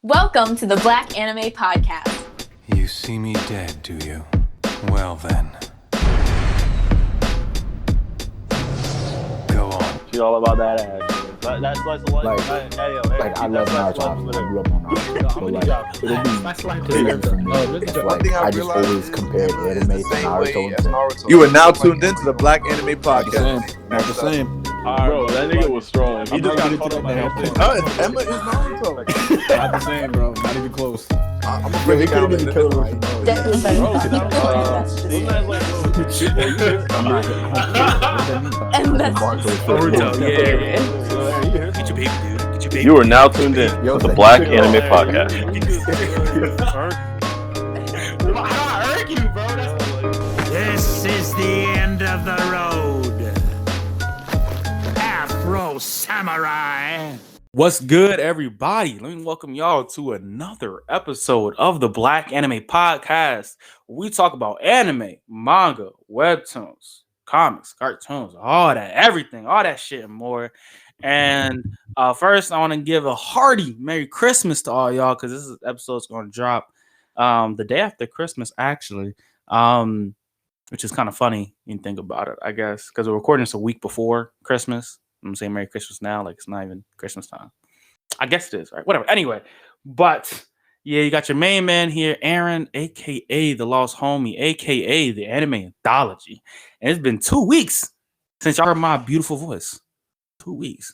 Welcome to the Black Anime Podcast. You see me dead, do you? Well then. Go on. She all about that ass. That's slice of life. Like I love Naruto. I grew up on Naruto. But like, it'll be crazy for me. It's like I just always compared anime to Naruto. You are now tuned into the Black Anime Podcast. Not the same. Bro, that nigga was strong. He just got caught up by that. Emma is Naruto. Not the same, bro. Not even close. I'm afraid he got even killed him. Definitely better. And that's Get your baby, dude. Get your baby. You are now tuned in to the Black Anime Podcast. How I irk you, bro? This is the end of the road. Afro Samurai. What's good, everybody? Let me welcome y'all to another episode of the Black Anime Podcast. We talk about anime, manga, webtoons, comics, cartoons, all that, everything, all that shit and more. And first, I want to give a hearty Merry Christmas to all y'all because this episode's going to drop the day after Christmas, actually, which is kind of funny when you think about it, I guess, because we're recording this a week before Christmas. I'm saying Merry Christmas now, like it's not even Christmas time. I guess it is, right? Whatever. Anyway, but yeah, you got your main man here, Aaron, aka the Lost Homie, aka the Anime Anthology. And it's been 2 weeks since y'all heard my beautiful voice. 2 weeks.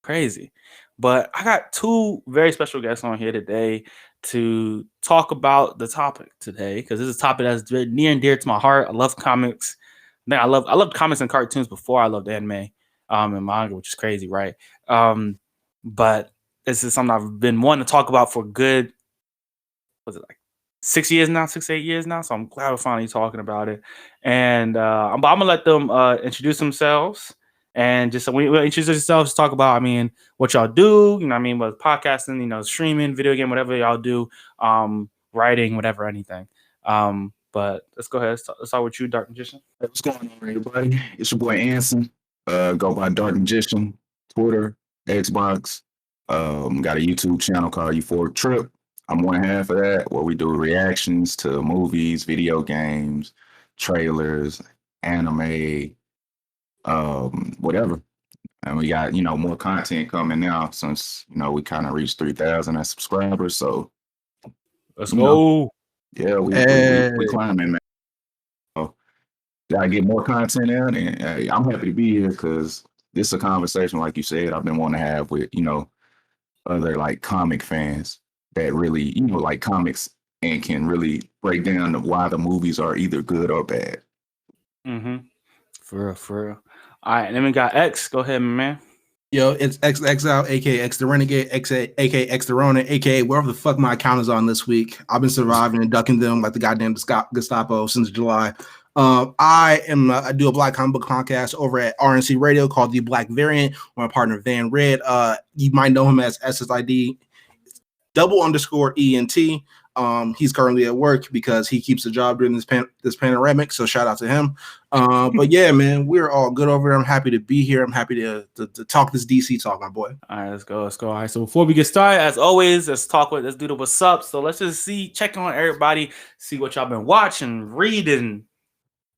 Crazy. But I got two very special guests on here today to talk about the topic today, because this is a topic that's very near and dear to my heart. I love comics. I love comics and cartoons before I loved anime. And manga, which is crazy, right? But this is something I've been wanting to talk about for good, was it like 6 years now, 6, 8 years now? So I'm glad we're finally talking about it. And I'm gonna let them introduce themselves and just we introduce yourselves, talk about, I mean, what y'all do, you know what I mean, with podcasting, you know, streaming, video game, whatever y'all do, writing, whatever, anything. But let's go ahead. Let's start with you, Dark Magician. Hey, what's going on, everybody? It's your boy Anson. Go by Dark Magician, Twitter, Xbox. Got a YouTube channel called Euphoric Trip. I'm one half of that, where we do reactions to movies, video games, trailers, anime, whatever. And we got, more content coming now since, we kind of reached 3,000 as subscribers. So let's go. Yeah, we climbing, man. Gotta get more content out, and I'm happy to be here because this is a conversation, like you said, I've been wanting to have with other like comic fans that really like comics and can really break down why the movies are either good or bad. For real. All right, then we got X. Go ahead, man. Yo, it's X aka X The Renegade, aka X The Ronin, aka wherever the fuck my account is on this week. I've been surviving and ducking them like the goddamn Gestapo since July. I do a Black comic book podcast over at RNC Radio called The Black Variant with my partner Van Red. You might know him as SSID _ENT. He's currently at work because he keeps a job during this panoramic, so shout out to him. But yeah, man, we're all good over here. I'm happy to be here. I'm happy to talk this DC talk, my boy. All right, let's go. All right, so before we get started, as always, let's do the what's up. So let's just check on everybody, see what y'all been watching, reading,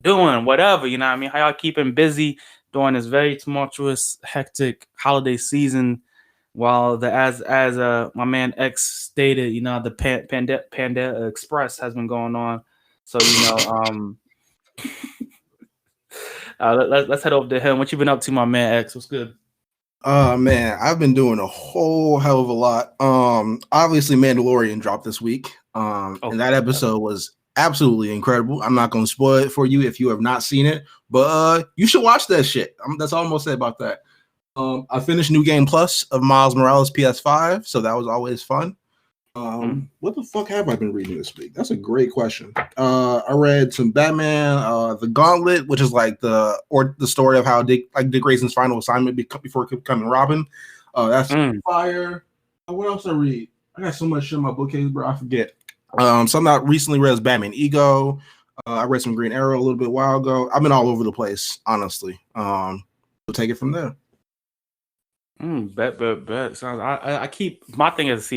doing, whatever, you know what I mean? How y'all keeping busy during this very tumultuous, hectic holiday season, while as my man X stated, the Panda Express has been going on. So let's head over to him. What you been up to, my man X? What's good? Man, I've been doing a whole hell of a lot. Obviously Mandalorian dropped this week. And that episode was absolutely incredible. I'm not going to spoil it for you if you have not seen it, but you should watch that shit. That's all I'm going to say about that. I finished New Game Plus of Miles Morales PS5, so that was always fun. What the fuck have I been reading this week? That's a great question. I read some Batman, The Gauntlet, which is like the story of how Dick Grayson's final assignment before becoming Robin. That's fire. What else I read? I got so much shit in my bookcase, bro. I forget. Something I recently read is Batman Ego. I read some Green Arrow a little bit a while ago. I've been all over the place, honestly. We'll take it from there. Bet. Sounds. I keep my thing is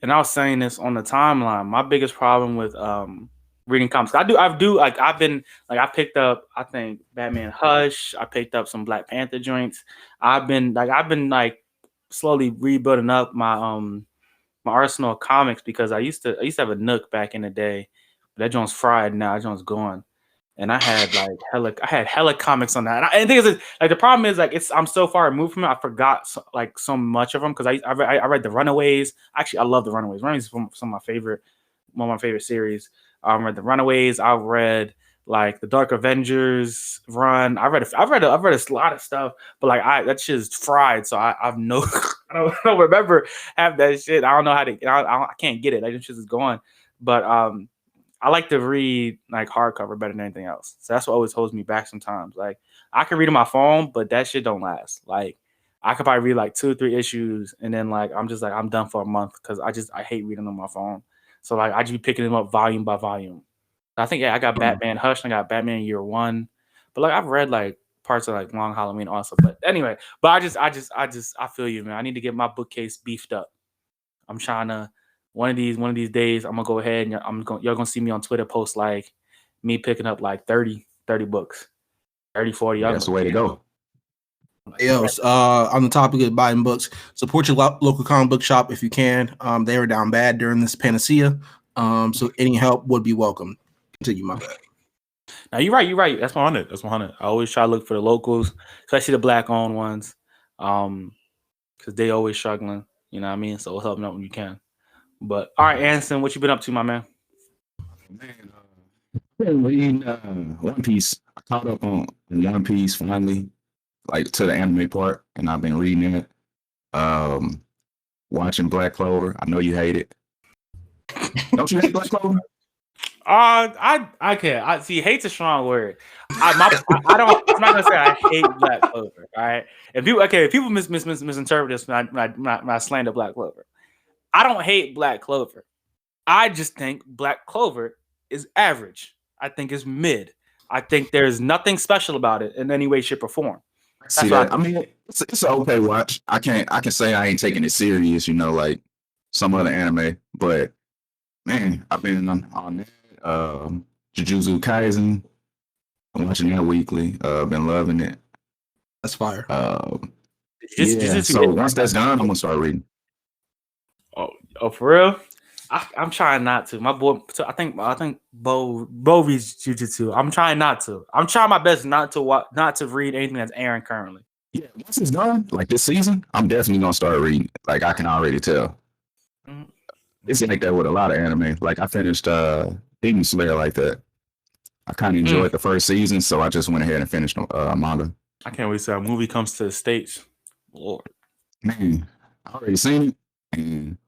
and I was saying this on the timeline. My biggest problem with reading comics, I picked up, I think, Batman Hush. I picked up some Black Panther joints. I've been slowly rebuilding up my my arsenal of comics because I used to have a Nook back in the day. That joint's fried now. That joint's gone. And I had hella comics on that. And the thing is, like, the problem is, like, I'm so far removed from it. I forgot so much of them because I read the Runaways. Actually, I love the Runaways. Runaways is one of my favorite series. I read the Runaways. I read like the Dark Avengers run. I've read a lot of stuff, but like that shit is fried. So I've no I don't remember have that shit. I don't know how to. I can't get it. Like, that shit is gone. But I like to read like hardcover better than anything else. So that's what always holds me back sometimes. Like, I can read on my phone, but that shit don't last. Like, I could probably read like 2 or 3 issues and then like I'm done for a month because I hate reading on my phone. So like I just be picking them up volume by volume. I think I got Batman Hush and I got Batman Year One. But like I've read like parts of like Long Halloween also. But anyway, but I feel you, man. I need to get my bookcase beefed up. I'm trying to one of these days, I'm gonna go ahead and you're gonna see me on Twitter post like me picking up like 30 books, 30, 40. That's the way to go. Yo, on the topic of buying books, support your local comic book shop if you can. They were down bad during this panacea, so any help would be welcome. Continue, my bad. Now you're right. That's 100. That's 100. I always try to look for the locals, especially the Black-owned ones, because they always struggling. You know what I mean? So help them out when you can. But all right, Anderson, what you been up to, my man? Man, been reading One Piece. I caught up on One Piece finally, like to the anime part, and I've been reading it. Watching Black Clover. I know you hate it. Don't you hate Black Clover? I can't. See, hate's a strong word. I'm not gonna say I hate Black Clover. All right. If people misinterpret this when I slander Black Clover. I don't hate Black Clover. I just think Black Clover is average. I think it's mid. I think there's nothing special about it in any way, shape, or form. See that? I mean, it's an okay watch. I can say I ain't taking it serious, like some other anime. But man, I've been on Jujutsu Kaisen. I'm watching that weekly. Been loving it. That's fire. So once that's done, I'm gonna start reading. Oh, for real? I'm trying not to. My boy, I think Bo reads Jujutsu. I'm trying not to. I'm trying my best not to read anything that's airing currently. Yeah, once it's done, like this season, I'm definitely gonna start reading. Like I can already tell. It's like that with a lot of anime. Like I finished Demon Slayer like that. I kind of enjoyed the first season, so I just went ahead and finished manga. I can't wait till a movie comes to the States. Lord, man, I already seen it, and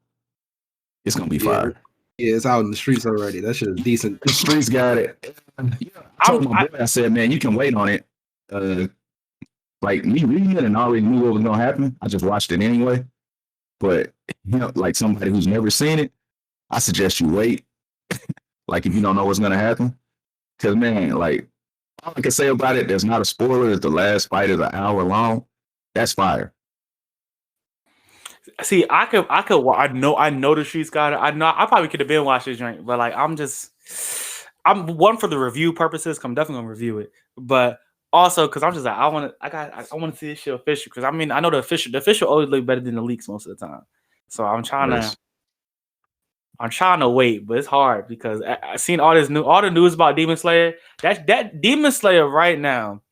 it's gonna be fire. Yeah, it's out in the streets already. That shit is decent. The streets got it. I told my boy, I said, man, you can wait on it. Like me reading it and already knew what was gonna happen. I just watched it anyway. But like somebody who's never seen it, I suggest you wait. Like if you don't know what's gonna happen, because man, like all I can say about it, there's not a spoiler. Is the last fight is an hour long. That's fire. See, I know the streets got it. I probably could have been watching this joint, but like I'm one for the review purposes. I'm definitely gonna review it, but also because I'm just like I want to see this shit official. Because I mean I know the official always look better than the leaks most of the time. So I'm trying to wait, but it's hard because I've seen all the news about Demon Slayer. That Demon Slayer right now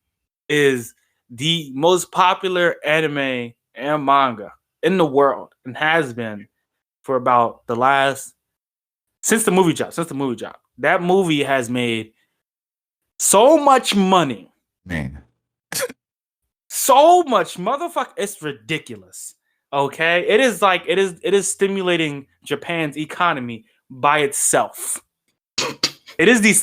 is the most popular anime and manga in the world and has been for about since the movie dropped. That movie has made so much money. Man. So much motherfucker. It's ridiculous. Okay. It is stimulating Japan's economy by itself. It is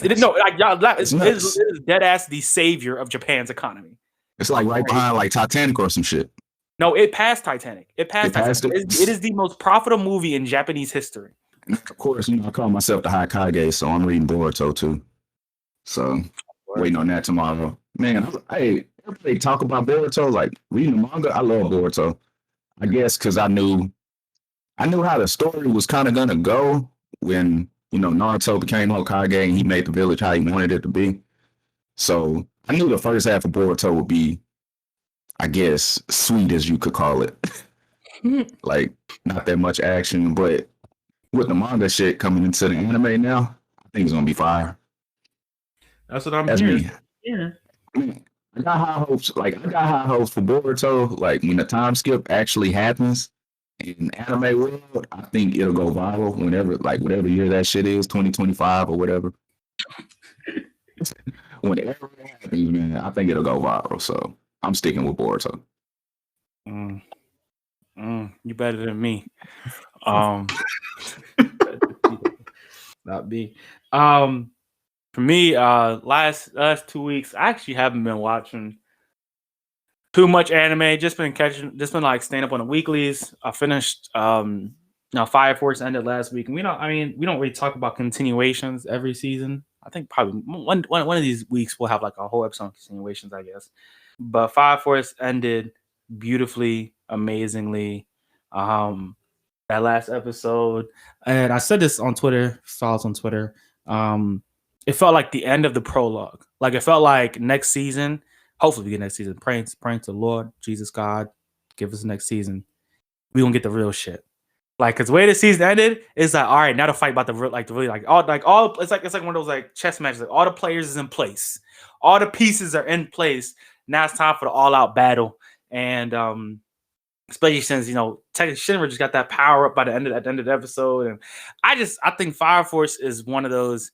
dead ass the savior of Japan's economy. It's like right behind like Titanic or some shit. No, it passed Titanic. It passed Titanic. It is the most profitable movie in Japanese history. And of course, I call myself the Hokage, so I'm reading Boruto too. So waiting on that tomorrow. Man, everybody talk about Boruto, like reading the manga. I love Boruto. I guess because I knew I knew how the story was kind of gonna go when Naruto became Hokage and he made the village how he wanted it to be. So I knew the first half of Boruto would be, I guess, sweet as you could call it. Like not that much action, but with the manga shit coming into the anime now, I think it's gonna be fire. That's what I'm That's hearing. me. Yeah. I got high hopes. Like I got high hopes for Boruto. Like when the time skip actually happens in anime world, I think it'll go viral whenever, like whatever year that shit is, 2025 or whatever. Whenever it happens, man, I think it'll go viral. So I'm sticking with Boruto. You better than me. Not me. For me, last 2 weeks, I actually haven't been watching too much anime. Just been like staying up on the weeklies. I finished Fire Force ended last week, and we don't really talk about continuations every season. I think probably one of these weeks we'll have like a whole episode on continuations, I guess. But Fire Force ended beautifully, amazingly. That last episode, and I said this on Twitter, follow us on Twitter. It felt like the end of the prologue. Like it felt like next season, hopefully we get next season. Praying to the Lord, Jesus God, give us next season. We gonna get the real shit. Like, cause the way the season ended is like, all right, now to fight about all it's like one of those like chess matches. Like all the players is in place, all the pieces are in place. Now it's time for the all-out battle, and especially since technically Shinra just got that power up by the end of the episode, and I think Fire Force is one of those.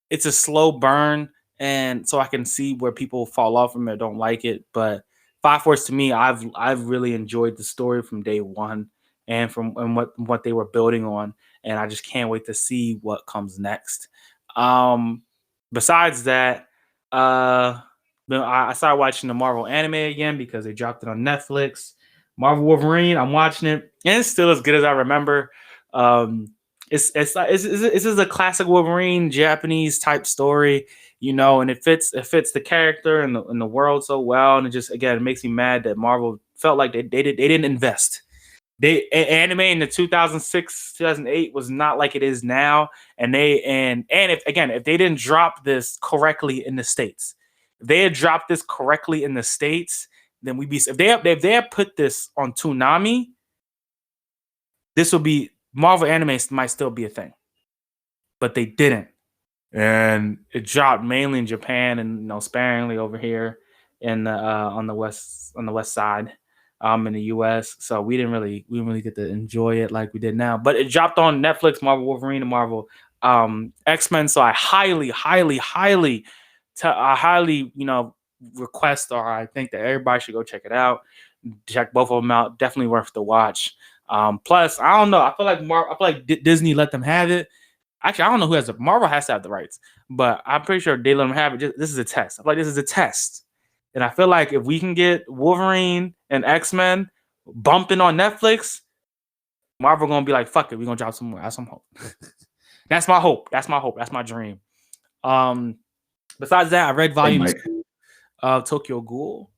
It's a slow burn, and so I can see where people fall off from it, don't like it. But Fire Force to me, I've really enjoyed the story from day one, and from what they were building on, and I just can't wait to see what comes next. Besides that, I started watching the Marvel anime again because they dropped it on Netflix. Marvel Wolverine, I'm watching it, and it's still as good as I remember. It's a classic Wolverine Japanese type story, and it fits the character and the world so well, and it just again it makes me mad that Marvel felt like they didn't invest. Anime in the 2006 2008 was not like it is now, and if they didn't drop this correctly in the States, if they had dropped this correctly in the States, then we'd be. If they had put this on Toonami, this would be Marvel anime might still be a thing, but they didn't, and it dropped mainly in Japan and sparingly over here in on the west side, in the US. So we didn't really get to enjoy it like we did now. But it dropped on Netflix, Marvel Wolverine and Marvel X-Men. So I highly request, or I think that everybody should go check it out. Check both of them out. Definitely worth the watch. Plus, I don't know. I feel like Disney let them have it. Actually, I don't know who has Marvel has to have the rights, but I'm pretty sure they let them have it. This is a test. I feel like this is a test, and I feel like if we can get Wolverine and X-Men bumping on Netflix, Marvel gonna be like, "Fuck it, we gonna drop some more." That's some hope. That's my hope. That's my dream. Besides that, I read Volume 2 of Tokyo Ghoul.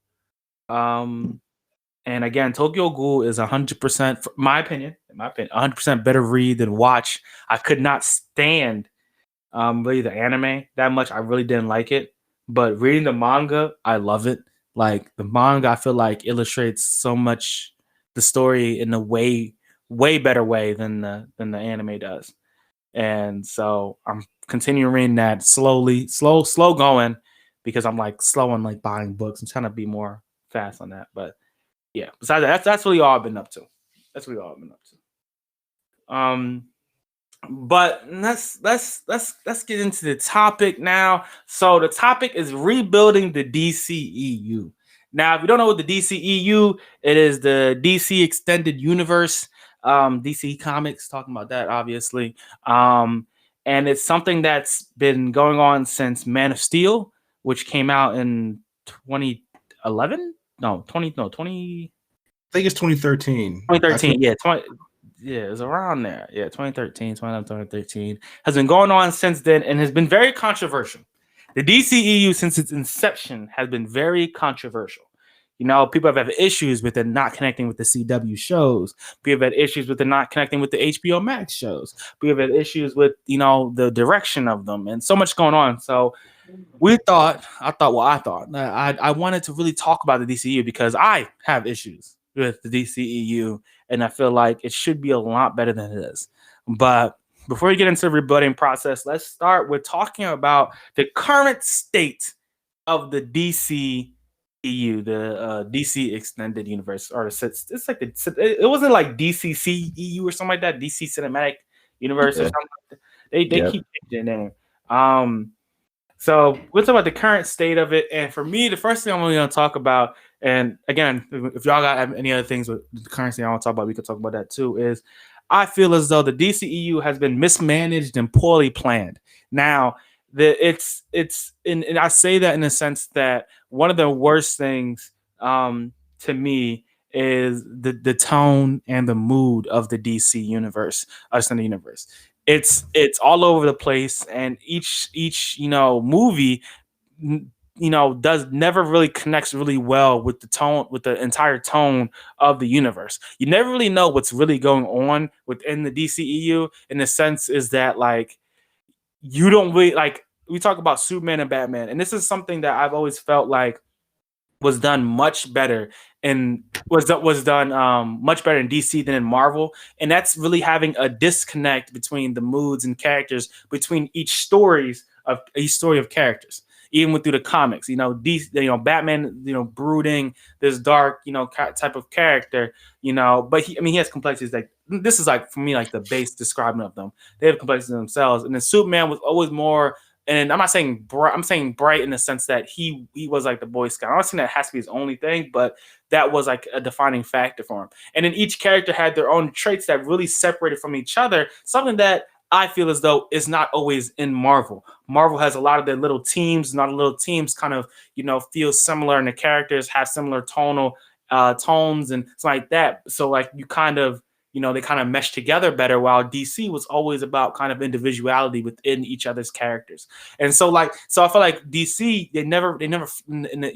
And again, Tokyo Ghoul is 100%, in my opinion, 100% better read than watch. I could not stand really the anime that much. I really didn't like it. But reading the manga, I love it. Like the manga, I feel like illustrates so much the story in a way better way than the anime does. And so I'm continuing reading that slow going, because I'm like slow on like buying books. I'm trying to be more fast on that. But yeah, besides that, that's really all I've been up to. But let's get into the topic now. So the topic is rebuilding the DCEU. Now, if you don't know what the DCEU, it is the DC Extended Universe, DC Comics, talking about that, obviously. And it's something that's been going on since Man of Steel, which came out in 2011. No, 20. I think it's 2013. 2013, yeah, it was around there. Yeah, 2013, 2013 has been going on since then, and has been very controversial. The DCEU, since its inception, has been very controversial. You know, people have had issues with it not connecting with the CW shows. People have had issues with it not connecting with the HBO Max shows. People have had issues with, you know, the direction of them and so much going on. So I thought I wanted to really talk about the DCEU because I have issues with the DCEU and I feel like it should be a lot better than it is. But before we get into the rebuilding process, let's start with talking about the current state of the DCEU, the DC Extended Universe, or it's like it wasn't like DCCEU or something like that, DC Cinematic Universe or something like that. They keep changing their name. So we'll talk about the current state of it. And for me, the first thing I'm really going to talk about, and again, if y'all got any other things with the current state I want to talk about, we could talk about that too, is I feel as though the DCEU has been mismanaged and poorly planned. Now, and I say that in the sense that one of the worst things to me is the tone and the mood of the DC universe, Extended Universe. It's all over the place, and each movie never really connects really well with the tone, with the entire tone of the universe. You never really know what's really going on within the DCEU. In the sense is that like you don't really like. We talk about Superman and Batman, and this is something that I've always felt like was done much better and was done much better in DC than in Marvel. And that's really having a disconnect between the moods and characters between each story of characters. Even through the comics, Batman, brooding, this dark, type of character, but he has complexities. Like this is like for me, like the base describing of them. They have complexities themselves. And then Superman was always more. And I'm not saying bright. I'm saying bright in the sense that he was like the Boy Scout. I'm not saying that has to be his only thing, but that was like a defining factor for him. And then each character had their own traits that really separated from each other. Something that I feel as though is not always in Marvel. Marvel has a lot of their little teams. Not little teams kind of feel similar, and the characters have similar tonal tones and stuff like that. So like you kind of they kind of mesh together better, while DC was always about kind of individuality within each other's characters. And so I feel like DC, you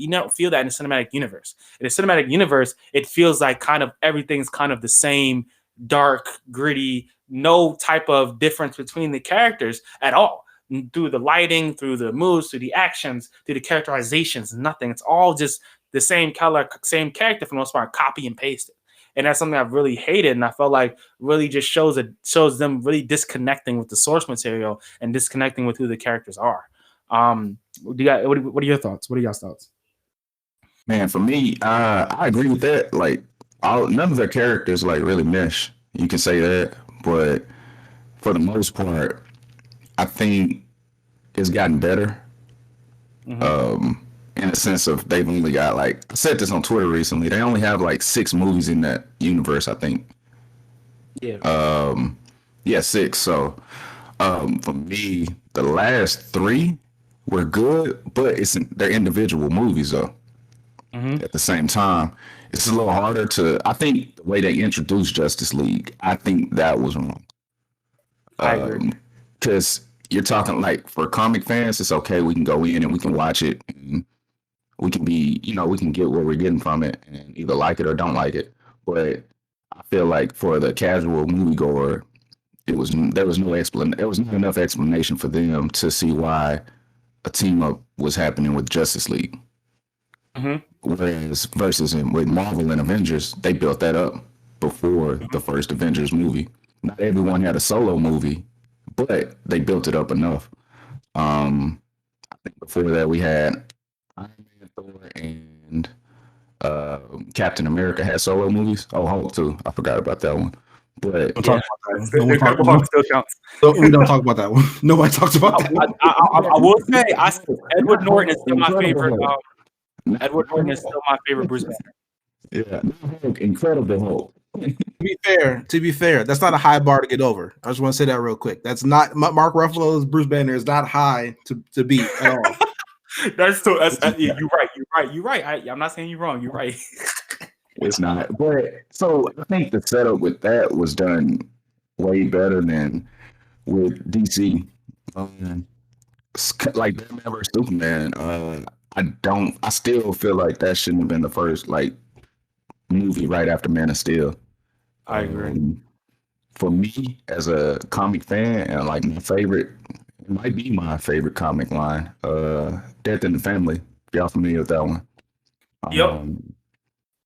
don't feel that in the cinematic universe. In the cinematic universe, it feels like kind of everything's kind of the same, dark, gritty, no type of difference between the characters at all. Through the lighting, through the moves, through the actions, through the characterizations, nothing. It's all just the same color, same character for the most part, copy and paste it. And that's something I've really hated, and I felt like really just shows them really disconnecting with the source material and disconnecting with who the characters are. What are your thoughts? What are y'all's thoughts? Man, for me, I agree with that. Like, none of their characters like really mesh. You can say that, but for the most part, I think it's gotten better. Mm-hmm. In the sense of they've only got I said this on Twitter recently, they only have 6 movies in that universe, I think. Yeah. 6. So for me, the last 3 were good, but they're individual movies though. Mm-hmm. At the same time, it's a little harder I think the way they introduced Justice League, I think that was wrong. I agree. Because you're talking for comic fans, it's okay, we can go in and we can watch it and we can be, we can get what we're getting from it and either like it or don't like it. But I feel like for the casual moviegoer, there was no explanation. There was not enough explanation for them to see why a team up was happening with Justice League. Mm-hmm. Whereas with Marvel and Avengers, they built that up before the first Avengers movie. Not everyone had a solo movie, but they built it up enough. I think before that we had Iron Man, Thor, and Captain America had solo movies. Oh, Hulk too. I forgot about that one. But we don't talk about that one. Nobody talks about that. I will say, Edward Norton is still my favorite. Edward Norton is still my favorite Bruce Banner. Yeah, Incredible Hulk. To be fair, that's not a high bar to get over. I just want to say that real quick. That's not Mark Ruffalo's Bruce Banner is not high to beat at all. You're right. I'm not saying you're wrong. You're right. It's not. But so I think the setup with that was done way better than with DC. Like Batman vs Superman. I still feel like that shouldn't have been the first like movie right after Man of Steel. I agree. For me, as a comic fan, and like my favorite, it might be my favorite comic line, Death in the Family. If y'all familiar with that one? Yep.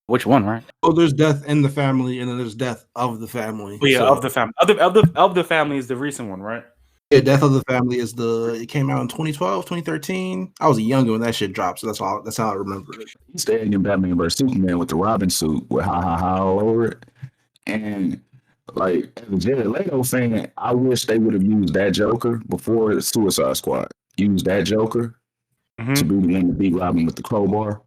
Which one, right? Oh, there's death in the family, and then there's death of the family. Oh, yeah, So, of the family. Of the family is the recent one, right? yeah, Death of the Family is it came out in 2012, 2013. I was younger when that shit dropped, so that's how I remember it. He's staying in Batman vs Superman with the Robin suit with ha all over it. And like as a Jared Leto fan, I wish they would have used that Joker before the Suicide Squad. Use that Joker to be the one to beat Robin with the crowbar.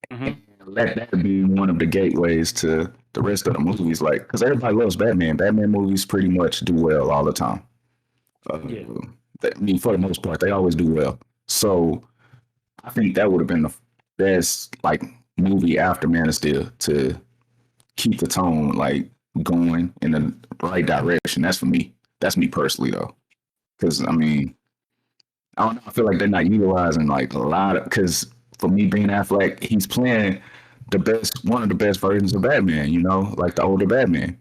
And let that be one of the gateways to the rest of the movies. Like, because everybody loves Batman. Batman movies pretty much do well all the time. I mean, for the most part, they always do well. So I think that would have been the best like movie after Man of Steel to keep the tone like going in the right direction. That's for me. That's me personally though. Because I mean, I don't know. I feel like they're not utilizing like a lot of, because for me, Ben Affleck, he's playing one of the best versions of Batman, you know, like the older Batman.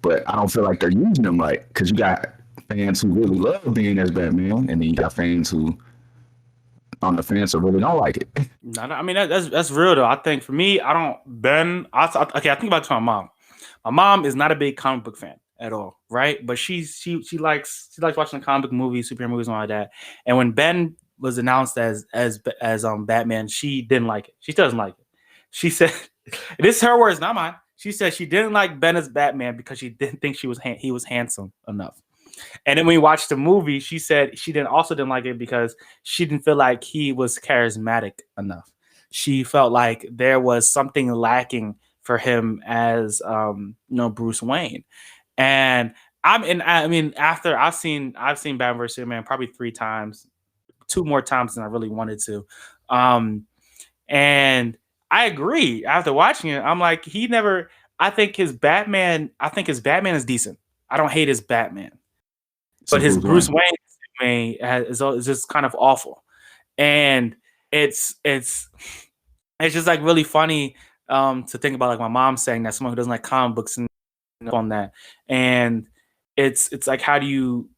But I don't feel like they're using him right, because you got fans who really love being as Batman, and then you got fans who on the fence who really don't like it. No, I mean that's real though. I think for me, I think about it to my mom. My mom is not a big comic book fan at all, right? But she likes watching the comic book movies, superhero movies, and all like that. And when Ben was announced as Batman, she didn't like it. She still doesn't like it. She said, "This is her words, not mine." She said she didn't like Ben as Batman because she didn't think he was handsome enough. And then when we watched the movie, she said she didn't like it because she didn't feel like he was charismatic enough. She felt like there was something lacking for him as Bruce Wayne. And after I've seen Batman vs Superman probably 3 times, 2 more times than I really wanted to. And I agree. After watching it, I'm like, I think his Batman is decent. I don't hate his Batman. But his Bruce Wayne is just kind of awful. And it's just like really funny to think about, like my mom saying that, someone who doesn't like comic books and on that. And it's like, how do you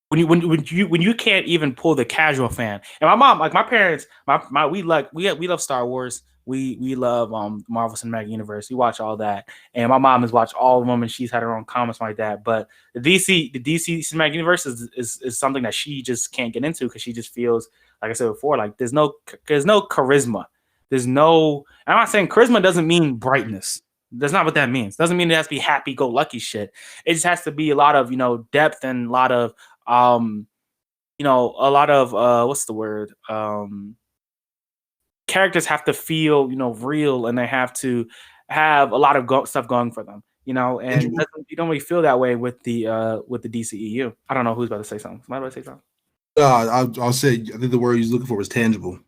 when you can't even pull the casual fan? And my mom, like my parents, we love Star Wars. We love Marvel Cinematic Universe. We watch all that, and my mom has watched all of them, and she's had her own comments like that. But the DC Cinematic Universe is something that she just can't get into because she just feels, like I said before, like there's no charisma. There's no. I'm not saying charisma doesn't mean brightness. That's not what that means. Doesn't mean it has to be happy-go-lucky shit. It just has to be a lot of depth and a lot of what's the word? Characters have to feel real, and they have to have a lot of stuff going for them, and you don't really feel that way with the DCEU. I don't know who's about to say something. Am I about to say something? I'll say, I think the word he's looking for was tangible.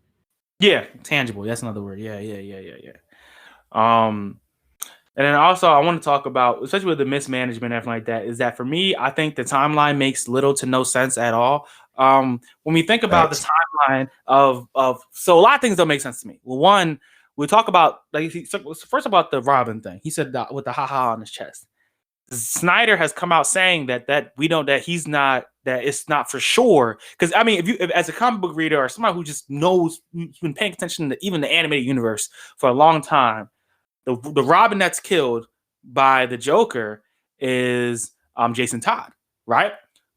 Yeah, tangible. That's another word. Yeah. And then also I want to talk about, especially with the mismanagement and everything like that, is that for me, I think the timeline makes little to no sense at all. When we think about the timeline of so a lot of things don't make sense to me. Well, one, we talk about first about the Robin thing. He said that with the haha on his chest. Snyder has come out saying that it's not for sure. Because I mean, if as a comic book reader or somebody who just knows, who's been paying attention to even the animated universe for a long time, the Robin that's killed by the Joker is Jason Todd, right?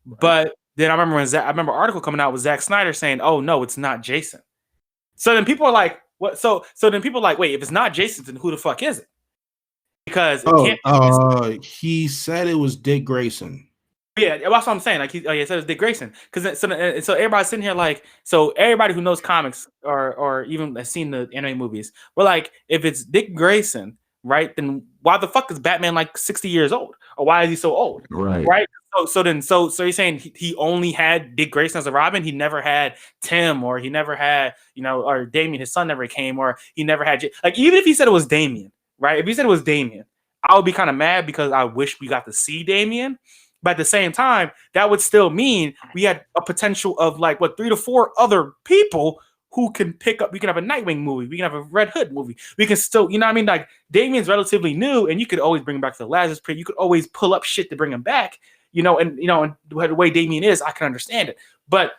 But then I remember an article coming out with Zack Snyder saying, "Oh no, it's not Jason." So then people are like, "What?" So then people are like, "Wait, if it's not Jason, then who the fuck is it?" Because he said it was Dick Grayson. Yeah, that's what I'm saying. Like he said it was Dick Grayson. Because so everybody's sitting here like, so everybody who knows comics or even has seen the anime movies, we're like, if it's Dick Grayson, right, then why the fuck is Batman like 60 years old? Or why is he so old? Right. So you're saying he only had Dick Grayson as a Robin? He never had Tim, or he never had, or Damian, his son never came, or he never had even if he said it was Damian, right? If he said it was Damian, I would be kind of mad because I wish we got to see Damian. But at the same time, that would still mean we had a potential of 3 to 4 other people who can pick up. We can have a Nightwing movie. We can have a Red Hood movie. We can still, you know what I mean? Like Damien's relatively new, and you could always bring him back to the Lazarus Pit. You could always pull up shit to bring him back, and the way Damien is, I can understand it. But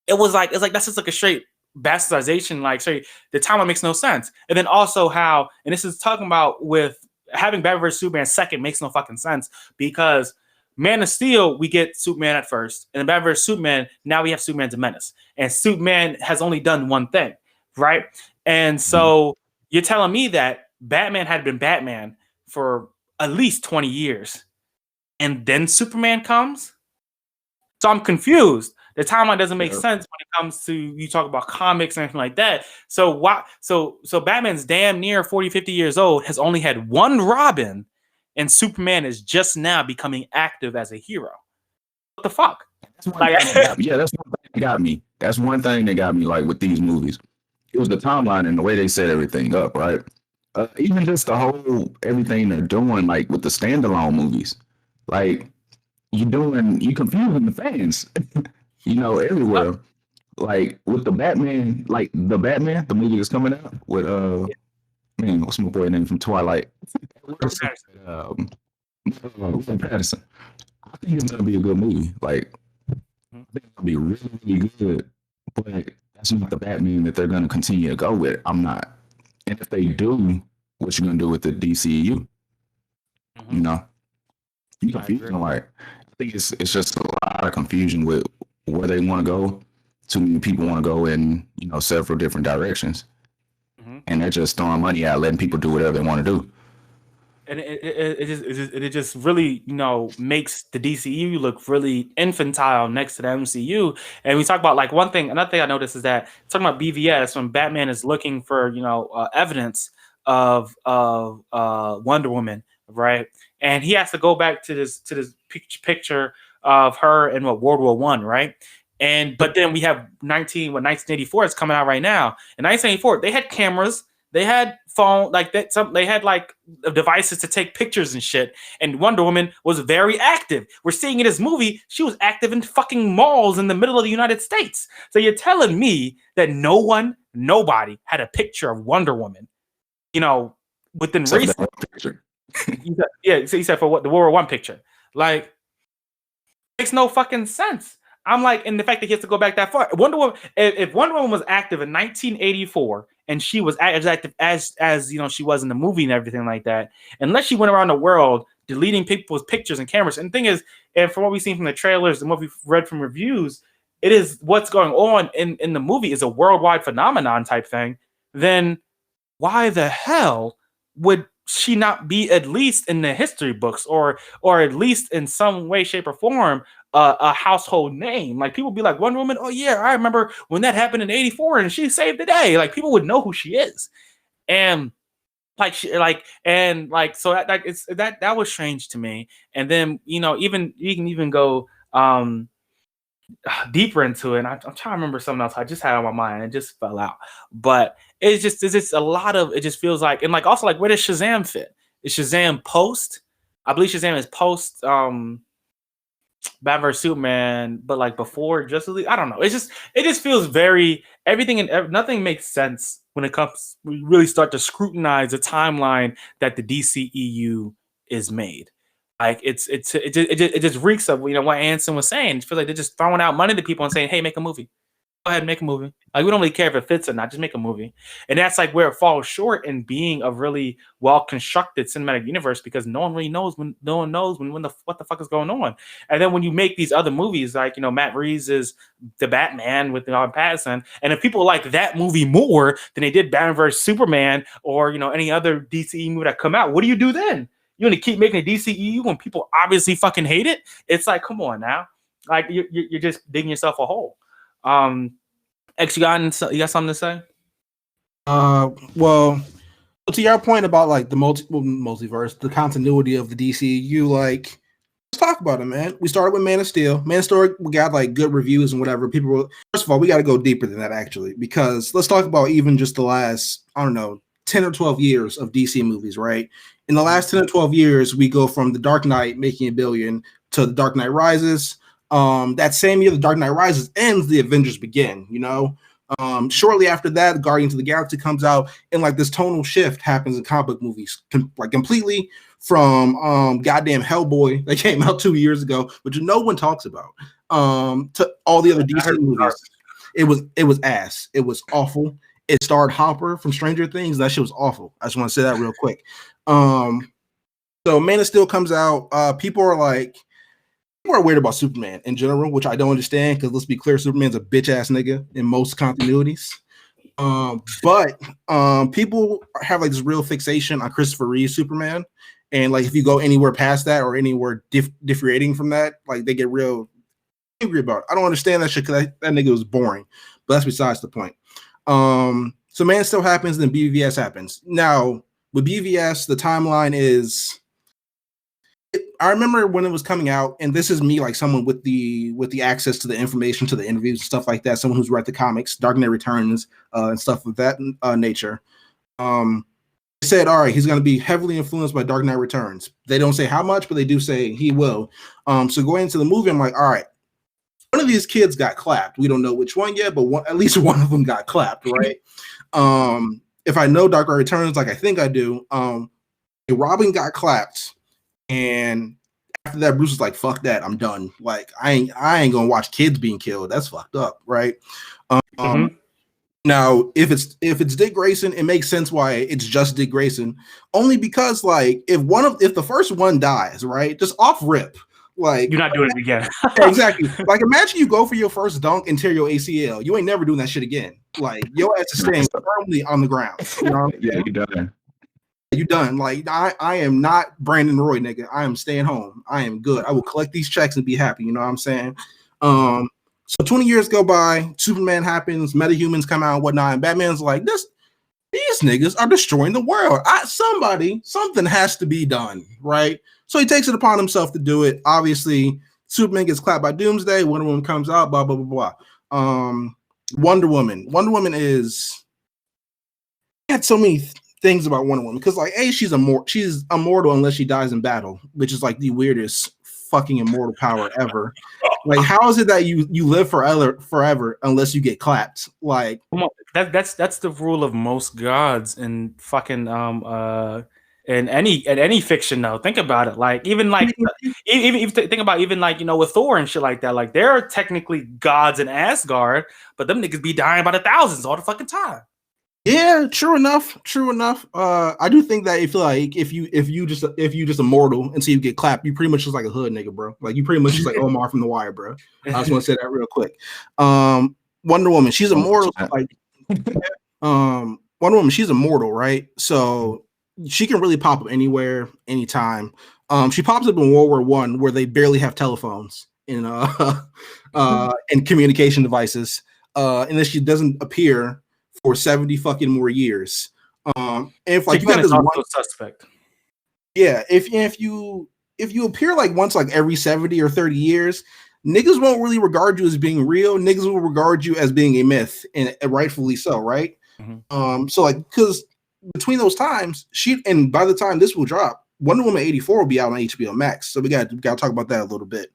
it's like that's just like a straight bastardization. Like, sorry, the timeline makes no sense. And then also how, and this is talking about with having Batman vs Superman second makes no fucking sense, because Man of Steel, we get Superman at first, and then Batman vs Superman, now we have Superman's a menace, and Superman has only done one thing, right? And so you're telling me that Batman had been Batman for at least 20 years, and then Superman comes? So I'm confused. The timeline doesn't make sense when it comes to, you talk about comics and anything like that. So why? So Batman's damn near 40, 50 years old, has only had one Robin, and Superman is just now becoming active as a hero. What the fuck? That's one thing that got me. That's one thing that got me, like, with these movies. It was the timeline and the way they set everything up, right? Even just the whole everything they're doing, like with the standalone movies, like you confusing the fans, everywhere. Like with the Batman, the movie that's coming out with what's my boy name from Twilight? Patterson. I think it's gonna be a good movie. Like, I think it'll be really, really good. But that's not the Batman that they're gonna continue to go with. I'm not. And if they do, what you gonna do with the DCEU? You confusing. Like, I think it's just a lot of confusion with where they want to go. Too many people want to go in, several different directions, and they're just throwing money out, letting people do whatever they want to do. And it just really, makes the DCEU look really infantile next to the MCU. And we talk about, like, another thing I noticed is that talking about BVS, when Batman is looking for, evidence of Wonder Woman, right? And he has to go back to this picture of her in World War I, right? But then we have 1984 is coming out right now. In 1984, they had cameras, they had phone, like that. They had like devices to take pictures and shit. And Wonder Woman was very active. We're seeing in this movie, she was active in fucking malls in the middle of the United States. So you're telling me that nobody had a picture of Wonder Woman, within recent. So he said for what the World War I picture, like, makes no fucking sense. I'm like, and the fact that he has to go back that far. Wonder Woman, if Wonder Woman was active in 1984 and she was as active as she was in the movie and everything like that, unless she went around the world deleting people's pictures and cameras. And the thing is, and from what we've seen from the trailers and what we've read from reviews, it is what's going on in the movie is a worldwide phenomenon type thing. Then why the hell would she not be at least in the history books or at least in some way, shape, or form a household name? Like, people be like, Wonder Woman, oh yeah, I remember when that happened in 84 and she saved the day. Like, people would know who she is. And so that was strange to me. And then, even you can even go deeper into it. And I'm trying to remember something else I just had on my mind. It just fell out. But it's just a lot of, it just feels like, and like also like, where does Shazam fit? Is Shazam post? I believe Shazam is post Batman vs Superman, but like before Justice League. I don't know. It just feels very, everything and nothing makes sense when it comes. We really start to scrutinize the timeline that the DCEU is made. Like it just reeks of what Anson was saying. It feels like they're just throwing out money to people and saying, "Hey, make a movie. Go ahead and make a movie." Like, we don't really care if it fits or not. Just make a movie. And that's like where it falls short in being a really well constructed cinematic universe, because no one knows what the fuck is going on. And then when you make these other movies, like Matt Reeves is the Batman with Robert Pattinson, and if people like that movie more than they did Batman vs Superman or any other DCE movie that come out, what do you do then? You want to keep making a DCEU when people obviously fucking hate it? It's like, come on now. Like, you're just digging yourself a hole. X, you got something to say? Well, to your point about like the multiverse, the continuity of the DCU, like, let's talk about it, man. We started with Man of Steel. Man of Steel, we got like good reviews and whatever. First of all, we got to go deeper than that, actually, because let's talk about even just the last, 10 or 12 years of DC movies, right? In the last 10 or 12 years, we go from The Dark Knight making $1 billion to The Dark Knight Rises. That same year, The Dark Knight Rises ends, The Avengers begin, Shortly after that, Guardians of the Galaxy comes out, and like this tonal shift happens in comic book movies, like completely from goddamn Hellboy that came out 2 years ago, which no one talks about, to all the other DC movies. It was ass. It was awful. It starred Hopper from Stranger Things. That shit was awful. I just want to say that real quick. So Man of Steel comes out. People are weird about Superman in general, which I don't understand because let's be clear, Superman's a bitch ass nigga in most continuities. But people have like this real fixation on Christopher Reeve Superman, and like if you go anywhere past that or anywhere differentiating from that, like they get real angry about it. I don't understand that shit because that nigga was boring, but that's besides the point. So Man Still happens, then BVS happens. Now with BVS, the timeline is. I remember when it was coming out, and this is me, like someone with the access to the information, to the interviews and stuff like that. Someone who's read the comics, Dark Knight Returns, and stuff of that nature. They said, all right, he's going to be heavily influenced by Dark Knight Returns. They don't say how much, but they do say he will. So going into the movie, I'm like, all right, one of these kids got clapped. We don't know which one yet, but at least one of them got clapped, right? If I know Dark Knight Returns, like I think I do, Robin got clapped. And after that, Bruce was like, fuck that, I'm done. Like, I ain't gonna watch kids being killed. That's fucked up, right? Now, if it's Dick Grayson, it makes sense why it's just Dick Grayson. Only because, like, if the first one dies, right, just off rip. Like, you're not doing it again. Exactly. Like, imagine you go for your first dunk and tear your ACL. You ain't never doing that shit again. Like, your ass is staying firmly on the ground. You know? Yeah, you done. You done. Like, I am not Brandon Roy, nigga. I am staying home. I am good. I will collect these checks and be happy. You know what I'm saying? So 20 years go by, Superman happens, metahumans come out and whatnot, and Batman's like, these niggas are destroying the world. Something has to be done, right? So he takes it upon himself to do it. Obviously, Superman gets clapped by Doomsday. Wonder Woman comes out, blah, blah, blah, blah. Wonder Woman. Wonder Woman is... I had so many things about Wonder Woman because, like, she's immortal unless she dies in battle, which is like the weirdest fucking immortal power ever. Like, how is it that you live forever unless you get clapped? Like, that's the rule of most gods in fucking in any fiction though. Think about it. Like, even think about even like, you know, with Thor and shit like that. Like, they're technically gods in Asgard, but them niggas be dying by the thousands all the fucking time. Yeah, true enough. I do think that if you just immortal until you get clapped, you pretty much just like a hood nigga, bro. Like, you pretty much just like Omar from The Wire, bro. I just want to say that real quick. Wonder Woman, she's immortal. Like, Wonder Woman, she's immortal, right? So she can really pop up anywhere, anytime. She pops up in World War I, where they barely have telephones and communication devices, and then she doesn't appear for 70 fucking more years. And if like you got this one suspect. Yeah, if you appear like once like every 70 or 30 years, niggas won't really regard you as being real. Niggas will regard you as being a myth, and rightfully so, right? Mm-hmm. So like, because between those times, and by the time this will drop, Wonder Woman 84 will be out on HBO Max. So we got to talk about that a little bit.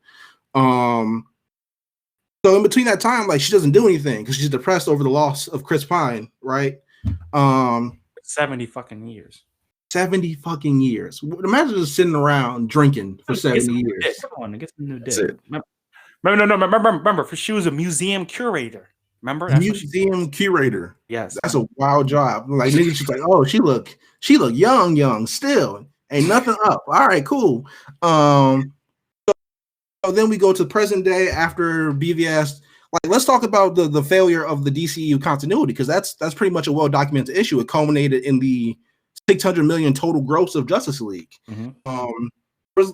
So in between that time, like, she doesn't do anything because she's depressed over the loss of Chris Pine, right? 70 fucking years. 70 fucking years. Imagine just sitting around drinking for 70 years. Come on, get some new dick. Remember, she was a museum curator. Remember? That's museum curator. Yes. That's a wild job. Like, niggas just like, oh, she look young still. Ain't nothing up. All right, cool. So then we go to present day after BVS. Like, let's talk about the failure of the DCEU continuity, because that's pretty much a well-documented issue. It culminated in the 600 million total gross of Justice League. Mm-hmm.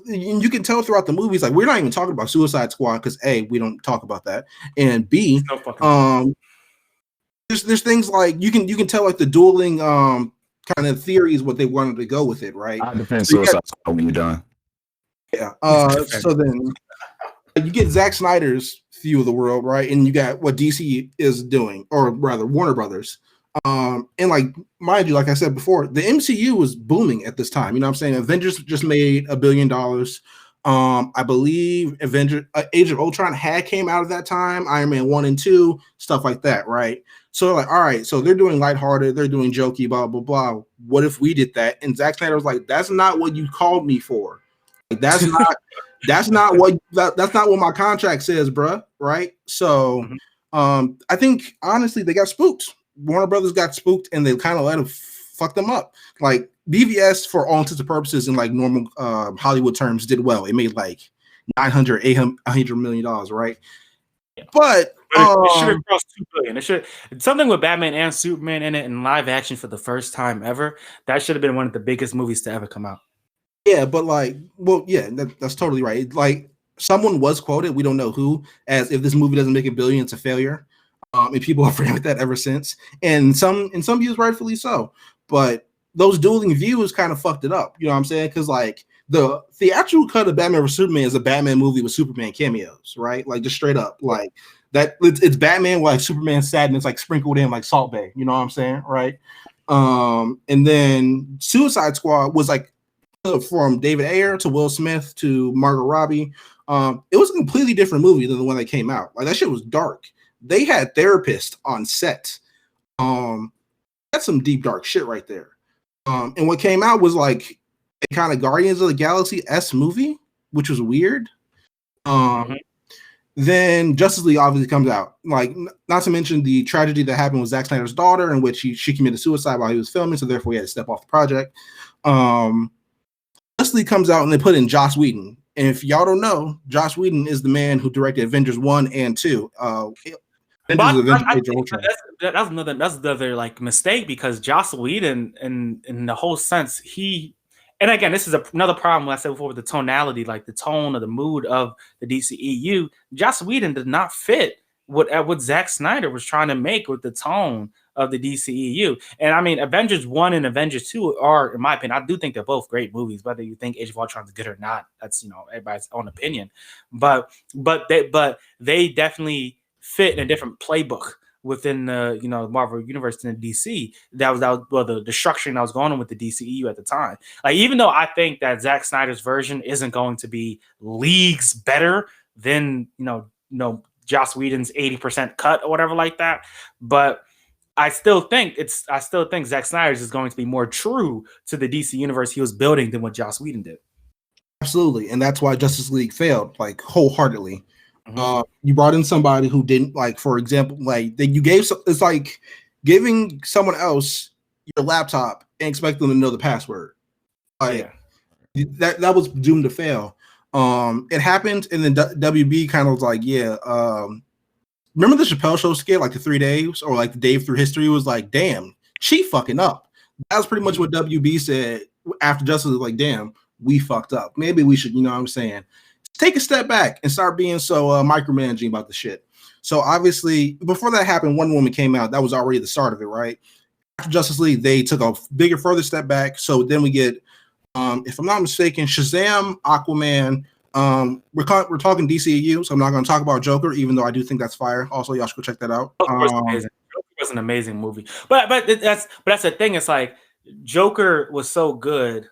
You can tell throughout the movies, like, we're not even talking about Suicide Squad because A, we don't talk about that, and B, there's things like you can tell like the dueling kind of theories what they wanted to go with it, right? It depends Suicide Squad when you're done. Yeah. So then you get Zack Snyder's view of the world, right? And you got what DC is doing, or rather Warner Brothers. And like, mind you, like I said before, the MCU was booming at this time. You know what I'm saying? Avengers just made $1 billion. I believe Age of Ultron had came out at that time, Iron Man 1 and 2, stuff like that, right? So like, all right, so they're doing lighthearted, they're doing jokey, blah, blah, blah. What if we did that? And Zack Snyder was like, that's not what you called me for. Like, that's not what my contract says, bruh, right? So I think honestly they got spooked. Warner Brothers got spooked and they kind of let him fuck them up. Like BVS, for all intents and purposes, in like normal Hollywood terms, did well. It made like $800 million, right? Yeah. But it should have crossed $2 billion. It should something with Batman and Superman in it in live action for the first time ever. That should have been one of the biggest movies to ever come out. Yeah, but like, well, yeah, that's totally right. Like, someone was quoted, we don't know who, as if this movie doesn't make $1 billion, it's a failure. And people have forgotten that ever since. And some views, rightfully so. But those dueling views kind of fucked it up. You know what I'm saying? Because like the theatrical cut of Batman vs Superman is a Batman movie with Superman cameos, right? Like just straight up, like that. It's Batman with like Superman sadness, like sprinkled in like Salt Bay. You know what I'm saying, right? And then Suicide Squad was like from David Ayer to Will Smith to Margot Robbie. It was a completely different movie than the one that came out. Like that shit was dark. They had therapists on set. That's some deep dark shit right there. And what came out was like a kind of Guardians of the Galaxy-esque movie, which was weird. Then Justice League obviously comes out. Like, not to mention the tragedy that happened with Zack Snyder's daughter, in which she committed suicide while he was filming, so therefore he had to step off the project. Justice League comes out and they put in Joss Whedon. And if y'all don't know, Joss Whedon is the man who directed Avengers 1 and 2. That's another like mistake, because Joss Whedon in the whole sense, and again, this is another problem I said before with the tonality, like the tone or the mood of the DCEU. Joss Whedon did not fit what Zack Snyder was trying to make with the tone of the DCEU. And I mean, Avengers 1 and Avengers 2 are, in my opinion, I do think they're both great movies. Whether you think Age of Ultron is good or not, that's, you know, everybody's own opinion. But they definitely fit in a different playbook within the, you know, Marvel universe than the DC. That was the structuring that was going on with the DCEU at the time. Like, even though I think that Zack Snyder's version isn't going to be leagues better than, you know, Joss Whedon's 80% cut or whatever like that, but I still think Zack Snyder's is going to be more true to the DC universe he was building than what Joss Whedon did. Absolutely, and that's why Justice League failed, like, wholeheartedly. You brought in somebody who didn't, like, for example, like that you gave. It's like giving someone else your laptop and expect them to know the password. Like that was doomed to fail. It happened, and then WB kind of was like, yeah. Remember the Chappelle Show skit, like the 3 days, or like the Dave Through History was like, damn, she fucking up. That was pretty much what WB said after Justice League. Like, damn, we fucked up. Maybe we should, you know what I'm saying, take a step back and start being so micromanaging about the shit. So obviously, before that happened, Wonder Woman came out. That was already the start of it, right? After Justice League, they took a bigger, further step back. So then we get, if I'm not mistaken, Shazam, Aquaman. We're talking DCEU, so I'm not going to talk about Joker, even though I do think that's fire. Also, y'all should go check that out. Joker was an amazing movie, but that's the thing. It's like Joker was so good.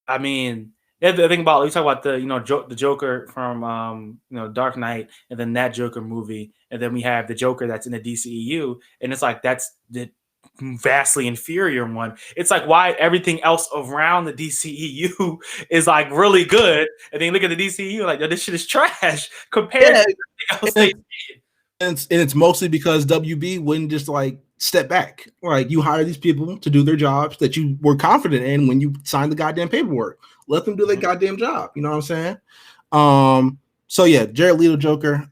I mean, the thing about, you talk about the Joker from Dark Knight, and then that Joker movie, and then we have the Joker that's in the DCEU, and it's like that's the vastly inferior one. It's like, why everything else around the DCEU is like really good, and then you look at the DCEU like, this shit is trash compared to everything else they did. And it's mostly because WB wouldn't just like step back. Like, you hire these people to do their jobs that you were confident in when you signed the goddamn paperwork. Let them do their goddamn job. You know what I'm saying? So yeah, Jared Leto Joker.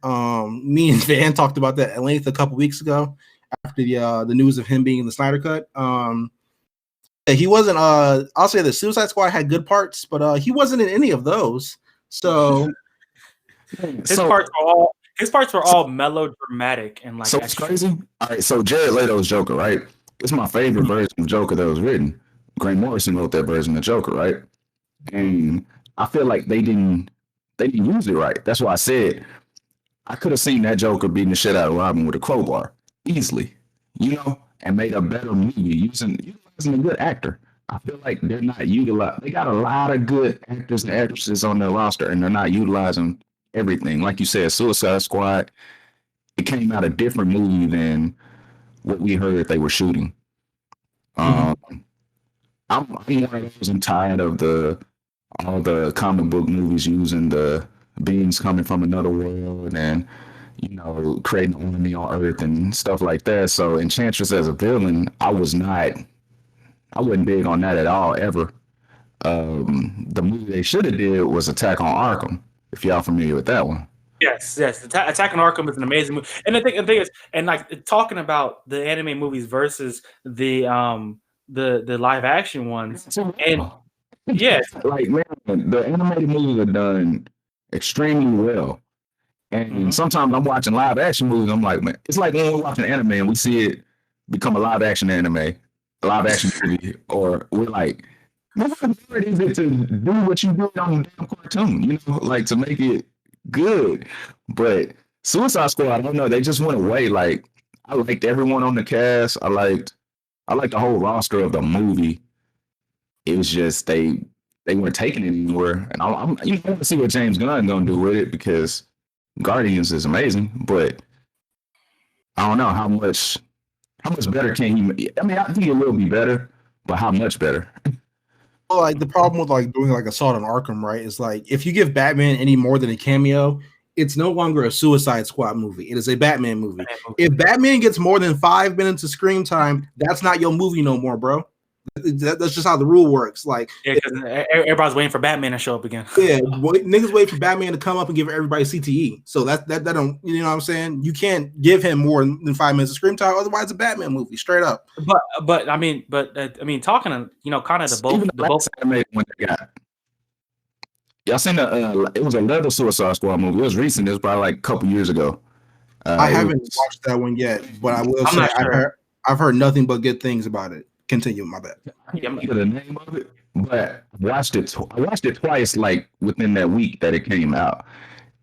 Me and Van talked about that at length a couple weeks ago after the news of him being in the Snyder Cut. He wasn't. I'll say the Suicide Squad had good parts, but he wasn't in any of those. So his parts were all melodramatic and like. So it's crazy. All right, so Jared Leto's Joker, right? It's my favorite version of Joker that was written. Grant Morrison wrote that version of Joker, right? And I feel like they didn't use it right. That's why I said I could have seen that Joker beating the shit out of Robin with a crowbar easily, and made a better movie using a good actor. I feel like they're not utilized. They got a lot of good actors and actresses on their roster, and they're not utilizing everything. Like you said, Suicide Squad, it came out a different movie than what we heard they were shooting. I'm one of those. I'm tired of all the comic book movies using the beings coming from another world and creating an army on Earth and stuff like that. So Enchantress as a villain, I wasn't big on that at all ever. The movie they should have did was Attack on Arkham. If y'all familiar with that one. Yes. Attack on Arkham is an amazing movie, and the thing is, and like talking about the anime movies versus the live action ones, and yeah, like man, the animated movies are done extremely well. And sometimes I'm watching live action movies. I'm like, man, it's like when we're watching anime and we see it become a live action anime, a live action movie, or we're like, how hard is it to do what you did on the damn cartoon? Like to make it good. But Suicide Squad, I don't know, they just went away. Like I liked everyone on the cast. I liked the whole roster of the movie. It was just they weren't taking it anywhere. And I want to see what James Gunn gonna do with it because Guardians is amazing, but I don't know how much better can he? I mean, I think it will be better, but how much better? Well, like the problem with like doing like Assault on Arkham, right? Is like if you give Batman any more than a cameo, it's no longer a Suicide Squad movie. It is a Batman movie. If Batman gets more than 5 minutes of screen time, that's not your movie no more, bro. That's just how the rule works. Like, yeah, because everybody's waiting for Batman to show up again. Yeah, niggas wait for Batman to come up and give everybody CTE. So that don't, you know what I'm saying? You can't give him more than 5 minutes of screen time, otherwise it's a Batman movie, straight up. But I mean, talking to kind of the both animated one they got. Y'all seen it was a Leather Suicide Squad movie. It was recent. It was probably like a couple years ago. I haven't watched that one yet, but I will say I've heard nothing but good things about it. Continue, my bad. I can't remember the name of it, but I watched it twice, like within that week that it came out.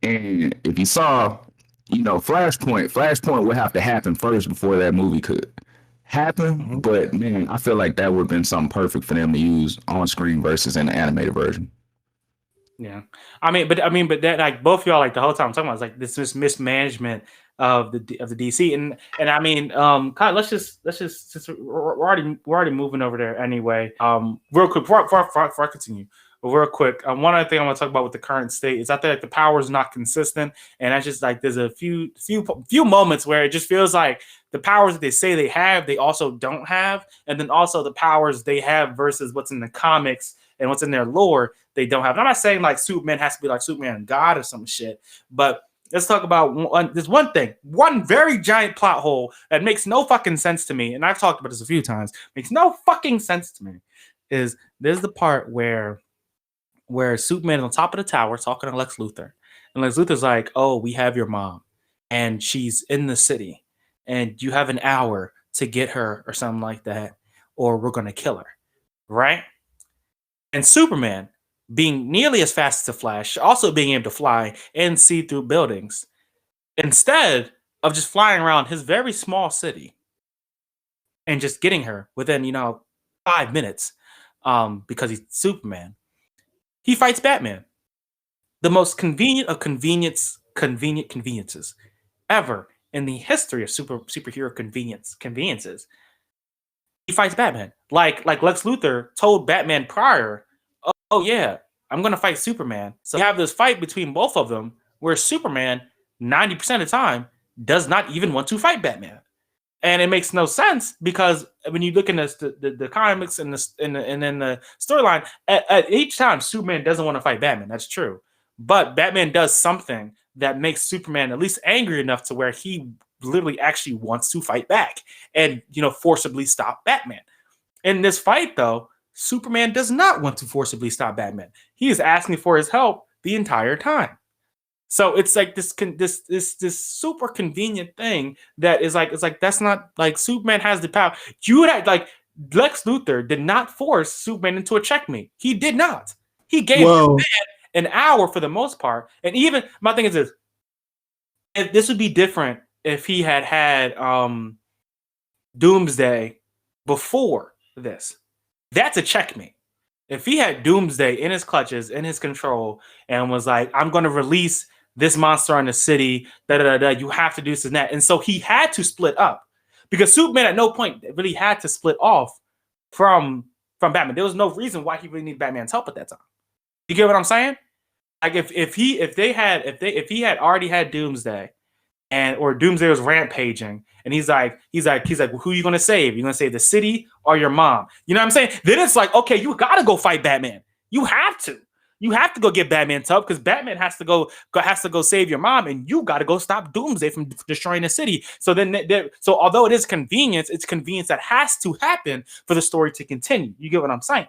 And if you saw, Flashpoint would have to happen first before that movie could happen. But man, I feel like that would have been something perfect for them to use on screen versus in the animated version. Yeah, but that like both of y'all like the whole time I'm talking about is like this mismanagement of the DC and I mean Kyle, let's just since we're already moving over there anyway. Real quick before I continue, real quick, one other thing I want to talk about with the current state is I think like the power is not consistent, and I just like there's a few moments where it just feels like the powers that they say they have they also don't have, and then also the powers they have versus what's in the comics and what's in their lore they don't have. And I'm not saying like Superman has to be like Superman and God or some shit, but let's talk about there's one very giant plot hole that makes no fucking sense to me, and I've talked about this a few times. Makes no fucking sense to me. Is there's the part where Superman is on top of the tower talking to Lex Luthor, and Lex Luthor's like, "Oh, we have your mom, and she's in the city, and you have an hour to get her or something like that, or we're gonna kill her," right? And Superman, being nearly as fast as the Flash, also being able to fly and see through buildings, instead of just flying around his very small city and just getting her within 5 minutes, because he's Superman, he fights Batman, the most convenient of conveniences ever in the history of superhero conveniences. He fights Batman like Lex Luthor told Batman prior. Oh yeah, I'm gonna fight Superman. So you have this fight between both of them, where Superman 90% of the time does not even want to fight Batman, and it makes no sense because when you look in the comics and then the storyline, at each time Superman doesn't want to fight Batman. That's true, but Batman does something that makes Superman at least angry enough to where he literally actually wants to fight back and forcibly stop Batman. In this fight, though, Superman does not want to forcibly stop Batman. He is asking for his help the entire time. So it's like this super convenient thing that is like, it's like that's not like Superman has the power. You had like Lex Luthor did not force Superman into a checkmate. He did not. He gave Superman an hour for the most part. And even my thing is this: if this would be different if he had Doomsday before this. That's a checkmate. If he had Doomsday in his clutches, in his control, and was like, I'm going to release this monster on the city, you have to do this and that. And so he had to split up because Superman at no point really had to split off from Batman. There was no reason why he really needed Batman's help at that time. You get what I'm saying? Like if he had already had Doomsday, or Doomsday was rampaging, and he's like, well, who are you gonna save? You gonna save the city or your mom? You know what I'm saying? Then it's like, okay, you gotta go fight Batman. You have to go get Batman's help because Batman has to go save your mom, and you gotta go stop Doomsday from destroying the city. So so although it is convenience, it's convenience that has to happen for the story to continue. You get what I'm saying?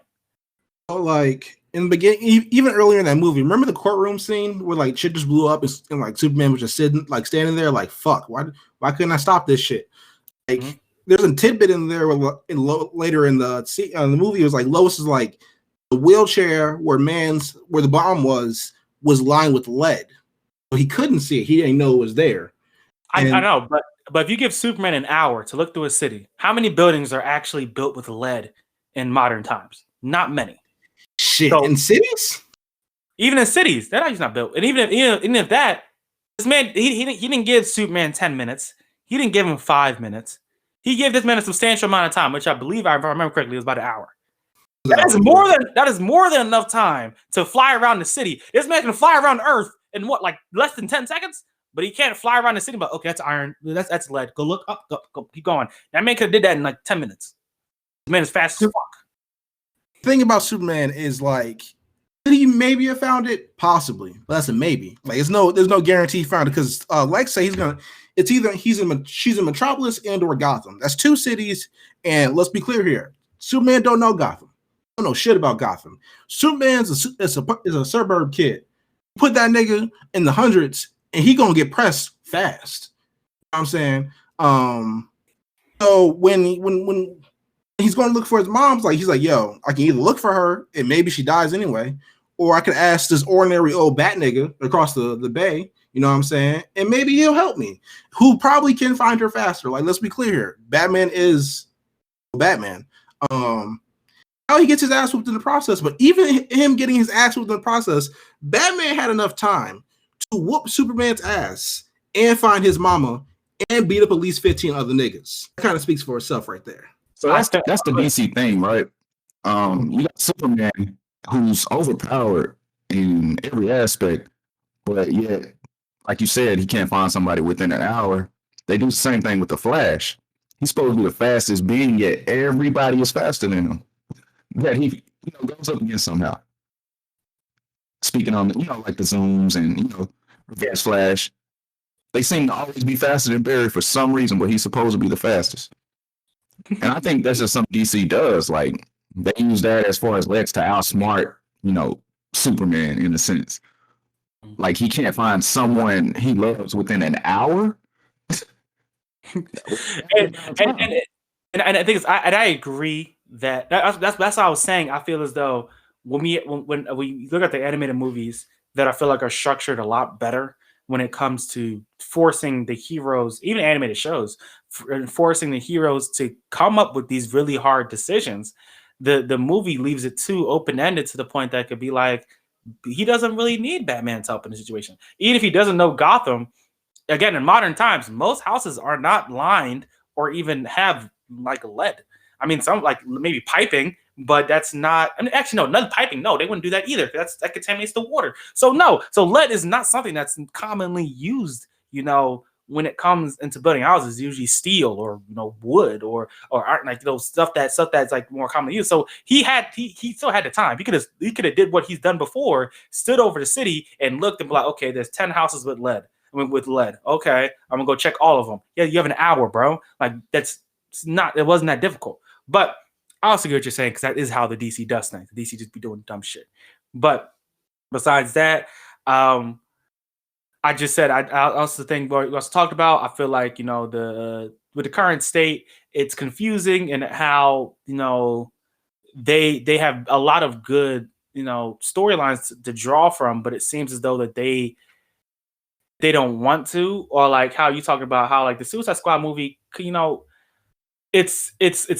So, like in the beginning, even earlier in that movie, remember the courtroom scene where like shit just blew up and like Superman was just standing there like, fuck, why couldn't I stop this shit? Like there's a tidbit in there later in the movie. It was like Lois is like the wheelchair where the bomb was lined with lead, so he couldn't see it. He didn't know it was there. I know, but if you give Superman an hour to look through a city, how many buildings are actually built with lead in modern times? Not many. Shit, so, in cities? Even in cities, that is not built. And even if that, this man, he didn't give Superman 10 minutes. He didn't give him 5 minutes. He gave this man a substantial amount of time, which I believe, if I remember correctly, was about an hour. That is more than enough time to fly around the city. This man can fly around Earth in what, like less than 10 seconds? But he can't fly around the city. But okay, that's iron. That's lead. Go look up. Go, keep going. That man could have did that in like 10 minutes. This man is fast as fuck. Thing about Superman is like, could he maybe have found it? Possibly, but that's a maybe. Like, there's no guarantee he found it because Lex say she's in Metropolis and or Gotham. That's 2 cities, and let's be clear here: Superman don't know Gotham. Don't know shit about Gotham. Superman's is a suburb kid. Put that nigga in the hundreds, and he gonna get pressed fast. You know what I'm saying, so when he's going to look for his mom, he's like, yo, I can either look for her and maybe she dies anyway, or I could ask this ordinary old bat nigga across the bay, you know what I'm saying? And maybe he'll help me, who probably can find her faster. Like, let's be clear here. Batman is Batman. How he gets his ass whooped in the process, but even him getting his ass whooped in the process, Batman had enough time to whoop Superman's ass and find his mama and beat up at least 15 other niggas. That kind of speaks for itself right there. So that's the DC thing, right? You got Superman who's overpowered in every aspect, but yet, like you said, he can't find somebody within an hour. They do the same thing with the Flash. He's supposed to be the fastest being, yet everybody is faster than him. That he goes up against somehow. Speaking on like the zooms and reverse Flash, they seem to always be faster than Barry for some reason, but he's supposed to be the fastest. And I think that's just something DC does. Like, they use that as far as Lex to outsmart, Superman in a sense. Like, he can't find someone he loves within an hour. and I think I agree that's what I was saying. I feel as though when we look at the animated movies that I feel like are structured a lot better when it comes to forcing the heroes, even animated shows, forcing the heroes to come up with these really hard decisions, the movie leaves it too open-ended to the point that it could be like, he doesn't really need Batman's help in the situation. Even if he doesn't know Gotham, again, in modern times, most houses are not lined or even have like lead. I mean, some like maybe piping, but that's not. I mean, actually, no, not piping. No, they wouldn't do that either. That contaminates the water. So no, so lead is not something that's commonly used. When it comes into building houses, usually steel or wood or like stuff that's like more commonly used. So he still had the time. He could have did what he's done before, stood over the city and looked and be like, okay, there's 10 houses with lead. With lead. Okay, I'm gonna go check all of them. Yeah, you have an hour, bro. Like it wasn't that difficult. But I also get what you're saying, because that is how the DC does things. The DC just be doing dumb shit. But besides that, I just said I also think what we also talked about. I feel like with the current state, it's confusing and how they have a lot of good storylines to draw from, but it seems as though that they don't want to, or like how you talking about how like the Suicide Squad movie, it's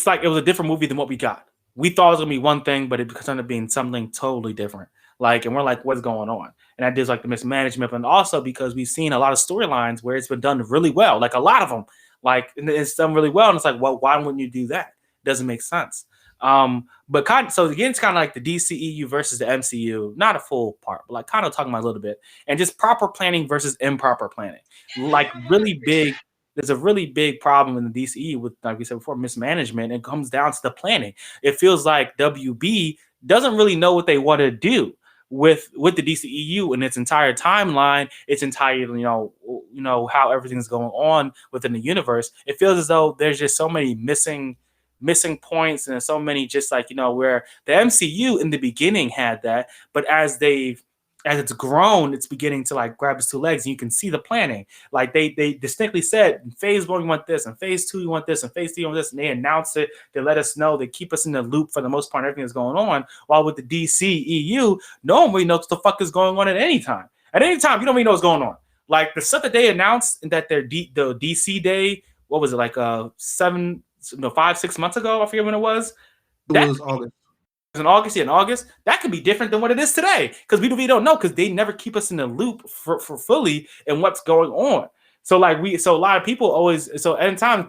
like it was a different movie than what we got. we thought it was gonna be one thing, but it ended up being something totally different. Like, and we're like, what's going on? And that is like the mismanagement, and also because we've seen a lot of storylines where it's been done really well, like a lot of them, like it's done really well, and it's like, well, why wouldn't you do that? It doesn't make sense. But so again, it's kind of like the DCEU versus the MCU, not a full part, but like kind of talking about a little bit, and just proper planning versus improper planning, like really big. There's a really big problem in the DCE with, like we said before, mismanagement. It comes down to the planning. It feels like WB doesn't really know what they want to do with the DCEU and its entire timeline, its entire, you know how everything's going on within the universe. It feels as though there's just so many missing points, and so many just like, where the MCU in the beginning had that, but as it's grown, it's beginning to like grab its two legs, and you can see the planning. Like they distinctly said, in phase 1 you want this, and phase 2 you want this, and phase 3 you want this, and they announce it. They let us know. They keep us in the loop for the most part. Everything that's going on. While with the DCEU, no one really knows what the fuck is going on at any time. At any time, you don't really know what's going on. Like the stuff that they announced that the DC Day, what was it, like 5-6 months ago? I forget when it was. It was August. In August, in August, that could be different than what it is today, because we don't know, because they never keep us in the loop for fully and what's going on. So like so a lot of people always, so anytime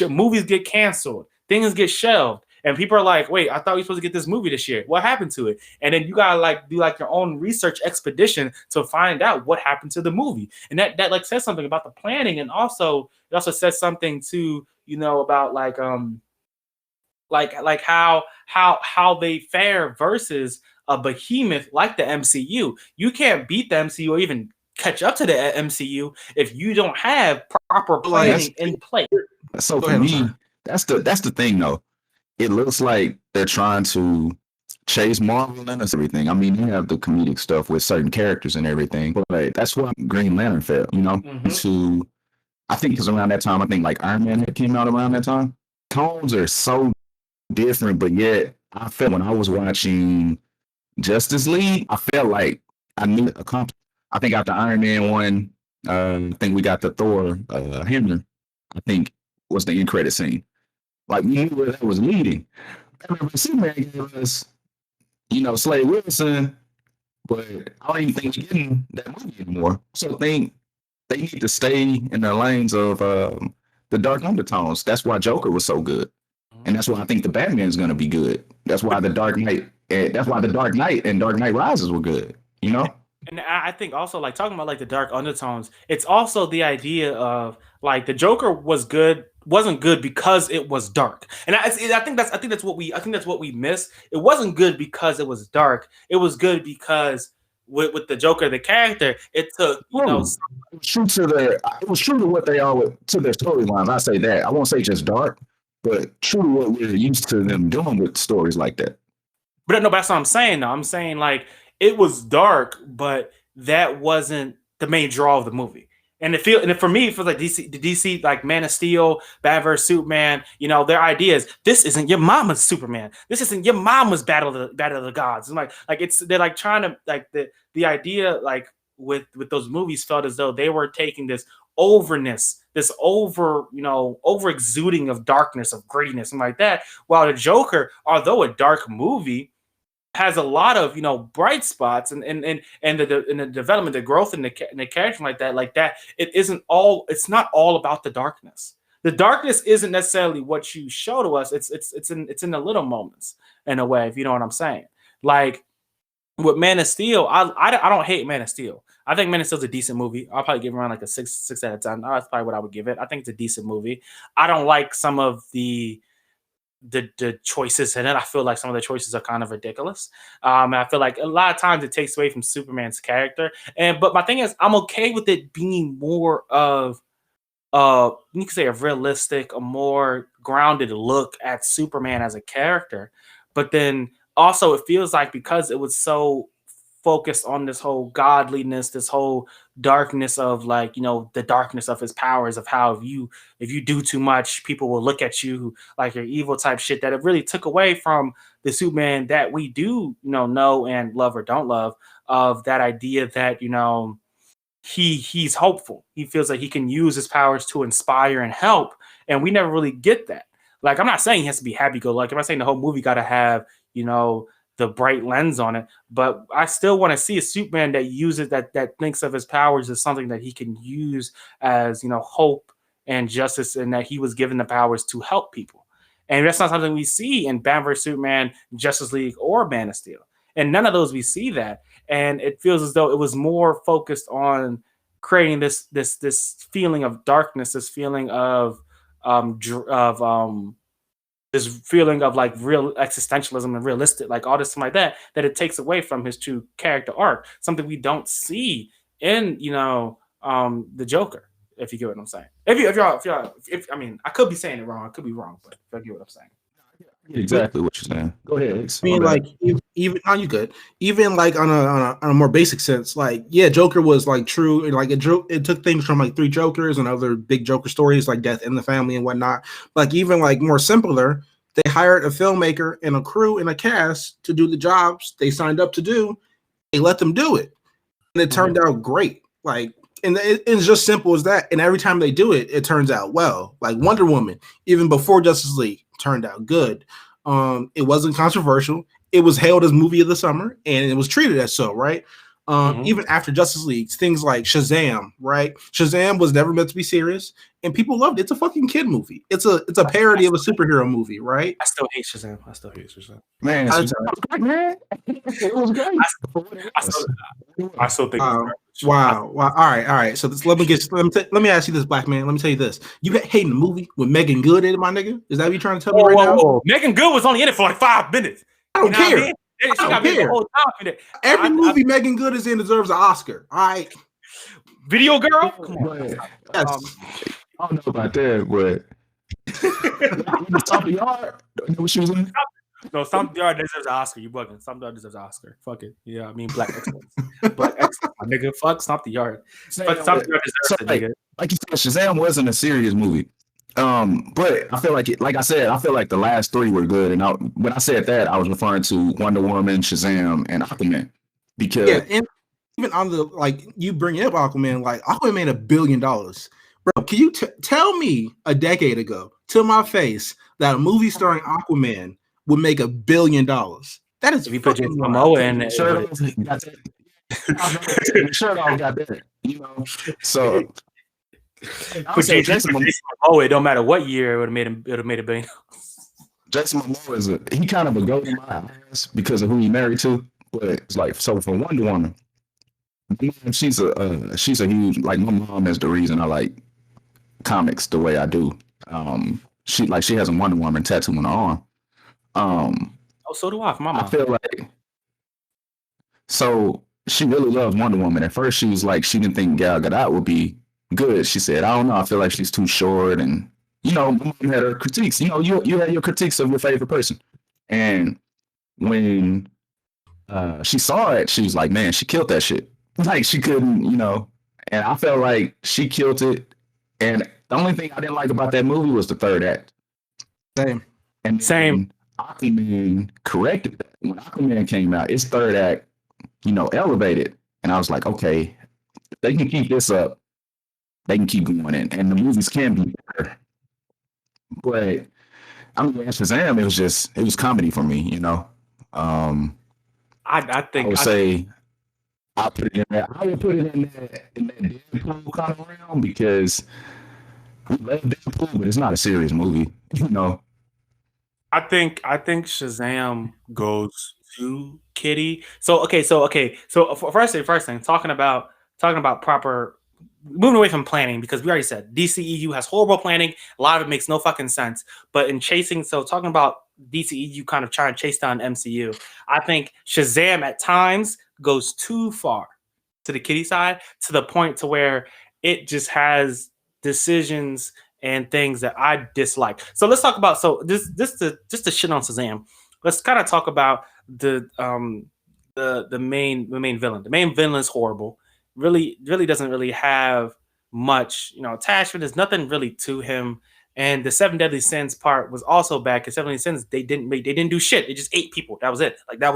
movies get canceled, things get shelved, and people are like, wait, I thought we were supposed to get this movie this year. What happened to it? And then you gotta like do like your own research expedition to find out what happened to the movie. And that like says something about the planning, and also it also says something to, about like how they fare versus a behemoth like the MCU. You can't beat the MCU or even catch up to the MCU if you don't have proper planning in place. So for me, that's the thing though. It looks like they're trying to chase Marvel and everything. I mean, they have the comedic stuff with certain characters and everything, but like, that's why Green Lantern fell, to, I think because around that time, I think like Iron Man had came out around that time. Tones are so different, but yet I felt when I was watching Justice League, I felt like I knew a comp. I think after Iron Man 1, I think we got the Thor Hammer, I think was the end credit scene. Like we knew where that was leading. I remember Superman gave us, Slade Wilson, but I don't even think we're getting that movie anymore. So I think they need to stay in their lanes of the dark undertones. That's why Joker was so good. And that's why I think the Batman is going to be good. That's why the Dark Knight and Dark Knight Rises were good, And I think also, like, talking about like the dark undertones, it's also the idea of like the Joker wasn't good because it was dark. And I think that's what we missed. It wasn't good because it was dark. It was good because with the Joker, the character, it took it was true to what they are to their storylines. I say that. I won't say just dark, but true to what we're used to them doing with stories like that. But no, that's what I'm saying. Though I'm saying like it was dark, but that wasn't the main draw of the movie. And for me, it feels like DC, like Man of Steel, Batman vs Superman. Their ideas. This isn't your mama's Superman. This isn't your mama's Battle of the Gods. And they're like trying to like the idea like with those movies felt as though they were taking this overness, this over exuding of darkness, of grittiness, and like that. While the Joker, although a dark movie, has a lot of bright spots and the development, the growth in the character like that. It's not all about the darkness. The darkness isn't necessarily what you show to us. It's in the little moments in a way, if you know what I'm saying. Like with Man of Steel, I don't hate Man of Steel. I think Man of Steel's a decent movie. I'll probably give it around like a 6 out of 10. That's probably what I would give it. I think it's a decent movie. I don't like some of the choices in it. I feel like some of the choices are kind of ridiculous. And I feel like a lot of times it takes away from Superman's character. But my thing is, I'm okay with it being more of you could say a realistic, a more grounded look at Superman as a character. But then also it feels like because it was so focused on this whole godliness, this whole darkness of like, the darkness of his powers, of how if you do too much, people will look at you like you're evil type shit, that it really took away from the Superman that we do, know and love or don't love, of that idea that, he's hopeful. He feels like he can use his powers to inspire and help. And we never really get that. Like, I'm not saying he has to be happy-go-lucky. I'm not saying the whole movie got to have, the bright lens on it. But I still want to see a Superman that uses that thinks of his powers as something that he can use as, hope and justice, and that he was given the powers to help people. And that's not something we see in Batman vs Superman, Justice League, or Man of Steel. And none of those we see that. And it feels as though it was more focused on creating this feeling of darkness, this feeling of this feeling of like real existentialism and realistic, like all this like that it takes away from his true character arc, something we don't see in the Joker. If you get what I'm saying. If I mean, I could be saying it wrong. I could be wrong, but if I get what I'm saying. Exactly what you're saying. Go ahead. I mean, like, even you good. Even like on a more basic sense, like, yeah, Joker was like true. Like it took things from like 3 Jokers and other big Joker stories like Death in the Family and whatnot. Like, even like more simpler, they hired a filmmaker and a crew and a cast to do the jobs they signed up to do. They let them do it, and it turned out great. Like, and it's just simple as that. And every time they do it, it turns out well. Like Wonder Woman, even before Justice League, turned out good. It wasn't controversial. It was hailed as movie of the summer, and it was treated as so, right? Even after Justice League, things like Shazam, right? Shazam was never meant to be serious, and people loved it. It's a fucking kid movie. It's a parody of a superhero movie, right? I still hate Shazam. Man, Shazam was great, man. It was great. I still think. Wow. All right. So let me ask you this, black man. Let me tell you this. You hating the movie with Megan Good in it, my nigga? Is that what you're trying to tell me right now? Megan Good was only in it for like 5 minutes. I don't care. I mean? She got me the whole time. Every movie Megan Good is in deserves an Oscar. All right. Video Girl? Come on. Yes. I don't know about that, but Top of the Yard. What she was in? No, Stomp the Yard deserves an Oscar. You bugging. Stomp the Yard deserves an Oscar. Fuck it. Yeah, I mean, Black Excellence. Black Excellence. My nigga, fuck Stomp the Yard. But Stomp the Yard deserves it, nigga. Like you said, Shazam wasn't a serious movie. But I feel like like I said, I feel like the last 3 were good. And when I said that, I was referring to Wonder Woman, Shazam, and Aquaman. Because and even on the, like, you bring up Aquaman, like, Aquaman made $1 billion. Bro, can you tell me a decade ago to my face that a movie starring Aquaman would make $1 billion? That is, if you put Jason Momoa in it, sure I got that. So put Jason Momoa, it don't matter what year, it would have made $1 billion. Jason Momoa he kind of a goat in my eyes because of who he married to. But it's like, so for Wonder Woman, she's a huge, like, my mom is the reason I like comics the way I do. She has a Wonder Woman tattoo on her arm. So do I. For my mom. I feel like, so she really loves Wonder Woman. At first, she was like, she didn't think Gal Gadot would be good. She said, I don't know, I feel like she's too short, and my mom had her critiques. You had your critiques of your favorite person, and when she saw it, she was like, man, she killed that shit. Like, she couldn't, and I felt like she killed it. And the only thing I didn't like about that movie was the third act. Same. Aquaman corrected that. When Aquaman came out, its third act, elevated. And I was like, okay, if they can keep this up, they can keep going in. And the movies can be better. But I mean, Shazam, it was comedy for me, I think I would say I put it in there. I would put it in that Deadpool kind of realm because we love Deadpool, but it's not a serious movie, I think Shazam goes to Kitty. So first thing, talking about proper, moving away from planning, because we already said DCEU has horrible planning. A lot of it makes no fucking sense. But in talking about DCEU kind of trying to chase down MCU, I think Shazam at times goes too far to the Kitty side, to the point to where it just has decisions and things that I dislike. So let's talk about, just to shit on Shazam, let's kind of talk about the main villain. The main villain is horrible. Really doesn't really have much, attachment. There's nothing really to him. And the 7 Deadly Sins part was also bad because 7 Deadly Sins, they didn't do shit. They just ate people. That was it. Like there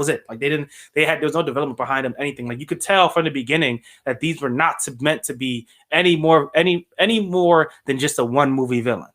was no development behind them, anything. Like, you could tell from the beginning that these were not meant to be any more than just a one movie villain,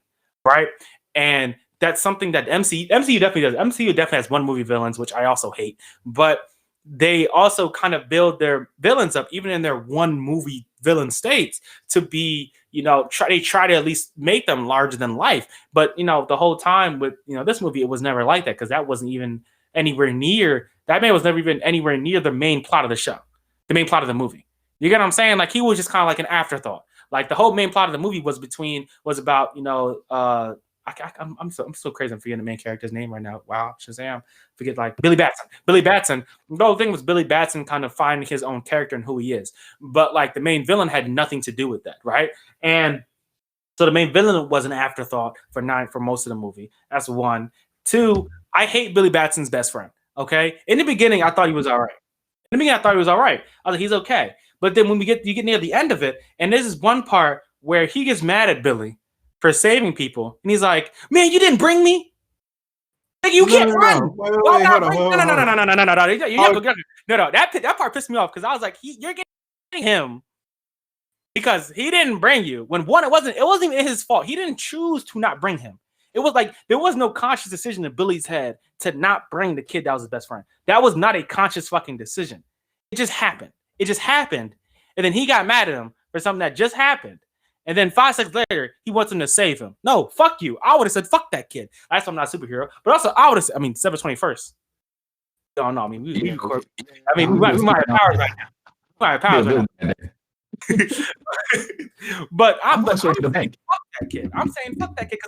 right? And that's something that MCU definitely does. MCU definitely has one movie villains, which I also hate, but they also kind of build their villains up, even in their one movie villain states, to be, they try to at least make them larger than life. But the whole time with this movie, it was never like that, because that wasn't even anywhere near, that man was never even anywhere near the main plot of the show, the main plot of the movie. You get what I'm saying? Like, he was just kind of like an afterthought. Like, the whole main plot of the movie was about I'm so crazy. I'm forgetting the main character's name right now. Wow, Shazam! Forget, like, Billy Batson. Billy Batson. The whole thing was Billy Batson kind of finding his own character and who he is. But like, the main villain had nothing to do with that, right? And so the main villain was an afterthought for most of the movie. That's one. Two, I hate Billy Batson's best friend. Okay, in the beginning, I thought he was all right. I was like, he's okay. But then when you get near the end of it, and there's this one part where he gets mad at Billy for saving people, and he's like, "Man, you didn't bring me. Like, you can't run." No. That part pissed me off, because I was like, "You're getting him because he didn't bring you." When one, it wasn't even his fault. He didn't choose to not bring him. It was like there was no conscious decision in Billy's head to not bring the kid that was his best friend. That was not a conscious fucking decision. It just happened. And then he got mad at him for something that just happened. And then 5 seconds later, he wants him to save him. No, fuck you. I would have said, fuck that kid. That's why I'm not a superhero. But also, I would have said, December 21st. No, I mean, we might have powers right now. But I'm saying fuck that kid. I'm saying fuck that kid,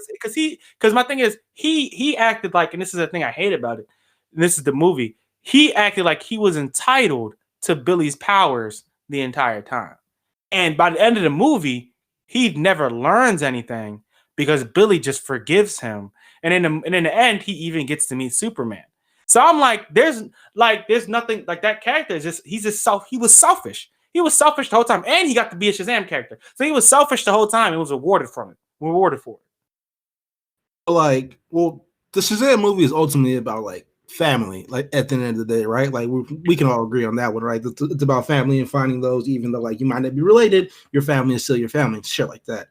because my thing is, he acted like, and this is the thing I hate about it, and this is the movie, he acted like he was entitled to Billy's powers the entire time. And by the end of the movie, he never learns anything, because Billy just forgives him. And in the end, he even gets to meet Superman. So I'm like, there's nothing like that character. He was selfish. He was selfish the whole time, and he got to be a Shazam character. So he was selfish the whole time and was rewarded for it. Like, well, the Shazam movie is ultimately about, like, family, like, at the end of the day, right? Like, we can all agree on that one, right? It's about family and finding those, even though, like, you might not be related, your family is still your family, shit like that.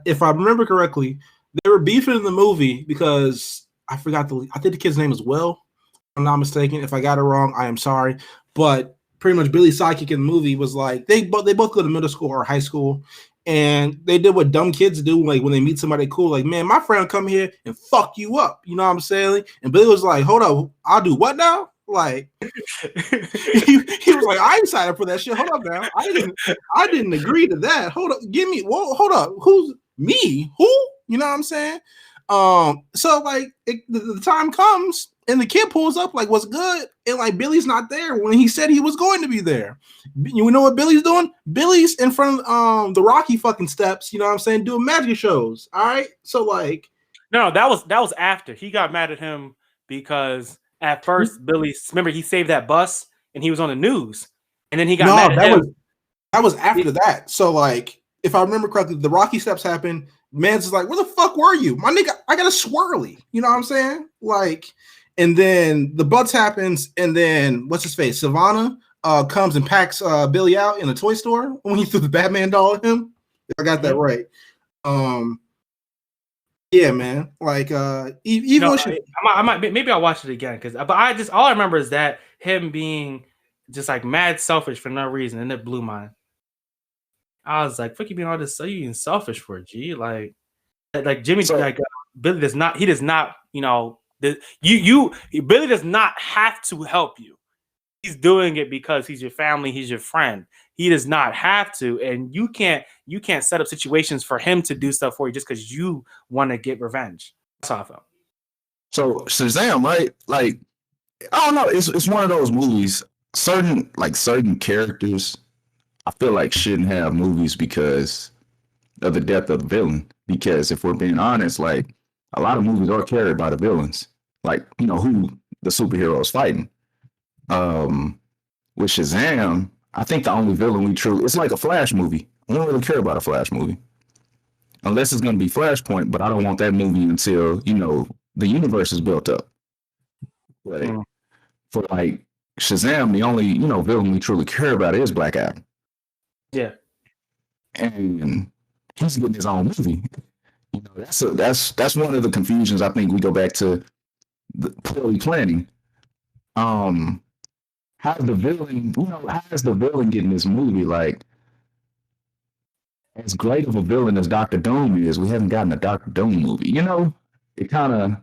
If I remember correctly, they were beefing in the movie because I think the kid's name is Will, if I'm not mistaken. If I got it wrong, I am sorry. But pretty much Billy's sidekick in the movie was like, they both go to middle school or high school, and they did what dumb kids do, like when they meet somebody cool, like, man, my friend come here and fuck you up. You know what I'm saying? And Billy was like, hold up, I'll do what now? Like, he was like, I ain't signed up for that shit. Hold up now. I didn't agree to that. Hold up, hold up. Who's me? Who? You know what I'm saying? So like the time comes and the kid pulls up like, what's good? And like, Billy's not there when he said he was going to be there. You know what Billy's doing? Billy's in front of the Rocky fucking steps, you know what I'm saying, doing magic shows. All right. So like, no, that was after he got mad at him, because at first Billy, remember, he saved that bus and he was on the news, and then he got mad at him. That was after that. So like, if I remember correctly, the Rocky steps happened. Man's is like, where the fuck were you? My nigga, I got a swirly. You know what I'm saying? Like, and then the butts happens, and then what's his face? Savannah comes and packs Billy out in a toy store when he threw the Batman doll at him. If I got that right. Yeah, man. Like, even I might maybe I'll watch it again, but all I remember is that him being just like mad selfish for no reason, and it blew my. I was like, "Fuck you being all this, so you being selfish for, G?" Like Jimmy, Billy does not. He does not. You know, Billy does not have to help you. He's doing it because he's your family. He's your friend. He does not have to, and you can't set up situations for him to do stuff for you just because you want to get revenge. That's how I felt. So Shazam, right? Like, I don't know. It's one of those movies. Certain characters, I feel like, shouldn't have movies because of the death of the villain. Because if we're being honest, like, a lot of movies are carried by the villains. Like, you know, who the superhero is fighting. With Shazam, I think the only villain it's like a Flash movie. I don't really care about a Flash movie. Unless it's going to be Flashpoint, but I don't want that movie until, you know, the universe is built up. But for like Shazam, the only, you know, villain we truly care about is Black Adam. Yeah. And he's getting his own movie. You know, that's one of the confusions. I think we go back to the poorly planning. How's the villain? You know, how's the villain getting this movie? Like, as great of a villain as Doctor Doom is, we haven't gotten a Doctor Doom movie. You know, it kind of.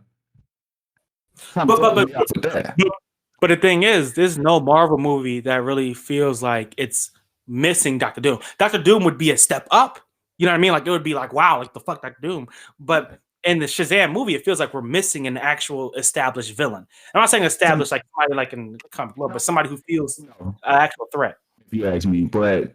But the thing is, there's no Marvel movie that really feels like it's missing Doctor Doom. Doctor Doom would be a step up. You know what I mean? Like it would be like, wow, like the fuck Doctor Doom. But in the Shazam movie, it feels like we're missing an actual established villain. I'm not saying established like somebody like in comic book, but somebody who feels an actual threat. If you ask me, but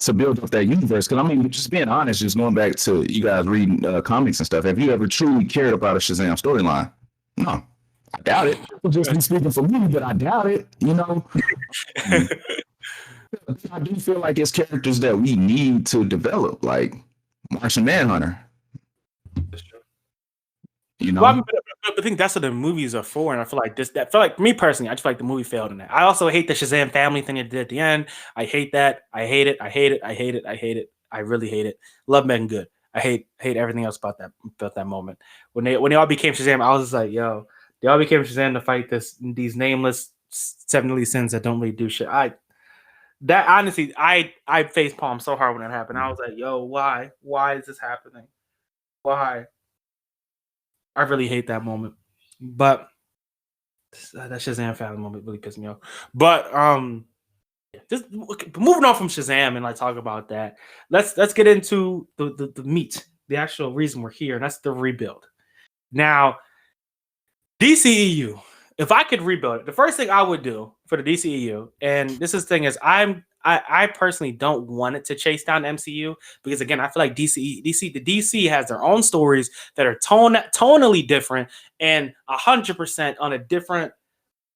to build up that universe, because I mean, just being honest, just going back to you guys reading comics and stuff, have you ever truly cared about a Shazam storyline? No. I doubt it. Just be speaking for me, but I doubt it. You know, I do feel like it's characters that we need to develop, like Martian Manhunter. That's true. You know, well, I think that's what the movies are for, and I feel like me personally, I just feel like the movie failed in that. I also hate the Shazam family thing it did at the end. I hate that. I hate it. I hate it. I hate it. I hate it. I really hate it. Love Megan Good. I hate everything else about that moment when they all became Shazam. I was just like, yo. They all became Shazam to fight these nameless 7 deadly sins that don't really do shit. I face palm so hard when that happened. I was like, yo, why? Why is this happening? Why? I really hate that moment. But that Shazam family moment really pissed me off. But just moving on from Shazam and like talk about that. Let's get into the meat, the actual reason we're here, and that's the rebuild. Now, DCEU. If I could rebuild it, the first thing I would do for the DCEU, and this is the thing is, I personally don't want it to chase down MCU because again, I feel like the DC has their own stories that are tonally different and 100% on a different,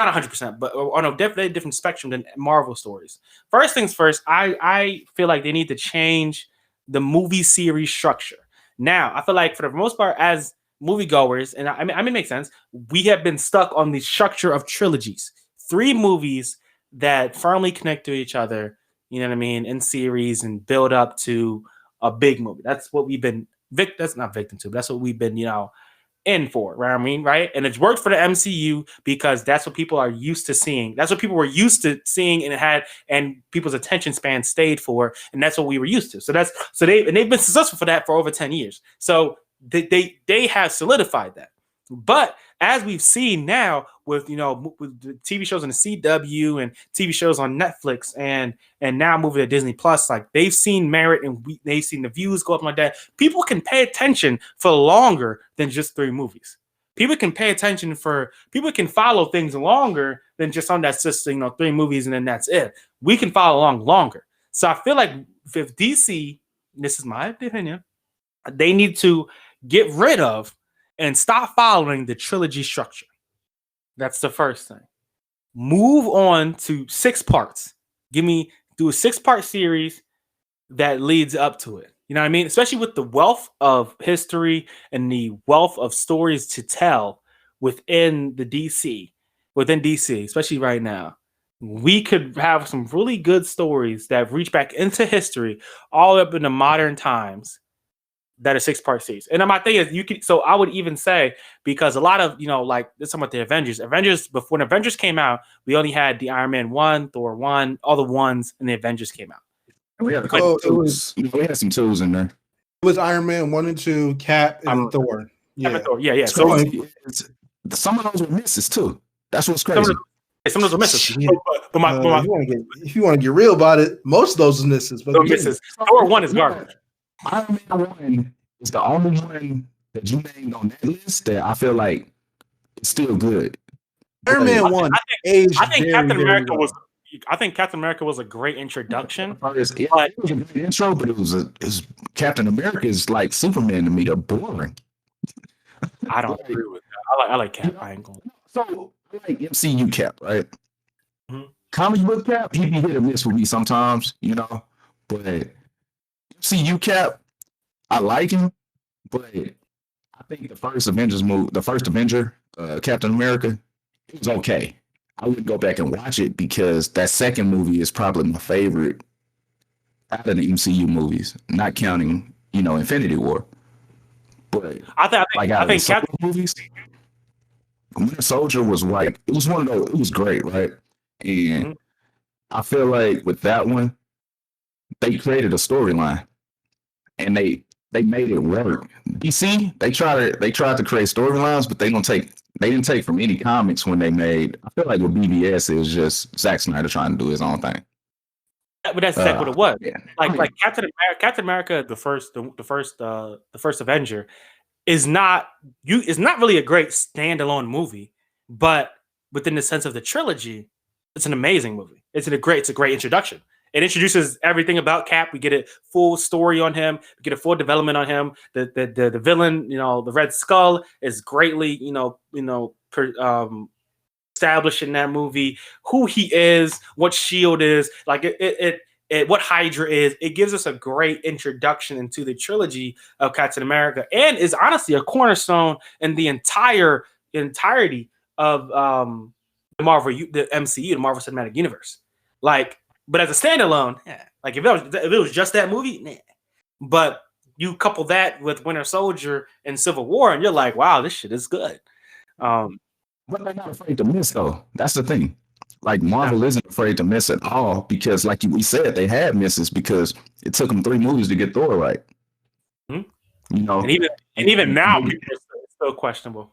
not 100%, but on a definitely different spectrum than Marvel stories. First things first, I feel like they need to change the movie series structure. Now, I feel like for the most part, as moviegoers, and I mean, it makes sense. We have been stuck on the structure of trilogies, 3 movies that firmly connect to each other. You know what I mean, in series and build up to a big movie. That's what we've been. That's not victim to, but that's what we've been. In for. Right? I mean, right? And it's worked for the MCU because that's what people are used to seeing. That's what people were used to seeing, and people's attention span stayed for, and that's what we were used to. So they've been successful for that for over 10 years. They have solidified that. But as we've seen now with with the TV shows on the CW and TV shows on Netflix and now moving to Disney Plus, like they've seen merit and they've seen the views go up like that. People can pay attention for longer than just 3 movies. People can follow things longer than just on that system, 3 movies and then that's it. We can follow along longer. So I feel like if DC, this is my opinion, they need to get rid of and stop following the trilogy structure. That's the first thing. Move on to 6 parts. Do a 6-part series that leads up to it. You know what I mean? Especially with the wealth of history and the wealth of stories to tell within DC, especially right now. We could have some really good stories that reach back into history all up into modern times. That is 6-part series. And my thing is, so I would even say, because a lot of, like this talking about the Avengers, when Avengers came out, we only had the Iron Man 1, Thor 1, all the ones, and the Avengers came out. We had we had some tools in there. It was Iron Man 1 and 2, Cap, and Thor. Yeah. Yeah. So some of those were misses too. That's what's crazy. Some of those are misses. Yeah. If you want to get real about it, most of those are misses. But misses. Thor 1 is garbage. Iron Man 1 is the only one that you named on that list that I feel like it's still good. Iron Man 1 I think Captain America was. I think Captain America was a great introduction. It was a great intro, but it was Captain America is like Superman to me. They're boring. I don't agree with that. I like Cap. I ain't going. So I like MCU Cap, right? Mm-hmm. Comic book Cap, he be hit or miss with me sometimes, but MCU Cap, I like him, but I think the first Avenger, Captain America, it was okay. I wouldn't go back and watch it because that second movie is probably my favorite out of the MCU movies, not counting, Infinity War. But I think Captain movies, Winter Soldier was like it was one of those. It was great, right? And I feel like with that one, they created a storyline, and they made it work. DC, they tried to create storylines, but they didn't take from any comics when they made. I feel like with BBS, it was just Zack Snyder trying to do his own thing. But that's exactly what it was. Yeah. Like Captain America, the first Avenger, is not really a great standalone movie, but within the sense of the trilogy, it's an amazing movie. It's a great introduction. It introduces everything about Cap. We get a full story on him. We get a full development on him. The villain, the Red Skull, is greatly, established in that movie. Who he is, what Shield is, like what Hydra is. It gives us a great introduction into the trilogy of Captain America, and is honestly a cornerstone in the entirety of the MCU, the Marvel Cinematic Universe. Like. But as a standalone, like if it was just that movie, nah. But you couple that with Winter Soldier and Civil War, and you're like, wow, this shit is good. But they're not afraid to miss, though. That's the thing. Like Marvel isn't afraid to miss at all because, like we said, they had misses because it took them 3 movies to get Thor right. And even now, people are still questionable.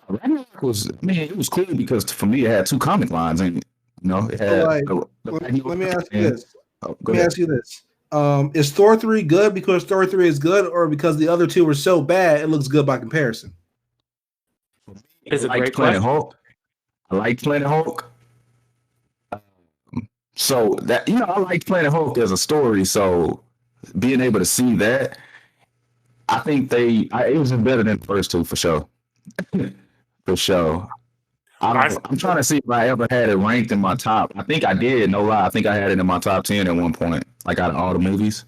Ragnarok was, it was cool because for me, it had 2 comic lines and. It had, let me ask you this. Is Thor 3 good because Thor 3 is good, or because the other 2 were so bad it looks good by comparison? It's a great Planet question. Hulk. I like Planet Hulk. So that I like Planet Hulk as a story. So being able to see that, I think it was better than the first 2 for sure. For sure. I'm trying to see if I ever had it ranked in my top. I think I did. No lie. I think I had it in my top 10 at one point, like out of all the movies.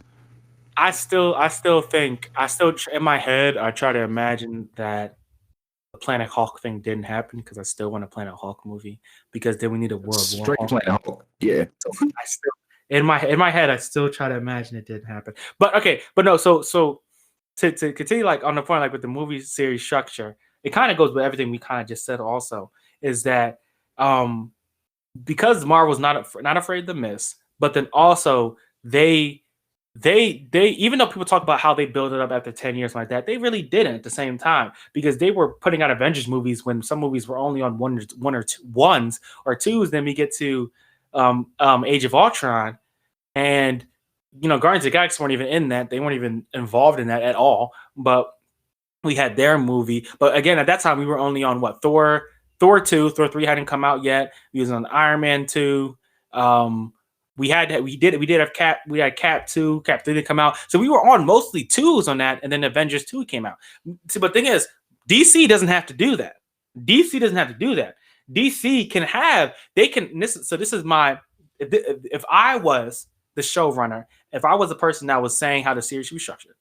I still think in my head, I try to imagine that the Planet Hulk thing didn't happen because I still want a Planet Hulk movie because then we need a World War Straight Planet Hulk. Yeah. So I still in my head, I still try to imagine it didn't happen. But okay, but no. So to continue, like on the point, like with the movie series structure, it kind of goes with everything we kind of just said. Also, is that because Marvel's not afraid to miss, but then also they even though people talk about how they build it up after 10 years like that, they really didn't at the same time because they were putting out Avengers movies when some movies were only on one or two ones or twos. Then we get to Age of Ultron, and Guardians of the Galaxy weren't even in that. They weren't even involved in that at all. But we had their movie. But again, at that time, we were only on what? Thor 2, Thor 3 hadn't come out yet. We was on Iron Man 2. We had Cap 2, Cap 3 to come out. So we were on mostly 2s on that, and then Avengers 2 came out. So, but the thing is, DC doesn't have to do that. DC can this is my if I was the showrunner, if I was the person that was saying how the series should be structured,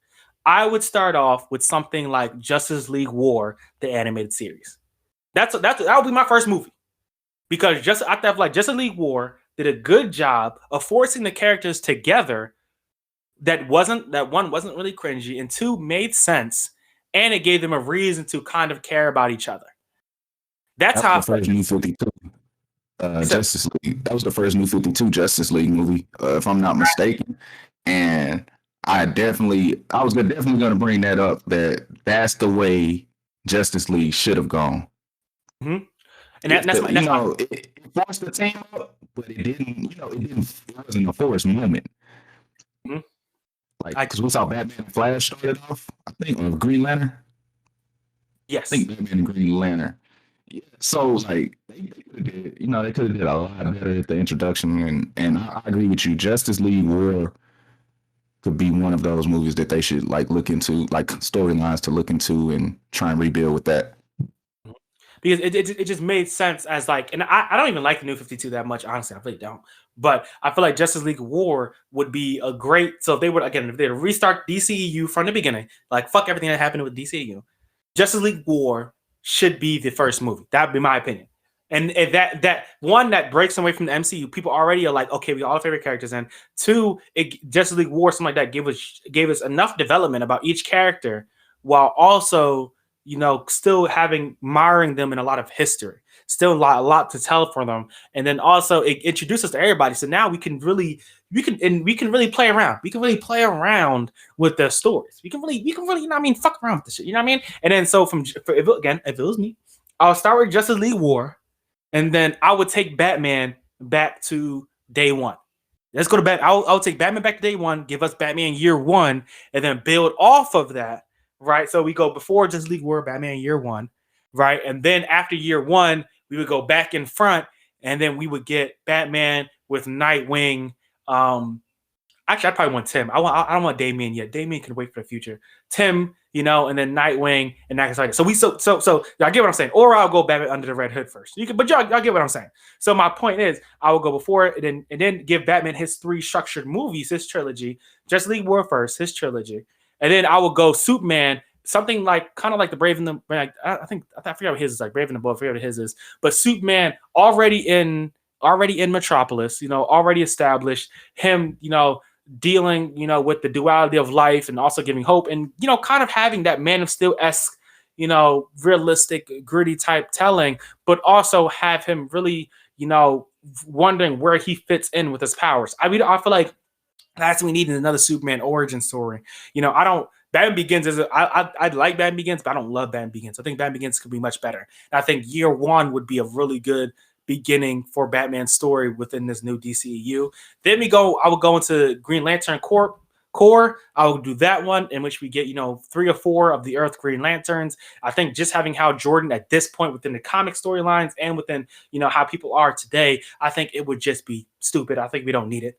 I would start off with something like Justice League War, the animated series. That would be my first movie, because I feel like Justice League War did a good job of forcing the characters together. That one wasn't really cringy, and 2 made sense, and it gave them a reason to kind of care about each other. That's how the first New 52 Justice League. That was the first New 52 Justice League movie, if I'm not mistaken. And I was definitely going to bring that up. That's the way Justice League should have gone. Mm-hmm. And it forced the team up, but it didn't. It wasn't a forced moment. Mm-hmm. Like, because we saw Batman and Flash started off, I think, on Green Lantern. Yes, I think Batman and Green Lantern. Yeah. So like they could have did a lot better at the introduction, and I agree with you. Justice League War could be one of those movies that they should like look into, like storylines to look into and try and rebuild with that. Because it just made sense as like, and I don't even like the New 52 that much, honestly. I really don't. But I feel like Justice League War would be a great. So if they restart DCEU from the beginning, like fuck everything that happened with DCEU, Justice League War should be the first movie. That'd be my opinion. And that one that breaks away from the MCU, people already are like, okay, we all have favorite characters. And 2, Justice League War, something like that, gave us enough development about each character while also, still miring them in a lot of history. Still a lot to tell for them, and then also it introduces to everybody. So now we can really play around. We can really play around with the stories. We can really, fuck around with the shit. You know what I mean? And then so if it was me, I'll start with Justice League War, and then I would take Batman back to day one. Let's go to Batman. I'll take Batman back to day one. Give us Batman year one, and then build off of that. Right. So we go before Justice League War, Batman year one. Right. And then after year one, we would go back in front, and then we would get Batman with Nightwing. Actually, I probably want Tim. I don't want Damian yet. Damian can wait for the future. Tim, and then Nightwing, and that kind of so I get what I'm saying. Or I'll go Batman under the Red Hood first. But y'all get what I'm saying. So my point is, I will go before it, and then give Batman his 3 structured movies, his trilogy. Justice League War first, his trilogy, and then I will go Superman. Something like kind of like the Brave and the I forget what his is like. Brave and the Bold, I forget what his is. But Superman already in Metropolis, already established him, dealing, with the duality of life and also giving hope, and kind of having that Man of Steel-esque, realistic, gritty type telling, but also have him really, wondering where he fits in with his powers. I mean, I feel like that's what we need in another Superman origin story. Batman Begins I like Batman Begins, but I don't love Batman Begins. I think Batman Begins could be much better. And I think year one would be a really good beginning for Batman's story within this new DCEU. Then I will go into Green Lantern Corps. I will do that one in which we get, 3 or 4 of the Earth Green Lanterns. I think just having Hal Jordan at this point within the comic storylines and within, how people are today, I think it would just be stupid. I think we don't need it.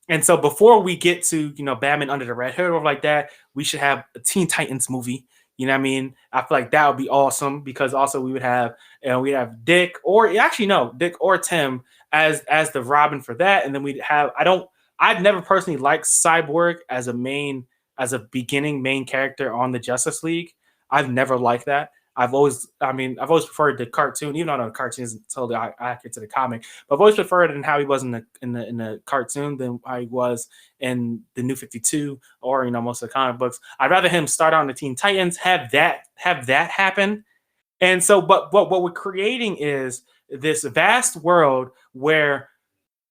And so before we get to, Batman under the Red Hood or like that, we should have a Teen Titans movie. You know what I mean? I feel like that would be awesome, because also we would have, Dick or Tim as the Robin for that. And then we'd have, I've never personally liked Cyborg as a beginning main character on the Justice League. I've never liked that. I've always preferred the cartoon, even though the cartoon isn't totally accurate to the comic. But I've always preferred it in how he was in the cartoon than how he was in the New 52 or most of the comic books. I'd rather him start on the Teen Titans, have that happen. And so, but what we're creating is this vast world where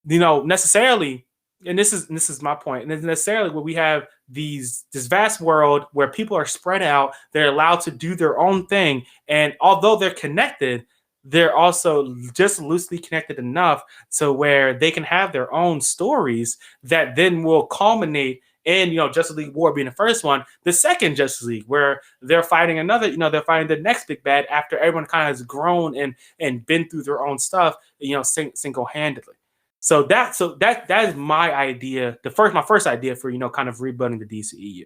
necessarily. And this is my point. And necessarily where we have this vast world where people are spread out, they're allowed to do their own thing. And although they're connected, they're also just loosely connected enough to where they can have their own stories that then will culminate in, Justice League War being the first one, the second Justice League, where they're fighting they're fighting the next big bad after everyone kind of has grown and been through their own stuff, single-handedly. So that is my idea. My first idea for kind of rebuilding the DCEU.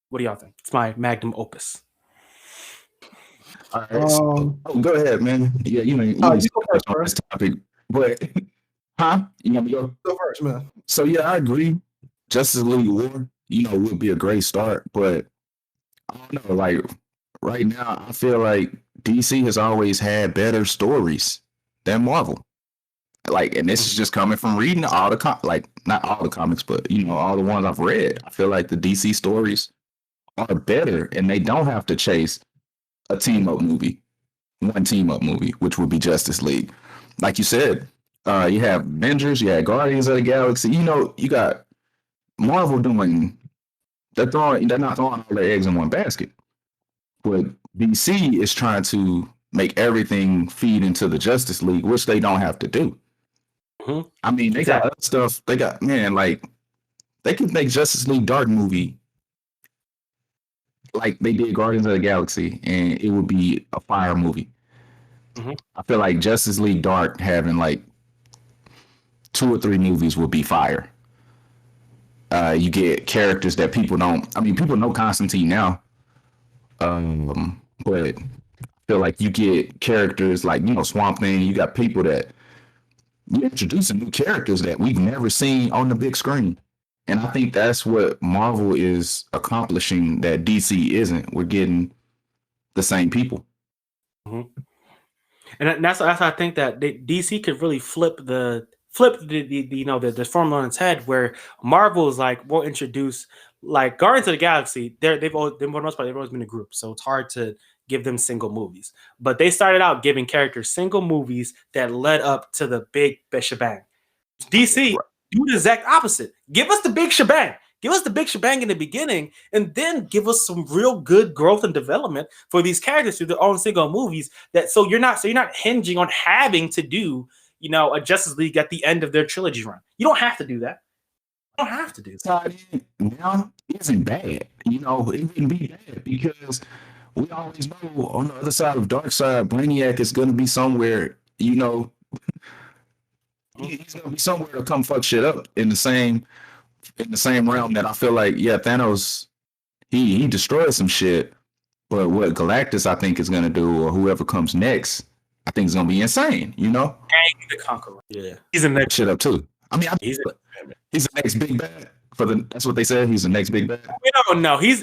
What do y'all think? It's my magnum opus. All right. Go ahead, man. Yeah, you go first on this topic, but you want me to go first, man? So yeah, I agree. Justice League War, would be a great start, but I don't know. Like right now, I feel like DC has always had better stories than Marvel. Like, and this is just coming from reading all the not all the comics, but all the ones I've read. I feel like the DC stories are better, and they don't have to chase one team up movie, which would be Justice League. Like you said, you have Avengers, you have Guardians of the Galaxy. You got Marvel they're not throwing all their eggs in one basket. But DC is trying to make everything feed into the Justice League, which they don't have to do. Mm-hmm. I mean, they got other stuff. They got, they can make Justice League Dark movie like they did Guardians of the Galaxy, and it would be a fire movie. Mm-hmm. I feel like Justice League Dark having 2 or 3 movies would be fire. You get characters that people don't. I mean, people know Constantine now, but I feel like you get characters like Swamp Thing. You got people that. You're introducing new characters that we've never seen on the big screen. And I think that's what Marvel is accomplishing that DC isn't. We're getting the same people. Mm-hmm. And that's I think that DC could really flip the flip the formula on its head, where Marvel is like, we'll introduce like Guardians of the Galaxy. They've for the most part, they've always been a group, so it's hard to give them single movies. But they started out giving characters single movies that led up to the big shebang. DC do the exact opposite. Give us the big shebang. Give us the big shebang in the beginning, and then give us some real good growth and development for these characters through their own single movies. So you're not hinging on having to do, a Justice League at the end of their trilogy run. You don't have to do that. You don't have to do that. Now isn't bad. It wouldn't be bad because we always know on the other side of Darkseid, Brainiac is going to be somewhere. He's going to be somewhere to come fuck shit up in the same realm that I feel like, Thanos, he destroyed some shit, but what Galactus I think is gonna do, or whoever comes next, I think is gonna be insane. Kang the Conqueror, he's the next shit up too. I mean, he's the next big bad that's what they said. He's the next big bad. We don't know. He's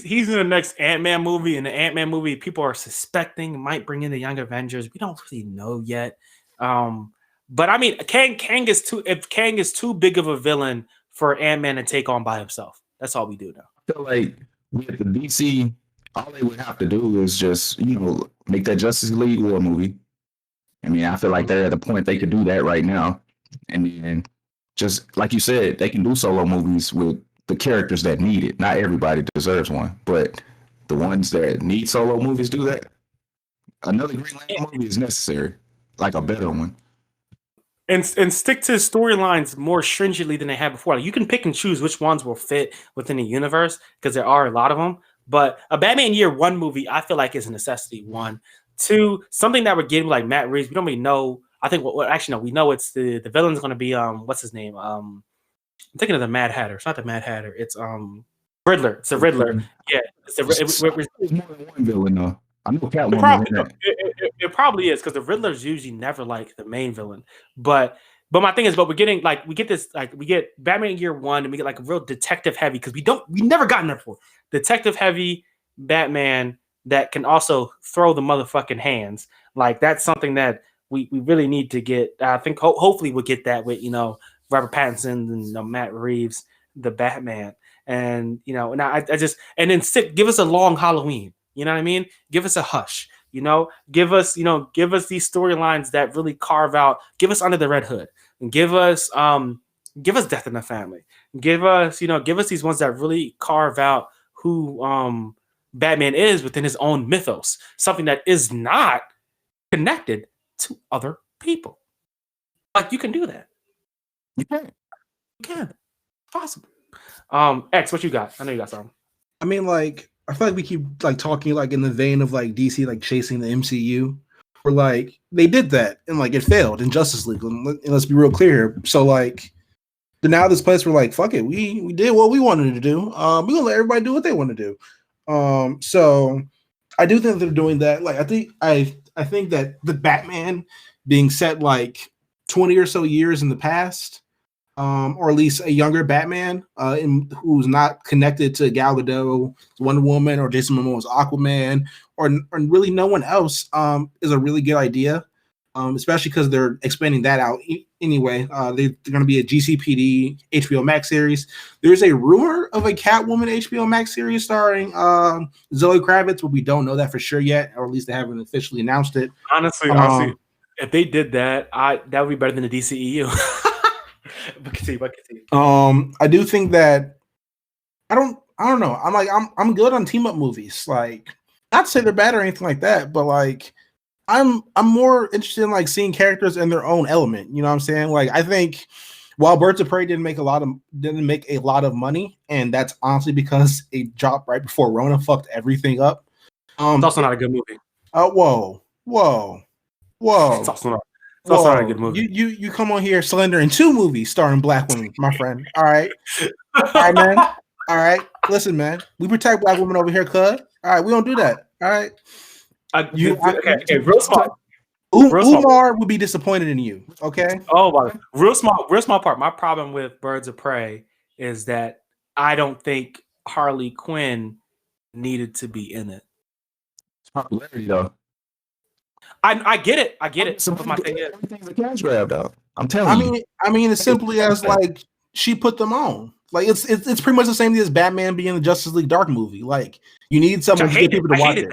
in the next Ant-Man movie. In the Ant-Man movie, people are suspecting might bring in the Young Avengers. We don't really know yet. But I mean, Kang is too big of a villain for Ant-Man to take on by himself. That's all we do now. I feel like with the DC, all they would have to do is just, make that Justice League War movie. I mean, I feel like they're at a point they could do that right now. And then just like you said, they can do solo movies with the characters that need it. Not everybody deserves one, but the ones that need solo movies do that. Another Green Lantern movie is necessary, like a better one. And stick to storylines more stringently than they had before. Like, you can pick and choose which ones will fit within the universe because there are a lot of them. But a Batman Year One movie, I feel like, is a necessity. 1, 2, something that we're getting like Matt Reeves. We don't really know. I think actually no, we know it's the villain's going to be what's his name? I'm thinking of the Mad Hatter. It's not the Mad Hatter. It's Riddler. It's the Riddler. Yeah, it's more than one villain though. I know Catwoman. It probably is because the Riddler's usually never like the main villain. But my thing is, we get Batman Year One and we get like a real detective heavy because we never gotten there before. Detective heavy Batman that can also throw the motherfucking hands. Like, that's something that we really need to get. I think hopefully we'll get that with Robert Pattinson and Matt Reeves, the Batman, and and then give us a long Halloween. You know what I mean? Give us a Hush. Give us these storylines that really carve out. Give us Under the Red Hood, and give us Death in the Family. Give us these ones that really carve out who Batman is within his own mythos. Something that is not connected to other people. Like, you can do that. You can. Possible. X, what you got? I know you got something. I mean, like, I feel like we keep like talking like in the vein of like DC like chasing the MCU, where like they did that and like it failed in Justice League. And let's be real clear here. So like, they're now this place where like, fuck it, we did what we wanted to do. We're gonna let everybody do what they want to do. So I do think they're doing that. Like, I think that the Batman being set like 20 or so years in the past, or at least a younger Batman, who's not connected to Gal Gadot, Wonder Woman, or Jason Momoa's Aquaman, or really no one else, is a really good idea. Especially because they're expanding that out anyway. They're going to be a GCPD HBO Max series. There's a rumor of a Catwoman HBO Max series starring Zoe Kravitz, but we don't know that for sure yet, or at least they haven't officially announced it. Honestly, if they did that, that would be better than the DCEU. But continue. I do think that I don't know. I'm good on team up movies. Like, not to say they're bad or anything like that, but like I'm more interested in like seeing characters in their own element. You know what I'm saying? Like, I think while Birds of Prey didn't make a lot of money, and that's honestly because it dropped right before Rona fucked everything up. It's also not a good movie. Whoa. It's also not a good movie. You come on here slandering 2 movies starring Black women, my friend. All right, man. All right, listen, man. We protect Black women over here, cuz. All right, we don't do that. All right. Real small. Umar would be disappointed in you. Okay. Oh, wow. Real small part. My problem with Birds of Prey is that I don't think Harley Quinn needed to be in it. It's popularity though. I get it. So my thing is, everything's a cash grab though. I'm telling you. I mean, as simply as like she put them on. Like it's pretty much the same thing as Batman being the Justice League Dark movie. Like you need someone to get people to watch it.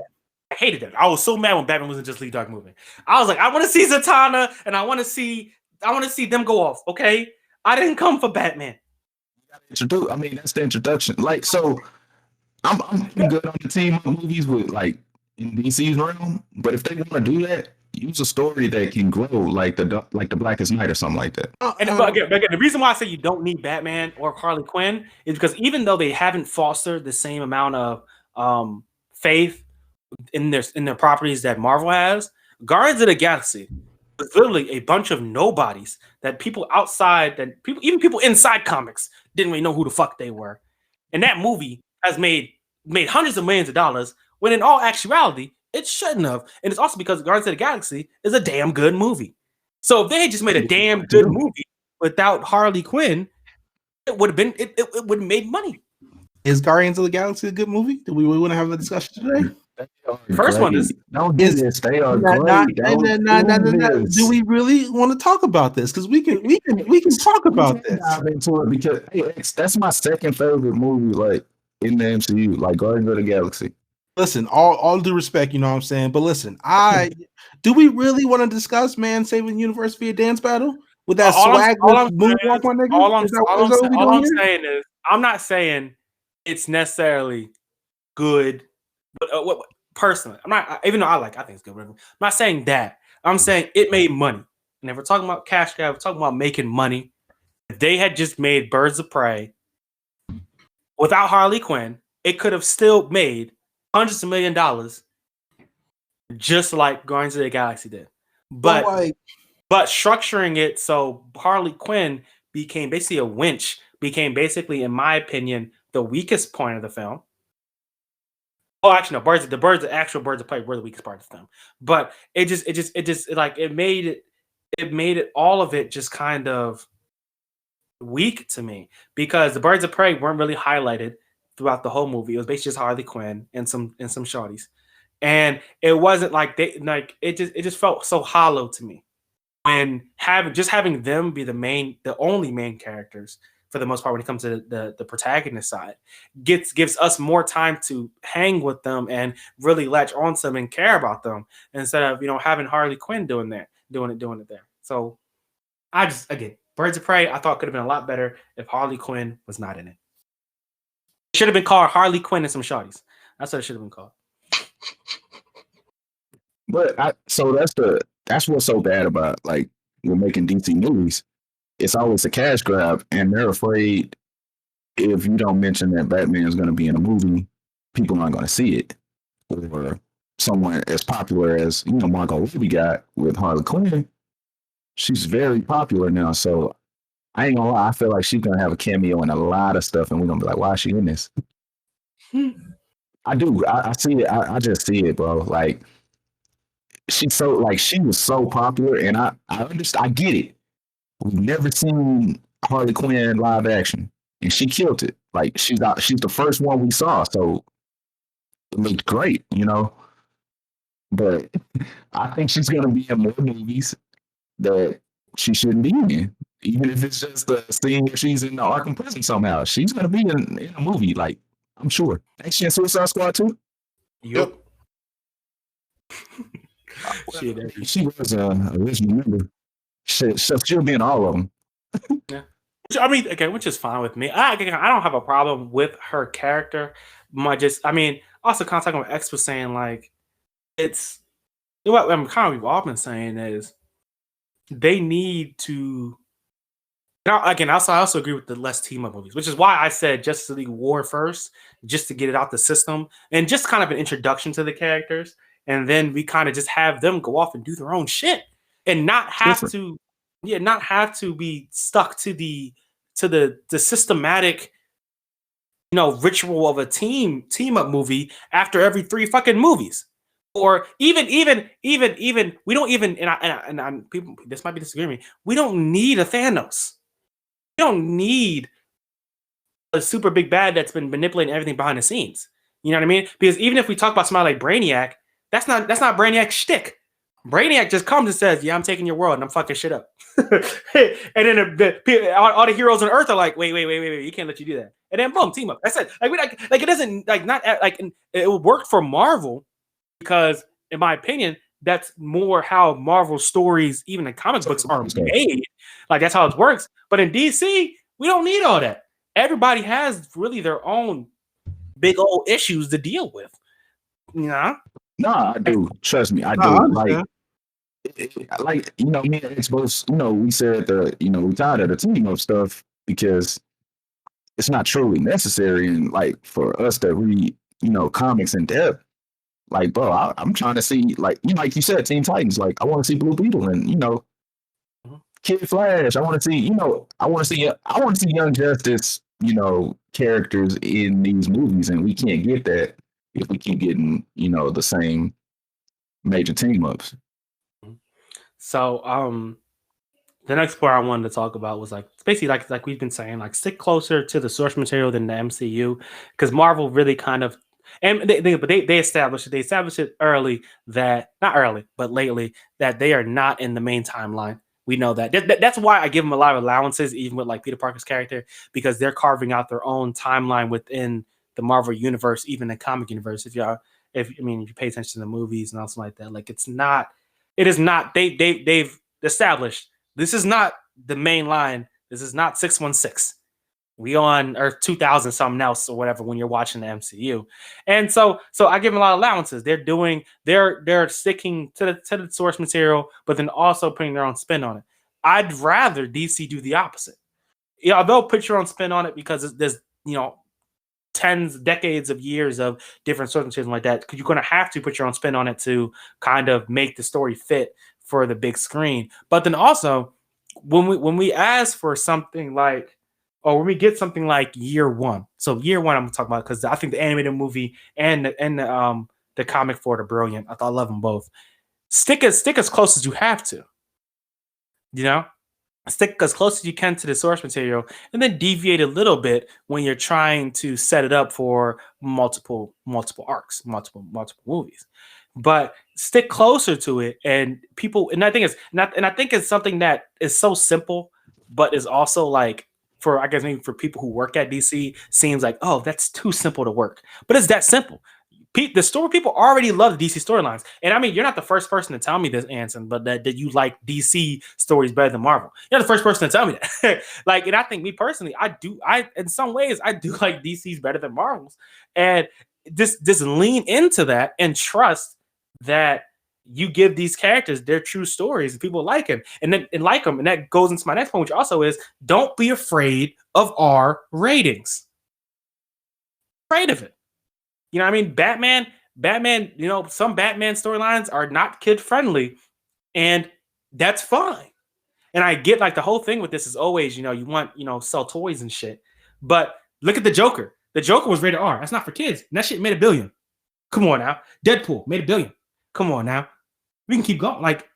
I hated it. I was so mad when Batman wasn't just League Dark movie. I was like, I want to see Zatanna and I want to see them go off. Okay, I didn't come for Batman. I mean, that's the introduction. Like, so I'm good on the team up movies with like in DC's realm, but if they want to do that, use a story that can grow, like the Blackest Night or something like that. But again, the reason why I say you don't need Batman or Harley Quinn is because even though they haven't fostered the same amount of faith in their properties that Marvel has, Guardians of the Galaxy is literally a bunch of nobodies that people even people inside comics didn't really know who the fuck they were. And that movie has made hundreds of millions of dollars when in all actuality it shouldn't have. And it's also because Guardians of the Galaxy is a damn good movie. So if they had just made a damn good movie without Harley Quinn, it would have made money. Is Guardians of the Galaxy a good movie? Do we want to have a discussion today? First one is don't do this. They are great. Do we really want to talk about this? Because we can talk about this. Dive into it because that's my second favorite movie, like in the MCU, like Guardians of the Galaxy. Listen, all due respect, you know what I'm saying. But listen, do we really want to discuss man saving the universe via dance battle with that swag? All I'm saying is, I'm not saying it's necessarily good. But personally, I'm not. Even though I think it's good. I'm not saying that. I'm saying it made money. And if we're talking about cash grab, we're talking about making money. If they had just made Birds of Prey without Harley Quinn, it could have still made hundreds of $millions dollars, just like Guardians of the Galaxy did. But structuring it so Harley Quinn became basically a winch, became basically, in my opinion, the weakest point of the film. Oh, actually, no. The actual Birds of Prey were the weakest part of the film. But it made it all of it just kind of weak to me because the Birds of Prey weren't really highlighted throughout the whole movie. It was basically just Harley Quinn and some shorties, and it wasn't like it just felt so hollow to me when having them be the only main characters. For the most part, when it comes to the protagonist side, gives us more time to hang with them and really latch on to them and care about them instead of having Harley Quinn doing it there. So Birds of Prey I thought could have been a lot better if Harley Quinn was not in it. It should have been called Harley Quinn and some shorties. That's what it should have been called. But that's what's so bad about like we're making DC movies. It's always a cash grab, and they're afraid if you don't mention that Batman is going to be in a movie, people aren't going to see it. Or someone as popular as Margot Robbie got with Harley Quinn, she's very popular now. So I ain't gonna lie, I feel like she's gonna have a cameo in a lot of stuff, and we're gonna be like, "Why is she in this?" I do. I see it. I just see it, bro. Like she was so popular, and I understand. I get it. We've never seen Harley Quinn live action, and she killed it. Like she's the first one we saw, so it looked great, But I think she's gonna be in more movies that she shouldn't be in, even if it's just a scene where she's in the Arkham prison somehow. She's gonna be in a movie, like I'm sure. Ain't she in Suicide Squad too? Yep. She was a original member. She'll be in all of them. Yeah. Which is fine with me. I don't have a problem with her character. Also kind of talking about X was saying, like, it's what we've all been saying is they need to. I also agree with the less team up movies, which is why I said Justice League War first, just to get it out the system and just kind of an introduction to the characters, and then we kind of just have them go off and do their own shit and not have to be stuck to the systematic ritual of a team up movie after every 3 fucking movies. Or even we don't even and people, this might be disagreeing with me. We don't need a Thanos. We don't need a super big bad that's been manipulating everything behind the scenes. You know what I mean? Because even if we talk about somebody like Brainiac, that's not Brainiac's shtick. Brainiac just comes and says, "Yeah, I'm taking your world and I'm fucking shit up." And then all the heroes on Earth are like, "Wait, you can't let you do that." And then boom, team up. That's it. Like it doesn't like not like it will work for Marvel because, in my opinion, that's more how Marvel stories, even in comic books, are made. Like that's how it works. But in DC, we don't need all that. Everybody has really their own big old issues to deal with. You know? Nah, I do. Trust me, I do. Like me and Xbox, we said we tired of the team up stuff because it's not truly necessary, and like for us to read, comics in depth. Like, bro, I'm trying to see, like you said, Teen Titans. Like, I want to see Blue Beetle and Kid Flash. I want to see, I want to see Young Justice, characters in these movies, and we can't get that if we keep getting, the same major team ups. So, the next part I wanted to talk about was basically like we've been saying, like stick closer to the source material than the MCU, because Marvel really kind of. And they established it early that not early, but lately that they are not in the main timeline. We know that. That's why I give them a lot of allowances, even with like Peter Parker's character, because they're carving out their own timeline within the Marvel universe, even the comic universe. If you pay attention to the movies and also like that, like it is not. They've established this is not the main line. This is not 616. We on Earth 2000 something else or whatever when you're watching the MCU. And so I give them a lot of allowances. They're sticking to the source material, but then also putting their own spin on it. I'd rather DC do the opposite. Yeah, they'll put your own spin on it because there's decades of years of different circumstances like that. Because you're going to have to put your own spin on it to kind of make the story fit for the big screen. But then also when we ask for something like, or when we get something like Year One. So Year One, I'm gonna talk about because I think the animated movie and the comic for it are brilliant. I love them both. Stick as close as you have to. Stick as close as you can to the source material, and then deviate a little bit when you're trying to set it up for multiple arcs, multiple movies. But stick closer to it, and I think it's something that is so simple, but is also like. For people who work at DC, seems like, oh, that's too simple to work. But it's that simple. The story people already love the DC storylines. And you're not the first person to tell me this, Anson, but that you like DC stories better than Marvel. You're the first person to tell me that. And I think me personally, in some ways, I do like DC's better than Marvel's. And just lean into that and trust that you give these characters their true stories and people like them and like them. And that goes into my next point, which also is don't be afraid of R ratings. Afraid of it. Batman, some Batman storylines are not kid friendly, and that's fine. And I get like the whole thing with this is always, you want, sell toys and shit. But look at the Joker. The Joker was rated R. That's not for kids. And that shit made $1 billion. Come on now. Deadpool made $1 billion. Come on now. We can keep going. Like,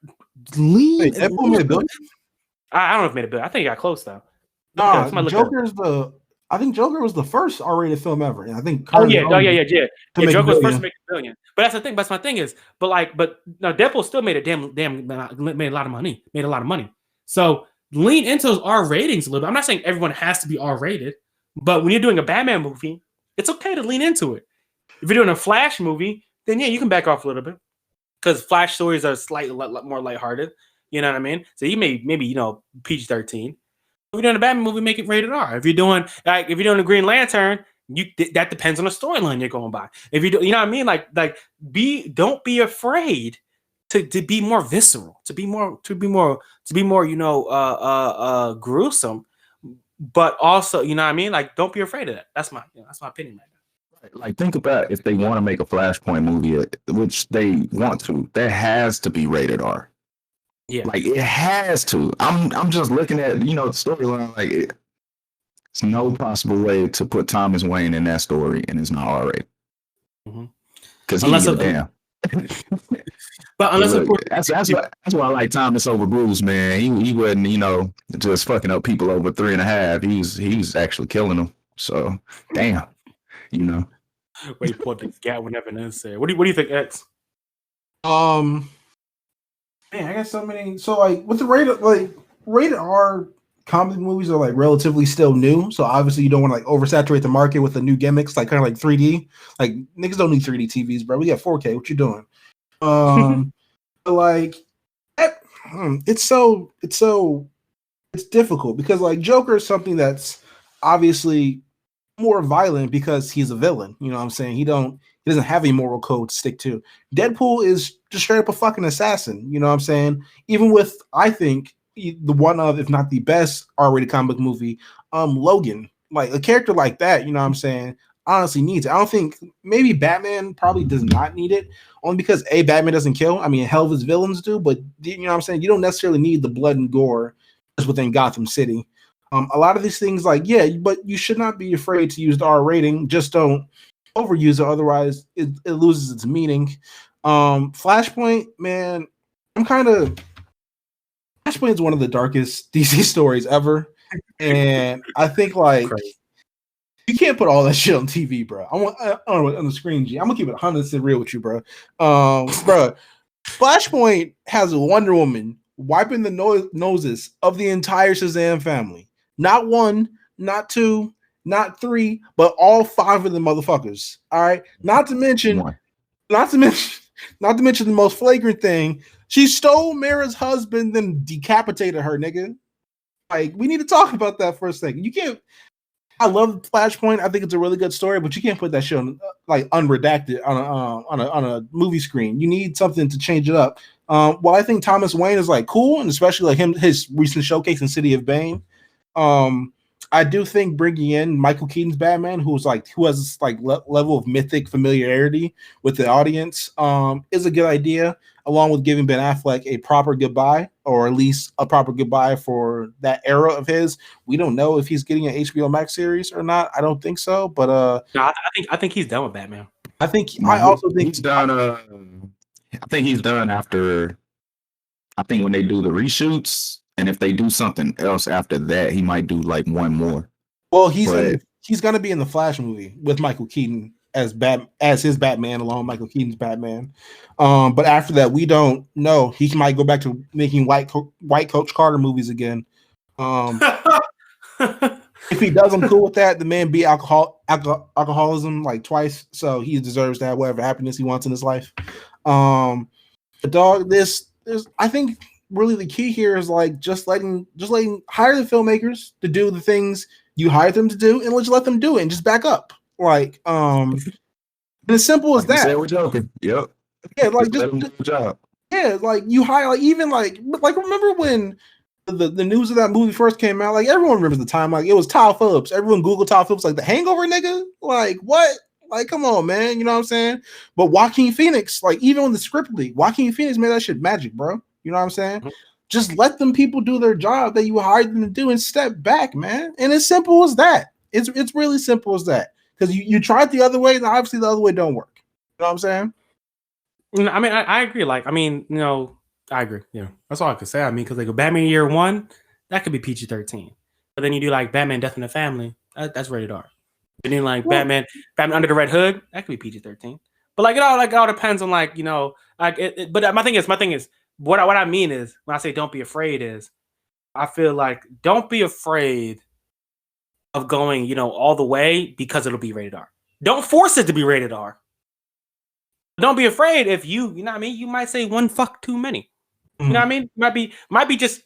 lean. Wait, Deadpool made $1 billion? I don't know if it made $1 billion. I think it got close though. I think Joker was the first R-rated film ever. And I think. Joker was first to make $1 billion. But that's the thing. That's my thing is, but Deadpool still made made a lot of money. Made a lot of money. So lean into those R ratings a little bit. I'm not saying everyone has to be R-rated, but when you're doing a Batman movie, it's okay to lean into it. If you're doing a Flash movie, then yeah, you can back off a little bit. Because Flash stories are slightly more lighthearted, you know what I mean? So you maybe PG-13. If you're doing a Batman movie, make it rated R. If you're doing a Green Lantern, that depends on the storyline you're going by. If you do, you know what I mean? Don't be afraid to be more visceral, to be more gruesome, but also you know what I mean? Like don't be afraid of that. That's my opinion, man. Like, think about if they want to make a Flashpoint movie, which they want to, that has to be rated R. Yeah, like it has to. I'm just looking at the storyline. Like it's no possible way to put Thomas Wayne in that story and it's not R rated. Because he's damn. But unless that's why I like Thomas over Bruce, man. He wasn't just fucking up people over 3.5. He was actually killing them. So damn. Wait, put the gap whenever necessary. What do you think, X? Man, I got so many. So like with the rated R comic movies are like relatively still new. So obviously you don't want to like oversaturate the market with the new gimmicks, like kind of like 3D. Like niggas don't need 3D TVs, bro. We got 4K. What you doing? But like it's difficult because like Joker is something that's obviously more violent because he's a villain. You know what I'm saying? He doesn't have a moral code to stick to. Deadpool is just straight up a fucking assassin. You know what I'm saying? Even with, I think, the one of, if not the best R-rated comic movie, Logan. Like a character like that, you know what I'm saying, honestly needs it. I don't think, maybe Batman probably does not need it, only because Batman doesn't kill. I mean, hell of his villains do, but you know what I'm saying? You don't necessarily need the blood and gore just within Gotham City. A lot of these things, like, yeah, but you should not be afraid to use the R rating. Just don't overuse it, otherwise it loses its meaning. Flashpoint, man, Flashpoint is one of the darkest DC stories ever, and I think like you can't put all that shit on TV, bro. On the screen, G. I'm gonna keep it 100% real with you, bro. Bro, Flashpoint has a Wonder Woman wiping the noses of the entire Shazam family. Not one, not two, not three, but all five of the motherfuckers. All right. Not to mention the most flagrant thing. She stole Mara's husband, then decapitated her, nigga. Like, we need to talk about that for a second. You can't. I love Flashpoint. I think it's a really good story, but you can't put that shit on like unredacted on a movie screen. You need something to change it up. Well, I think Thomas Wayne is like cool, and especially like his recent showcase in City of Bane. I do think bringing in Michael Keaton's Batman, who has this like level of mythic familiarity with the audience, is a good idea. Along with giving Ben Affleck a proper goodbye, or at least a proper goodbye for that era of his. We don't know if he's getting an HBO Max series or not. I don't think so, but no, I think he's done with Batman. I also think he's done. I think he's done after. I think when they do the reshoots, and if they do something else after that, he might do like one more. Well, he's going to be in the Flash movie with Michael Keaton as his Batman, along with Michael Keaton's Batman. But after that, we don't know. He might go back to making White Coach Carter movies again. If he does, I'm cool with that. The man beat alcoholism like twice, so he deserves to have whatever happiness he wants in his life. But dog, I think really the key here is like just letting hire the filmmakers to do the things you hired them to do, and just let them do it and just back up. Like, and as simple as that. We're joking. Yep. Yeah, like just let them do the job. Yeah, like you hire, like even like remember when the news of that movie first came out? Like everyone remembers the time. Like it was Todd Phillips. Everyone Googled Todd Phillips, like the Hangover nigga. Like what? Like come on, man. You know what I'm saying? But Joaquin Phoenix, like even on the script league, Joaquin Phoenix made that shit magic, bro. You know what I'm saying? Mm-hmm. Just let them people do their job that you hired them to do and step back, man. And as simple as that. It's really simple as that. Because you tried the other way, and obviously the other way don't work. You know what I'm saying? I mean, I agree. Like, I mean, you know, I agree. Yeah, that's all I could say. I mean, because like a Batman Year One, that could be PG-13. But then you do like Batman Death in the Family, that's rated R. And then like Batman Under the Red Hood, that could be PG-13. But like it all depends on like, you know, like but my thing is what I mean is when I say don't be afraid is I feel like don't be afraid of going, you know, all the way because it'll be rated R. Don't force it to be rated R. Don't be afraid if you know what I mean, you might say one fuck too many. You know what I mean? Might be just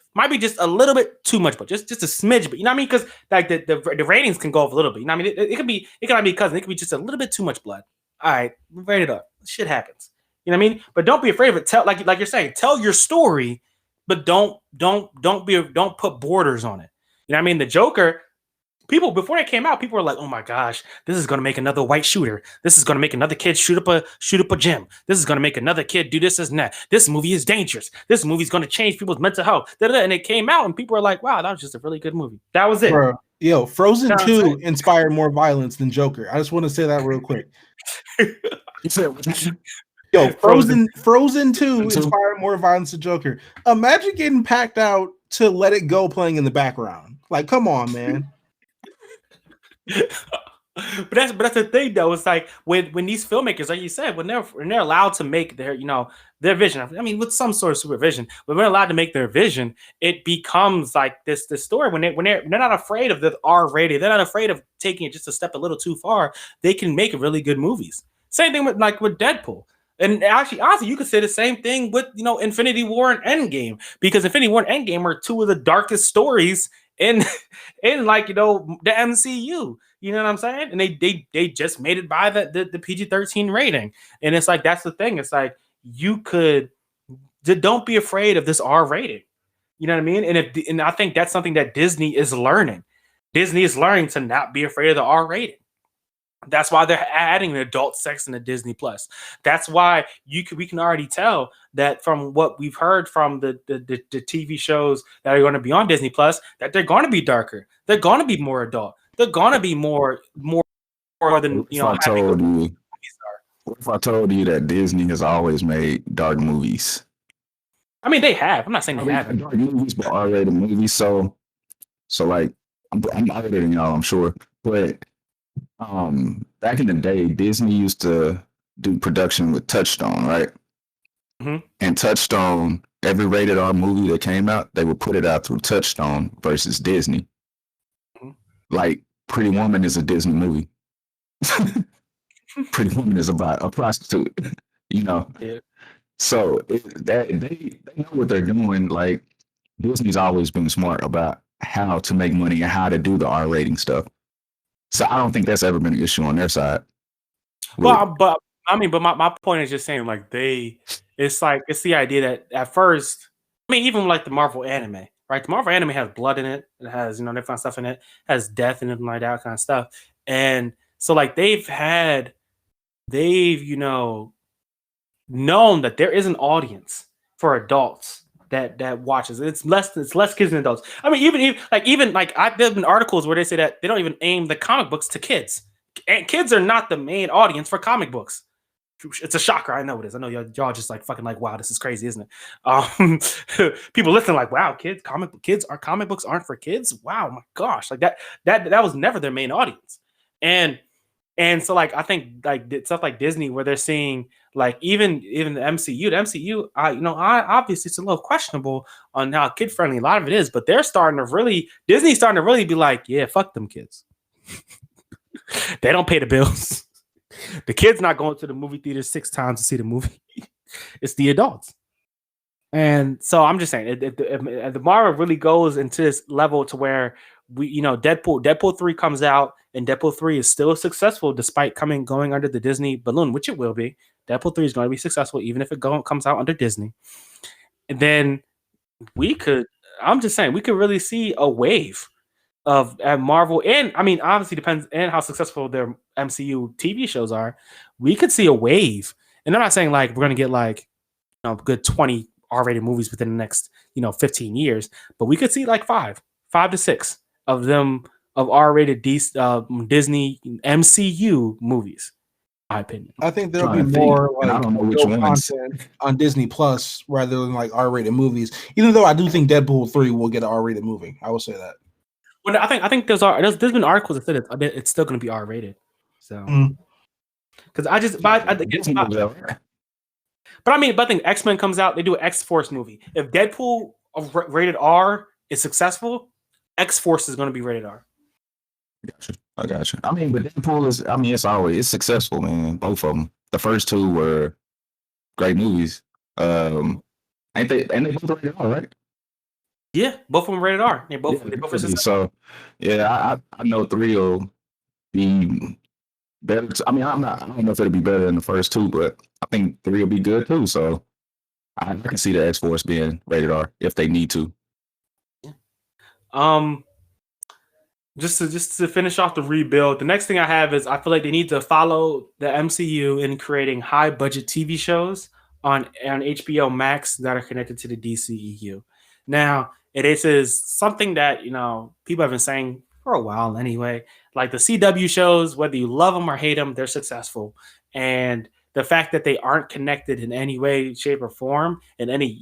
a little bit too much, but just a smidge. But you know what I mean? Because like the ratings can go up a little bit. You know what I mean? It could not be cousin. It could be just a little bit too much blood. All right, rated R. Shit happens. You know what I mean? But don't be afraid of it. Tell like you're saying, tell your story, but don't put borders on it. You know what I mean? The Joker. People before they came out, people were like, "Oh my gosh, this is gonna make another white shooter. This is gonna make another kid shoot up a gym. This is gonna make another kid do this and that. This movie is dangerous. This movie's gonna change people's mental health." And it came out, and people were like, "Wow, that was just a really good movie." That was it. Bro, yo, Frozen 2 inspired more violence than Joker. I just want to say that real quick. Yo, Frozen 2 inspired more violence than Joker. Imagine getting packed out to Let It Go playing in the background. Like, come on, man. But that's the thing though. It's like when these filmmakers, like you said, when they're allowed to make their their vision. I mean, with some sort of supervision, but when they're allowed to make their vision, it becomes like this story. They're not afraid of the R rated, they're not afraid of taking it just a step a little too far. They can make really good movies. Same thing with Deadpool. And actually, honestly, you could say the same thing with Infinity War and Endgame, because Infinity War and Endgame are two of the darkest stories in the MCU. You know what I'm saying? And they just made it by the PG-13 rating. And it's like that's the thing. It's like don't be afraid of this R rating. You know what I mean? And I think that's something that Disney is learning. Disney is learning to not be afraid of the R rating. That's why they're adding the adult sex into Disney Plus. That's why we can already tell that from what we've heard from the TV shows that are going to be on Disney Plus, that they're going to be darker. They're going to be more adult. They're going to be more than What if I told you that Disney has always made dark movies? I mean, they have. I'm not saying they haven't. Dark movies, but R-rated movies. So like I'm older than y'all, I'm sure, but. Back in the day, Disney used to do production with Touchstone, right? Mm-hmm. And Touchstone, every rated R movie that came out, they would put it out through Touchstone versus Disney. Mm-hmm. Like Pretty Woman is a Disney movie. Pretty Woman is about a prostitute, Yeah. So they know what they're doing. Like Disney's always been smart about how to make money and how to do the R rating stuff. So I don't think that's ever been an issue on their side. But my point is just saying, like, it's the idea that at first, I mean, even like the Marvel anime, right? The Marvel anime has blood in it. It has, different stuff in it, has death and like that kind of stuff. And so like they've known that there is an audience for adults that watches. It's less kids than adults. I mean, even there's been articles where they say that they don't even aim the comic books to kids. And kids are not the main audience for comic books. It's a shocker. I know it is. I know y'all just like fucking like, wow, this is crazy, isn't it? People listen like, wow, comic books aren't for kids. Wow, my gosh, like that was never their main audience. And so like I think like stuff like Disney where they're seeing like even the MCU, obviously it's a little questionable on how kid friendly a lot of it is, but Disney's starting to really be like, yeah, fuck them kids. They don't pay the bills. The kid's not going to the movie theater 6 times to see the movie. It's the adults. And so I'm just saying, if the Marvel really goes into this level to where Deadpool 3 comes out and Deadpool 3 is still successful despite going under the Disney balloon, which it will be. Deadpool 3 is going to be successful even if it comes out under Disney. And then we could really see a wave of Marvel, and I mean, obviously depends on how successful their MCU TV shows are. We could see a wave, and I'm not saying like we're gonna get like good 20 R-rated movies within the next 15 years, but we could see like 5 to 6 of them of R-rated Disney MCU movies. In my opinion, I think there'll be more like content on Disney Plus rather than like R-rated movies. Even though I do think Deadpool 3 will get an R-rated movie, I will say that. Well, I think there's been articles that said it's still going to be R-rated. So, because I think X-Men comes out, they do an X-Force movie. If Deadpool rated R is successful, X-Force is going to be rated R. I got you. I mean, but Deadpool it's successful, man. Both of them. The first 2 were great movies. Ain't they both rated R, right? Yeah, both of them rated R. They both are successful. So, yeah, I know 3 will be better. I don't know if it'll be better than the first 2, but I think 3 will be good too. So, I can see the X-Force being rated R if they need to. Yeah. Just to finish off the rebuild, the next thing I have is I feel like they need to follow the MCU in creating high budget TV shows on HBO Max that are connected to the DCEU. Now, it is something that people have been saying for a while anyway. Like the CW shows, whether you love them or hate them, they're successful. And the fact that they aren't connected in any way, shape, or form in any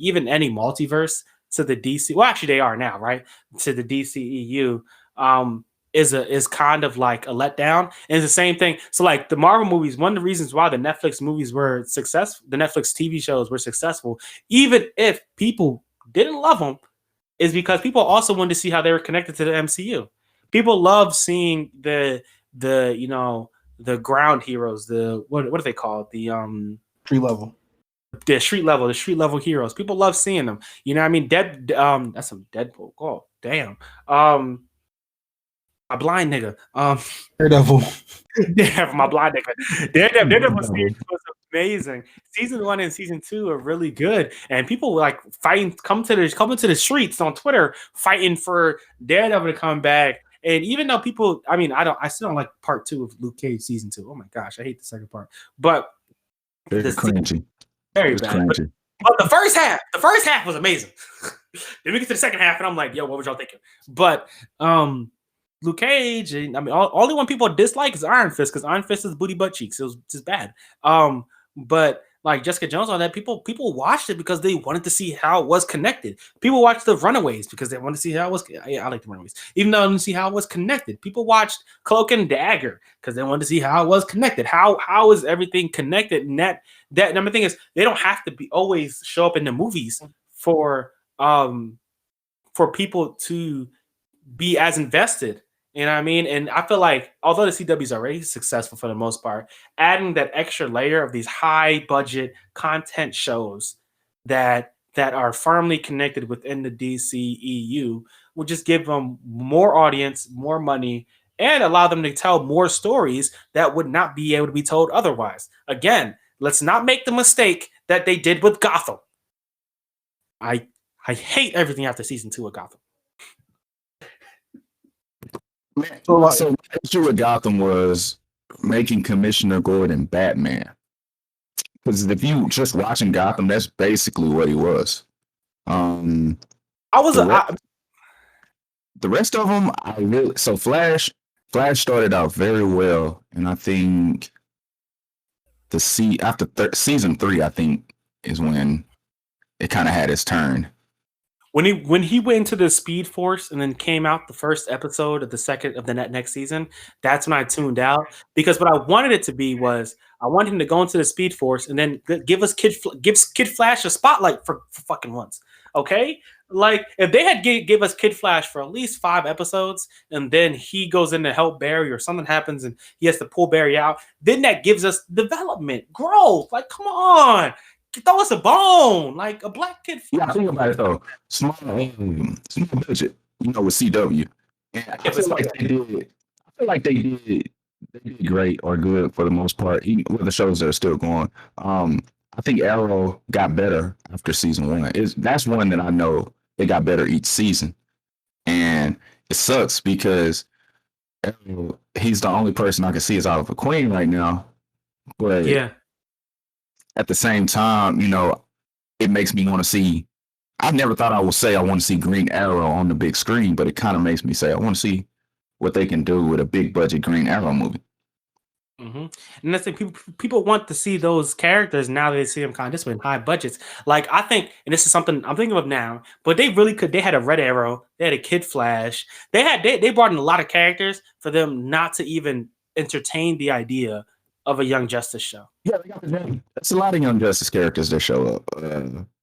multiverse to the DC. Well, actually, they are now, right? To the DCEU. is kind of like a letdown. And it's the same thing. So like the Marvel movies, one of the reasons why the Netflix movies were successful, the Netflix TV shows were successful, even if people didn't love them, is because people also wanted to see how they were connected to the MCU. People love seeing the ground heroes, the what are they called? The street level heroes. People love seeing them. You know what I mean? That's some Deadpool. Oh, damn. A blind nigga. Daredevil. Yeah, my blind nigga. Daredevil series was amazing. Season 1 and season 2 are really good, and people like fighting, coming to the streets on Twitter, fighting for Daredevil to come back. And even though people, I still don't like part 2 of Luke Cage season 2. Oh my gosh, I hate the second part. But very cringy, very bad. But the first half was amazing. Then we get to the second half, and I'm like, yo, what was y'all thinking? But Luke Cage, only one people dislike is Iron Fist, because Iron Fist is booty butt cheeks. It was just bad. But like Jessica Jones on that, people watched it because they wanted to see how it was connected. People watched the Runaways because they wanted to see how it was. Yeah, I like the Runaways, even though I didn't see how it was connected. People watched Cloak and Dagger because they wanted to see how it was connected. How is everything connected? And that number thing is, they don't have to be always show up in the movies for people to be as invested. You know what I mean? And I feel like, although the CW is already successful for the most part, adding that extra layer of these high budget content shows that are firmly connected within the DCEU will just give them more audience, more money, and allow them to tell more stories that would not be able to be told otherwise. Again, let's not make the mistake that they did with Gotham. I hate everything after season 2 of Gotham. So the issue with Gotham was making Commissioner Gordon Batman. Because if you just watching Gotham, that's basically what he was. The rest of them, Flash started out very well, and I think after season 3, I think is when it kind of had its turn. When he went into the Speed Force and then came out the first episode of the next season, that's when I tuned out, because what I wanted it to be was, I wanted him to go into the Speed Force and then give Kid Flash a spotlight for fucking once. Okay, like if they had give us Kid Flash for at least 5 episodes, and then he goes in to help Barry, or something happens and he has to pull Barry out, then that gives us development, growth. Like, come on. Throw us a bone, like a Black Kid. Yeah, think about it though. Small budget, with CW. And I feel like they did great or good for the most part. Even with the shows that are still going. I think Arrow got better after season 1. That's one that I know it got better each season, and it sucks because Arrow, he's the only person I can see is Oliver Queen right now. But yeah. At the same time, it makes me want to see. I never thought I would say I want to see Green Arrow on the big screen, but it kind of makes me say I want to see what they can do with a big budget Green Arrow movie. Mm-hmm. And that's the people want to see those characters now that they see them kind of this way in high budgets. Like, I think, and this is something I'm thinking of now, but they really could. They had a Red Arrow, they had a Kid Flash, they brought in a lot of characters for them not to even entertain the idea of a Young Justice show. Yeah, that's a lot of Young Justice characters that show up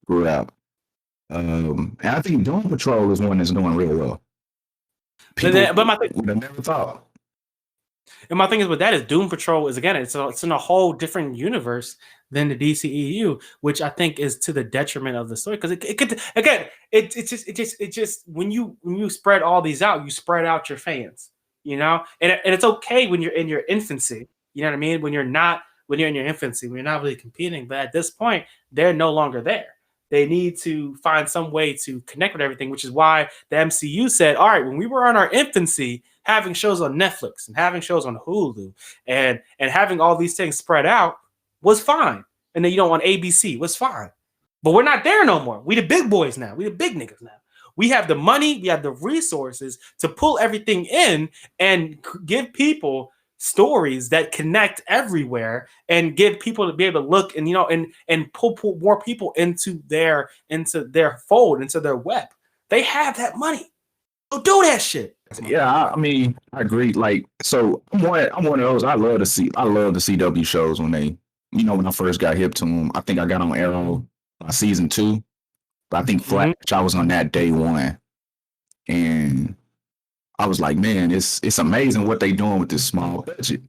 throughout. And I think Doom Patrol is one that's doing real well. But my thing would have never thought. And my thing is with that is Doom Patrol is, again, it's in a whole different universe than the DCEU, which I think is to the detriment of the story, because it could, again, it just when you spread all these out, you spread out your fans, and it's okay when you're in your infancy. You know what I mean? When you're in your infancy, when you're not really competing, but at this point, they're no longer there. They need to find some way to connect with everything, which is why the MCU said, all right, when we were in our infancy, having shows on Netflix and having shows on Hulu and having all these things spread out was fine. And then, on ABC was fine. But we're not there no more. We the big boys now. We the big niggas now. We have the money, we have the resources to pull everything in and give people stories that connect everywhere, and give people to be able to look and and pull more people into their fold, into their web. They have that money. So do that shit. Yeah, I mean, I agree. Like, so I'm one of those. I love the CW shows when they, when I first got hip to them. I think I got on Arrow season 2, but I think Flash, I was on that day 1, and I was like, man, it's amazing what they doing with this small budget.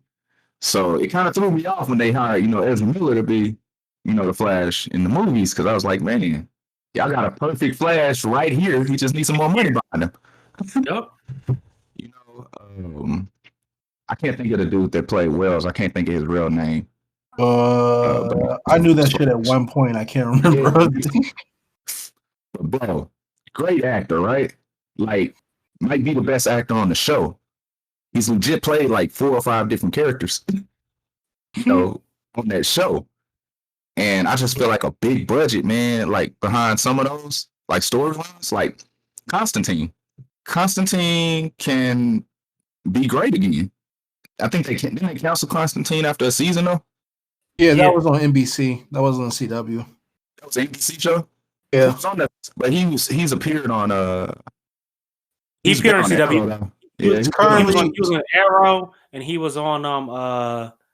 So it kind of threw me off when they hired, Ezra Miller to be, the Flash in the movies, because I was like, man, y'all got a perfect Flash right here. He just needs some more money behind him. Yep. I can't think of the dude that played Wells. I can't think of his real name. I knew that shit at one point. I can't remember. Bro, great actor, right? Like, might be the best actor on the show. He's legit played like 4 or 5 different characters, on that show. And I just feel like a big budget, man, like behind some of those, like storylines, like Constantine. Constantine can be great again. I think didn't they cancel Constantine after a season though? Yeah, that was on NBC. That was on CW. That was an NBC show? Yeah. He was on that, but he's appeared on He appeared on CW. Arrow, he was on Arrow, and he was on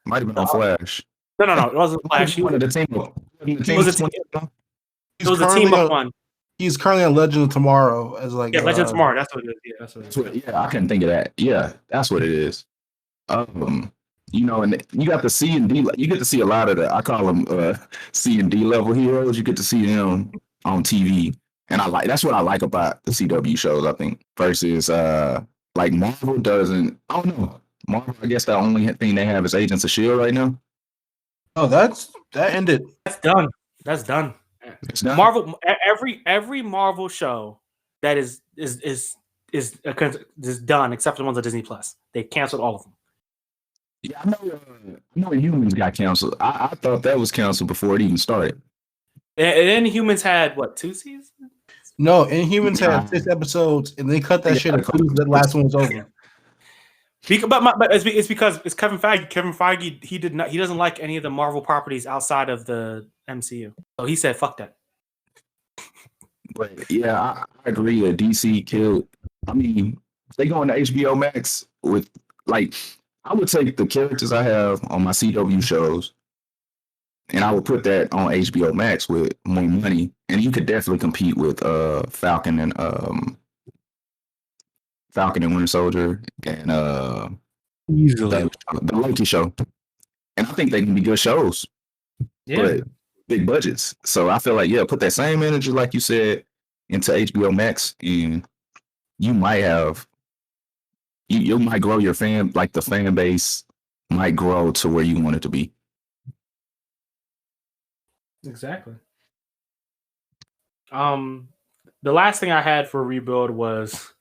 might have been on Flash. No, it wasn't Flash. He was the team up. It was a team up one. He's currently on Legend of Tomorrow as like Legend of Tomorrow. That's what it is. Yeah, that's what it is. Yeah, I couldn't think of that. Yeah, that's what it is. And you got to see and D. You get to see a lot of the. I call them C and D level heroes. You get to see them on TV, and that's what I like about the CW shows. I think versus like Marvel doesn't. I don't know. Marvel, I guess the only thing they have is Agents of S.H.I.E.L.D. right now. Oh, that ended. That's done. That's done. It's done. Marvel. Every Marvel show that is done except for the ones on Disney Plus. They canceled all of them. Yeah, I know Humans got canceled. I thought that was canceled before it even started. And Humans had what, 2 seasons? No, Inhumans had 6 episodes, and they cut that shit as soon as the last one was over. But it's because it's Kevin Feige. Kevin Feige, he doesn't like any of the Marvel properties outside of the MCU. So he said, "Fuck that." But yeah, I agree that DC killed. I mean, they go into HBO Max with like, I would take the characters I have on my CW shows, and I would put that on HBO Max with more money, and you could definitely compete with Falcon and Winter Soldier and easily the Loki show. And I think they can be good shows. Yeah. But big budgets. So I feel like, put that same energy, like you said, into HBO Max, and you might have you might grow your fan, like the fan base might grow to where you want it to be. Exactly. The last thing I had for Rebuild was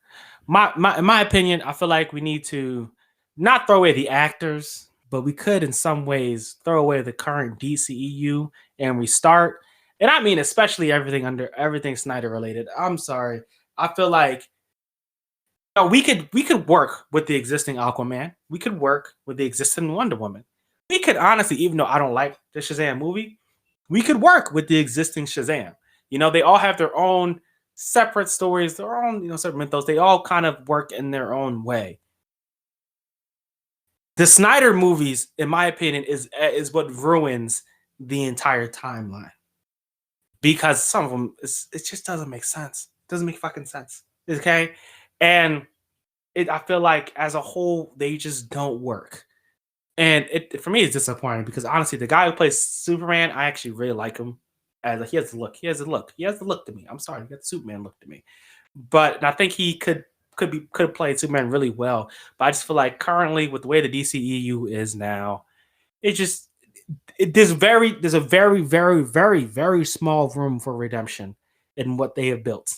in my opinion, I feel like we need to not throw away the actors, but we could in some ways throw away the current DCEU and restart. And I mean, especially everything Snyder related. I'm sorry. I feel like we could work with the existing Aquaman. We could work with the existing Wonder Woman. We could honestly, even though I don't like the Shazam movie, we could work with the existing Shazam. They all have their own separate stories, their own, separate mythos. They all kind of work in their own way. The Snyder movies, in my opinion, is what ruins the entire timeline. Because some of them, it just doesn't make sense. It doesn't make fucking sense. Okay? And I feel like as a whole, they just don't work. And for me, it's disappointing because honestly, the guy who plays Superman, I actually really like him. He has the look. He has the look to me. I'm sorry, he got the Superman look to me. But I think he could have played Superman really well. But I just feel like currently, with the way the DCEU is now, there's a very, very, very, very small room for redemption in what they have built.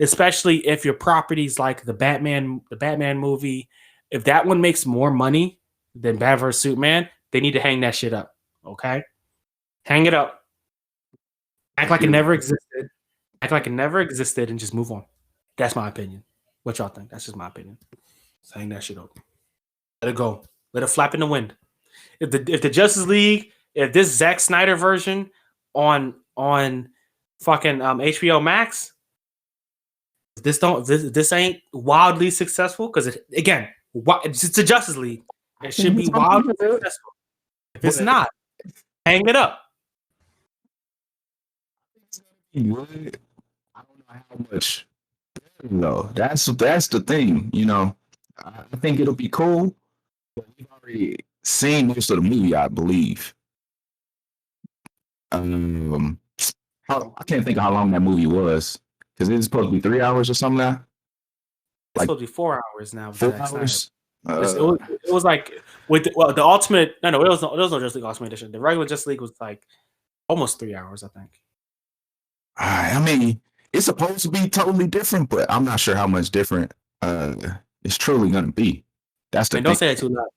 Especially if your properties like the Batman movie, if that one makes more money than Batman vs Superman, they need to hang that shit up. Okay, hang it up. Act like it never existed. Act like it never existed, and just move on. That's my opinion. What y'all think? That's just my opinion. So hang that shit up. Let it go. Let it flap in the wind. If the Justice League, if this Zack Snyder version on fucking HBO Max, This ain't wildly successful because it's a Justice League. It should be wildly successful. If it's not, hang it up. I don't know how much. No, that's the thing. I think it'll be cool. But we've already seen most of the movie, I believe. I can't think of how long that movie was because it's supposed to be 3 hours or something now. It's supposed to be 4 hours now. 4 hours. It was like with the ultimate. No, it was no Justice League Ultimate Edition. The regular Justice League was like almost 3 hours, I think. I mean, it's supposed to be totally different, but I'm not sure how much different it's truly going to be. That's the thing. Don't say it too loud.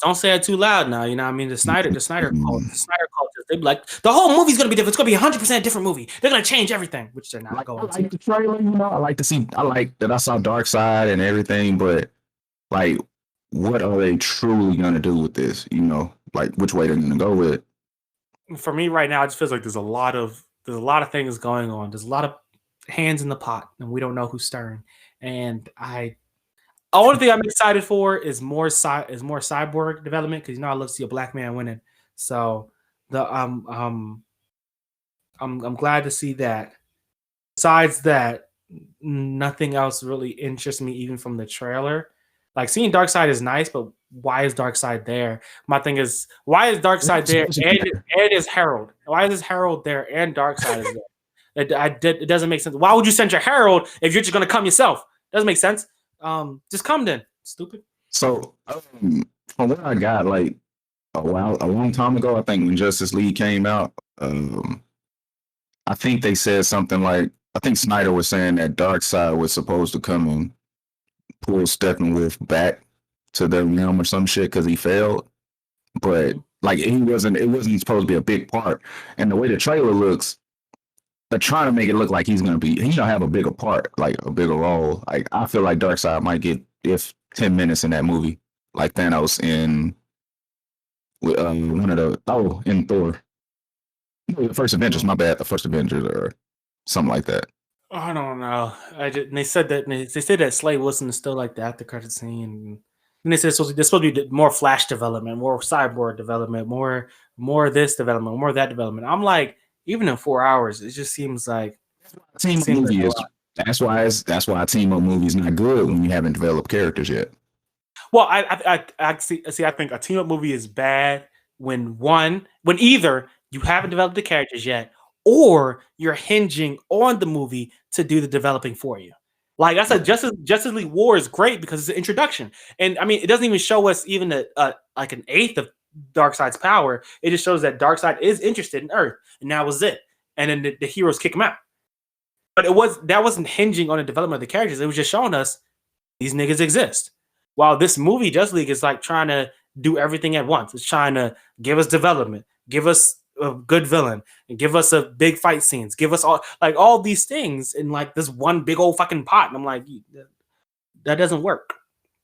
Don't say it too loud now. You know what I mean? The Snyder culture, they be like, the whole movie's going to be different. It's going to be 100% different movie. They're going to change everything, which they're not going to. I like the trailer, I like that I saw Darkseid and everything, but like, what are they truly going to do with this? Like which way they're going to go with it? For me right now, it just feels like there's a lot of things going on. There's a lot of hands in the pot, and we don't know who's stirring. And the only thing I'm excited for is more cyborg development because I love to see a black man winning. So I'm glad to see that. Besides that, nothing else really interests me, even from the trailer. Like seeing Darkseid is nice, but why is Darkseid there? My thing is, why is Darkseid there and is Herald? Why is Herald there and Darkseid is there? It doesn't make sense. Why would you send your Herald if you're just gonna come yourself? Doesn't make sense. Just come then, stupid. So from what I got, like a long time ago, I think when Justice League came out, I think they said something like, I think Snyder was saying that Darkseid was supposed to come and pull Steppenwolf back to the realm or some shit because he failed, but like it wasn't supposed to be a big part. And the way the trailer looks, they're trying to make it look like he's gonna have a bigger part, like a bigger role. Like I feel like Darkseid might get 10 minutes in that movie, like Thanos in in Thor. The first Avengers, my bad. The first Avengers or something like that. I don't know. They said that Slade Wilson is still like the after credit scene, and they said there's supposed to be more Flash development, more Cyborg development, more this development, more that development. I'm like, even in 4 hours, it just seems like team up movie is. That's why a team up movie is not good when you haven't developed characters yet. Well, I see. I think a team up movie is bad when either you haven't developed the characters yet, or you're hinging on the movie to do the developing for you. Like I said, Justice League War is great because it's an introduction, and I mean it doesn't even show us even like an eighth of Darkseid's power. It just shows that Darkseid is interested in Earth, and that was it. And then the heroes kick him out. But that wasn't hinging on the development of the characters. It was just showing us these niggas exist. While this movie, Justice League, is like trying to do everything at once. It's trying to give us development, give us a good villain, and give us a big fight scenes, give us all these things in like this one big old fucking pot. And I'm like, that doesn't work.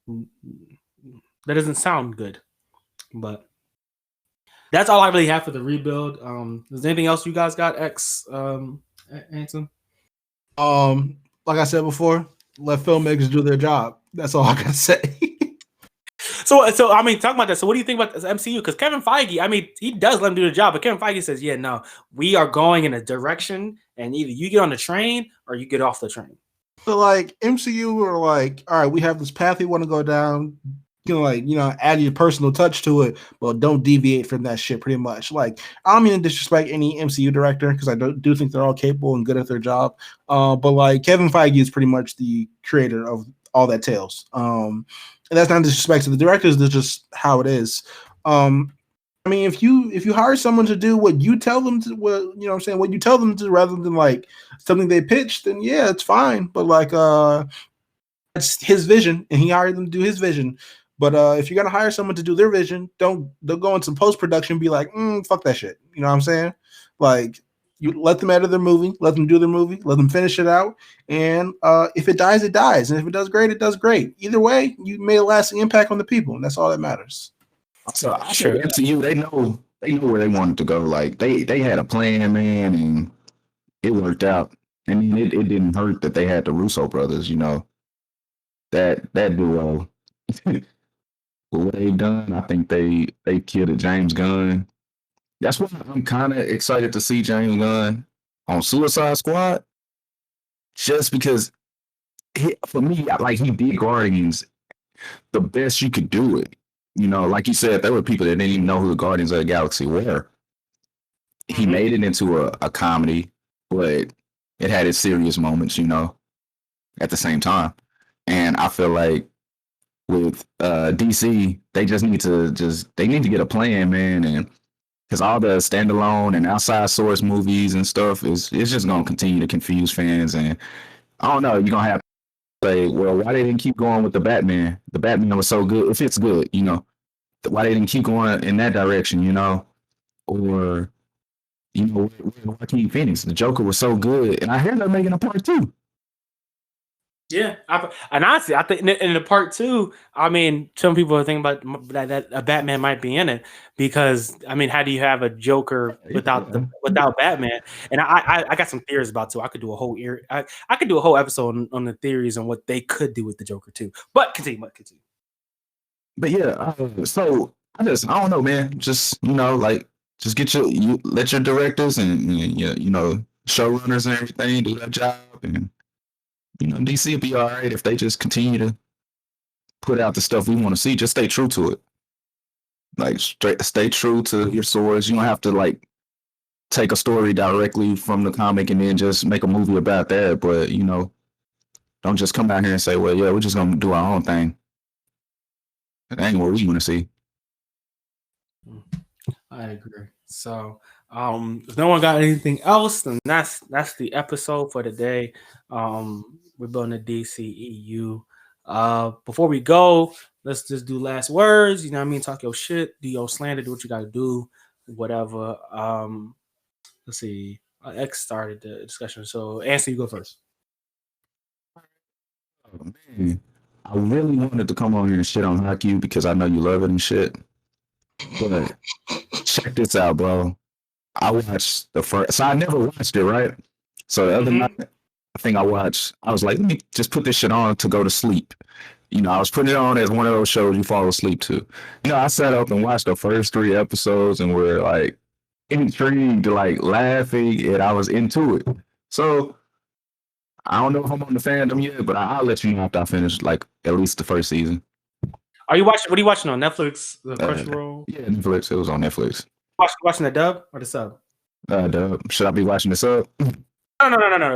That doesn't sound good. But that's all I really have for the rebuild. Is there anything else you guys got, X, Anson? Like I said before, let filmmakers do their job. That's all I gotta say. So I mean, talking about that. So what do you think about this MCU? Because Kevin Feige, I mean, he does let him do the job, but Kevin Feige says, "Yeah, no, we are going in a direction, and either you get on the train or you get off the train." So like MCU are like, all right, we have this path we want to go down. Add your personal touch to it, but don't deviate from that shit pretty much. Like, I don't mean to disrespect any MCU director because I do think they're all capable and good at their job. But like Kevin Feige is pretty much the creator of all that tales. And that's not disrespect to the directors, that's just how it is. I mean, if you hire someone to do what you tell them to, what you tell them to rather than like something they pitch, then yeah, it's fine. But like it's his vision and he hired them to do his vision. But if you're gonna hire someone to do their vision, don't go into post-production and be like, fuck that shit. You know what I'm saying? Like, you let them edit their movie, let them do their movie, let them finish it out. And if it dies, it dies. And if it does great, it does great. Either way, you made a lasting impact on the people, and that's all that matters. So I sure MCU, they know where they wanted to go. Like they had a plan, man, and it worked out. And it didn't hurt that they had the Russo brothers, that duo. With what they've done, I think they killed it. James Gunn. That's why I'm kind of excited to see James Gunn on Suicide Squad, just because for me, like he did Guardians the best you could do it. Like you said, there were people that didn't even know who the Guardians of the Galaxy were. He made it into a comedy, but it had its serious moments, at the same time. And I feel like with DC, they just need to get a plan, man, and because all the standalone and outside source movies and stuff it's just gonna continue to confuse fans, and I don't know, you're gonna have to say, well, why they didn't keep going with the Batman? The Batman was so good. If it's good, why they didn't keep going in that direction, or Joaquin Phoenix, the Joker was so good, and I hear they're making a part 2. Yeah, and honestly, I think in the part 2, I mean, some people are thinking about that a Batman might be in it because, I mean, how do you have a Joker without Batman? And I got some theories about too. I could do a whole episode on the theories on what they could do with the Joker too. But continue. But yeah, so I don't know, man. Just just let your directors and showrunners and everything do that job, and DC will be all right if they just continue to put out the stuff we want to see. Just stay true to it. Like stay true to your source. You don't have to take a story directly from the comic and then just make a movie about that. But don't just come out here and say, well, yeah, we're just gonna do our own thing. That ain't what we want to see. I agree. So, if no one got anything else, then that's the episode for today. We're building the DCEU. Before we go, let's just do last words. You know what I mean? Talk your shit, do your slander, do what you got to do, whatever. Let's see. X started the discussion. So, Anthony, you go first. Oh, man. I really wanted to come on here and shit on Haikyuu because I know you love it and shit. But check this out, bro. I watched the first, so I never watched it, right? So the other night, I think I was like, let me just put this shit on to go to sleep. I was putting it on as one of those shows you fall asleep to. I sat up and watched the first 3 episodes and were intrigued, laughing, and I was into it. So I don't know if I'm on the fandom yet, but I'll let you know after I finish at least the first season. Are you watching? What are you watching on Netflix? The Crunchyroll? Yeah, Netflix. It was on Netflix. Watching the dub or the sub? Dub. Should I be watching the sub? No.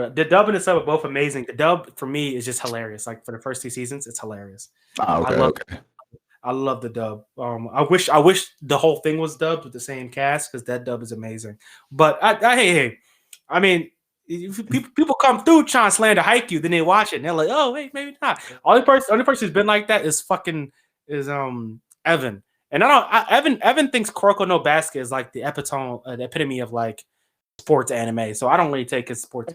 The dub and the sub are both amazing. The dub for me is just hilarious. For the first 2 seasons, it's hilarious. Oh, okay. I love the dub. I wish the whole thing was dubbed with the same cast because that dub is amazing. But hey, I mean, people come through trying to slander Haikyuu, then they watch it and they're like, oh wait, maybe not. Only person who's been like that is Evan. And Evan thinks Kuroko no Basket is the epitome of sports anime. So I don't really take his sports.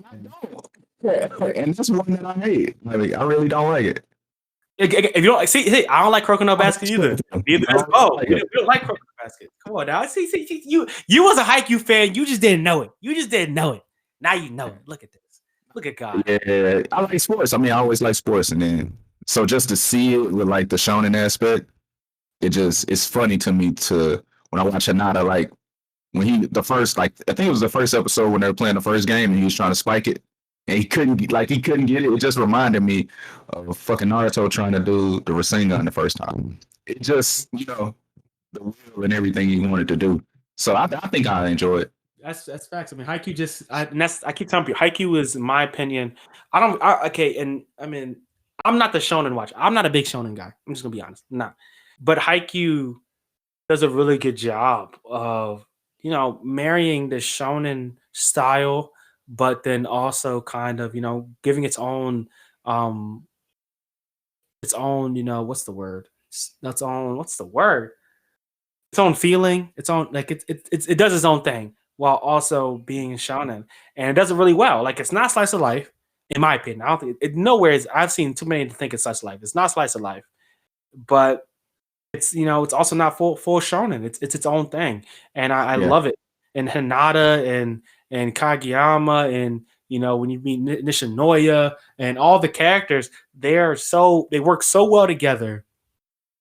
Yeah, and that's one that I hate. I really don't like it. If you don't see, I don't like Kuroko no Basket either. Neither does Bo. We don't like Kuroko no Basket. Come on now. See, you was a Haikyuu fan. You just didn't know it. Now you know it. Look at this. Look at God. Yeah, I like sports. I always like sports, and then so just to see it with the shonen aspect, it's funny to me when I watch Hinata, when the first I think it was the first episode when they were playing the first game and he was trying to spike it and he couldn't get it. It just reminded me of fucking Naruto trying to do the Rasengan the first time. It just the will and everything he wanted to do. So I think I enjoy it. That's facts. Haikyuu I keep telling you, Haikyuu is, in my opinion. I'm not the shonen watcher. I'm not a big shonen guy. I'm just gonna be honest. I'm not. But Haikyuu does a really good job of marrying the shonen style, but then also kind of giving its own what's the word? Its own feeling. Its own it does its own thing while also being shonen, and it does it really well. It's not slice of life, in my opinion. I don't think it nowhere is. I've seen too many to think it's slice of life. It's not slice of life, but it's it's also not full shonen. It's its own thing, and I love it. And Hinata and Kageyama and You know, when you meet Nishinoya and all the characters, they work so well together.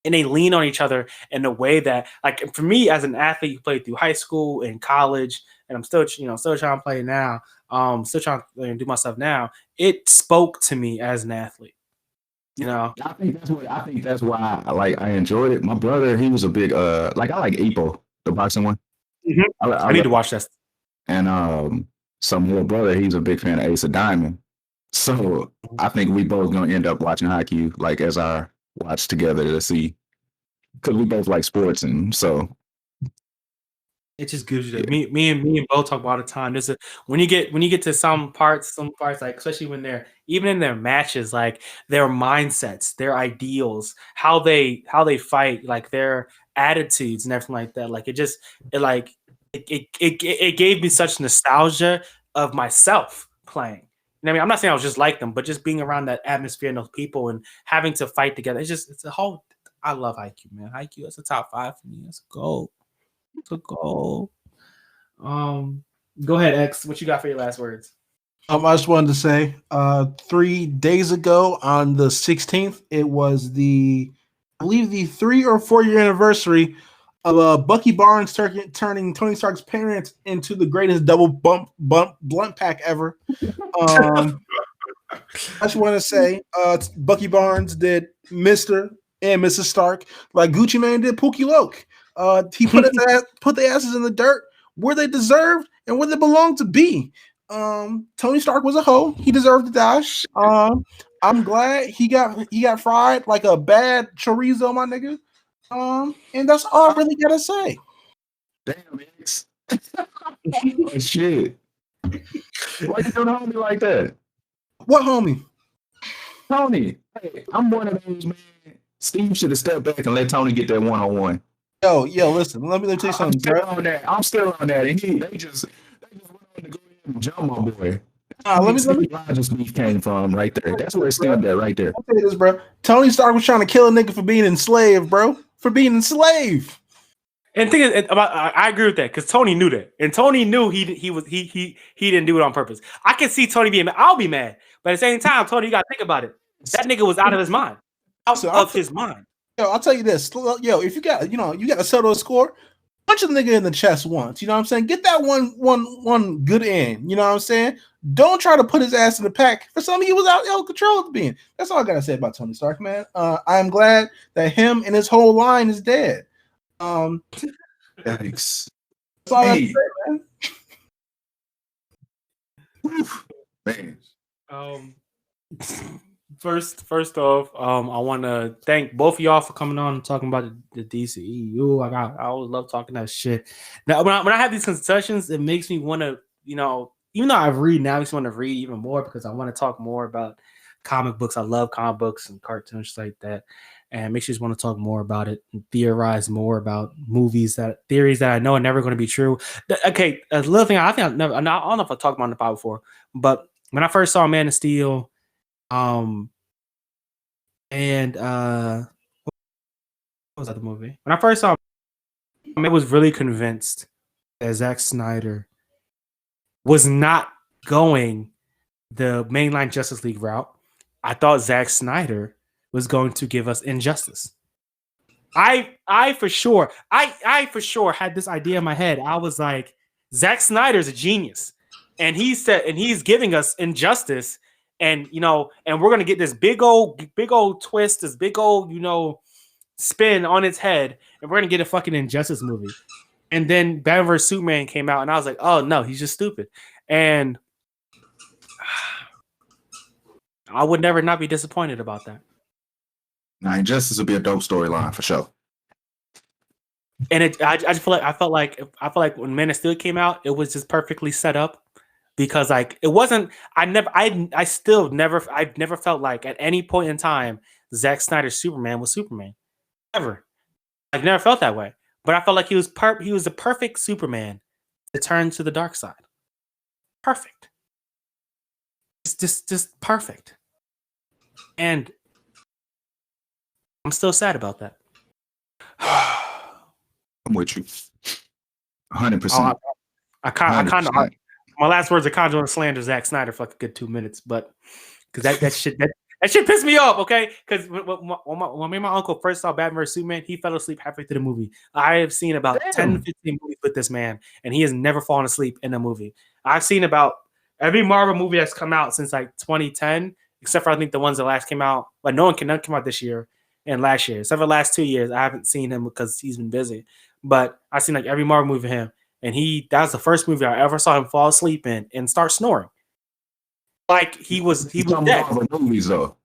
And they lean on each other in a way that, like, for me as an athlete who played through high school and college, and I'm still, still trying to play now, still trying to do my stuff now. It spoke to me as an athlete. You know, I think that's why I enjoyed it. My brother, he was a big I like Ipo, the boxing one. Mm-hmm. I need to watch that. And so my little brother, he's a big fan of Ace of Diamond. So I think we both gonna end up watching Haikyuu like as our watch together to see, because we both like sports, and so it just gives you that. Me and Bo talk about all the time. There's when you get to some parts like, especially when they're even in their matches, like their mindsets, their ideals, how they fight, like their attitudes and everything like that. Like it gave me such nostalgia of myself playing. I mean, I'm not saying I was just like them, but just being around that atmosphere and those people and having to fight together. It's a whole. I love Haikyuu, man. Haikyuu, that's a top 5 for me. That's a goal. It's a goal. Go ahead, X. What you got for your last words? I just wanted to say, 3 days ago on the 16th, it was I believe the 3 or 4 year anniversary of Bucky Barnes turning Tony Stark's parents into the greatest double blunt pack ever. I just want to say, Bucky Barnes did Mr. and Mrs. Stark like Gucci Mane did Pookie Loke. He put their asses in the dirt where they deserved and where they belong to be. Tony Stark was a hoe. He deserved to die. I'm glad he got fried like a bad chorizo, my nigga. And that's all I really gotta say. Damn, X. Oh, shit. Why you doing homie like that? What homie? Tony. Hey, I'm one of those, man. Steve should have stepped back and let Tony get that one-on-one. Yo, listen. Let me tell you something, bro. I'm still on that. And they just went on to go in and jump my boy. Let me Rogers beef came from right there. That's where it stemmed at right there. I'll tell you this, bro. Tony Stark was trying to kill a nigga for being enslaved, bro. For being enslaved. And the thing is, I agree with that because Tony knew that, and Tony knew he didn't do it on purpose. I can see Tony being mad. I'll be mad, but at the same time, Tony, you got to think about it. That nigga was out of his mind. His mind. Yo, I'll tell you this. Yo, if you got to settle a score, punch a nigga in the chest once. You know what I'm saying? Get that one good in. You know what I'm saying? Don't try to put his ass in the pack. For some of you, was out of control at the being. That's all I gotta say about Tony Stark, man. I'm glad that him and his whole line is dead. Yikes. That's all I gotta say, man. First off, I want to thank both of y'all for coming on and talking about the DCEU. I always love talking that shit. Now, when I have these discussions, it makes me want to, even though I've read now, I just want to read even more because I want to talk more about comic books. I love comic books and cartoons like that, and makes me just want to talk more about it and theorize more about theories that I know are never going to be true. Okay, a little thing I don't know if I talked about it before, but when I first saw Man of Steel, what was that movie? When I first saw I was really convinced that Zack Snyder was not going the mainline Justice League route. I thought Zack Snyder was going to give us Injustice. I for sure had this idea in my head. I was like, Zack Snyder's a genius, and he's giving us Injustice, and and we're gonna get this big old twist, this big old spin on its head, and we're gonna get a fucking Injustice movie. And then Batman vs Superman came out, and I was like, oh no, he's just stupid. And I would never not be disappointed about that. Now, Injustice would be a dope storyline for sure. And I just felt like when Man of Steel came out, it was just perfectly set up because like it wasn't. I've never felt like at any point in time Zack Snyder's Superman was Superman. Ever. I've never felt that way. But I felt like he was the perfect Superman to turn to the dark side. Perfect. It's just perfect. And I'm still sad about that. I'm with you. 100%. I kind My last words are conjuring and slander Zack Snyder for like a good 2 minutes, but because that shit pissed me off. Okay, because when me and my uncle first saw Batman vs Superman, he fell asleep halfway through the movie. I have seen about 10 to 15 movies with this man, and he has never fallen asleep in a movie. I've seen about every Marvel movie that's come out since like 2010, except for I think the ones that last came out. But none came out this year and last year. Except for the last 2 years, I haven't seen him because he's been busy. But I've seen like every Marvel movie of him. And that was the first movie I ever saw him fall asleep in and start snoring. Like he was dead. Movies though.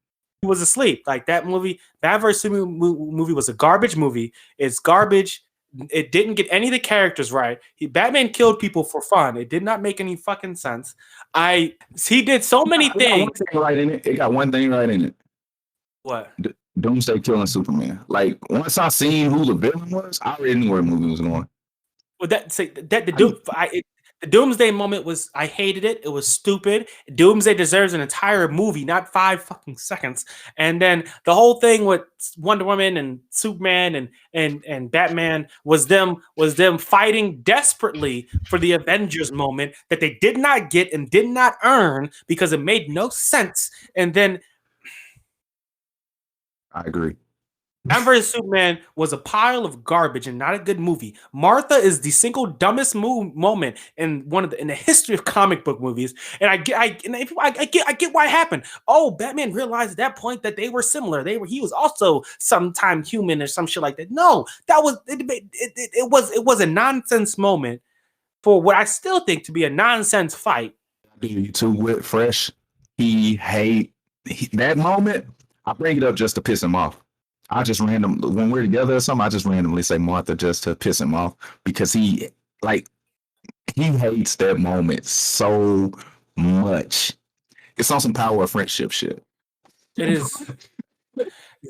He was asleep. Like that movie, that vs. movie was a garbage movie. It's garbage. It didn't get any of the characters right. Batman killed people for fun. It did not make any fucking sense. He did so many things. Right in it. It got one thing right in it. What? Doomsday killing Superman. Like once I seen who the villain was, I already knew where the movie was going. Well, the Doomsday moment was, I hated it. It was stupid. Doomsday deserves an entire movie, not 5 fucking seconds. And then the whole thing with Wonder Woman and Superman and Batman was them fighting desperately for the Avengers moment that they did not get and did not earn because it made no sense. And then I agree. Batman vs Superman was a pile of garbage and not a good movie. Martha is the single dumbest moment in the history of comic book movies, and I get why it happened. Oh, Batman realized at that point that they were similar. He was also sometime human or some shit like that. No, that was it was a nonsense moment for what I still think to be a nonsense fight. You too with Fresh. That moment. I bring it up just to piss him off. I just when we're together or something, I just randomly say Martha just to piss him off because he hates that moment so much. It's on some power of friendship shit. It is.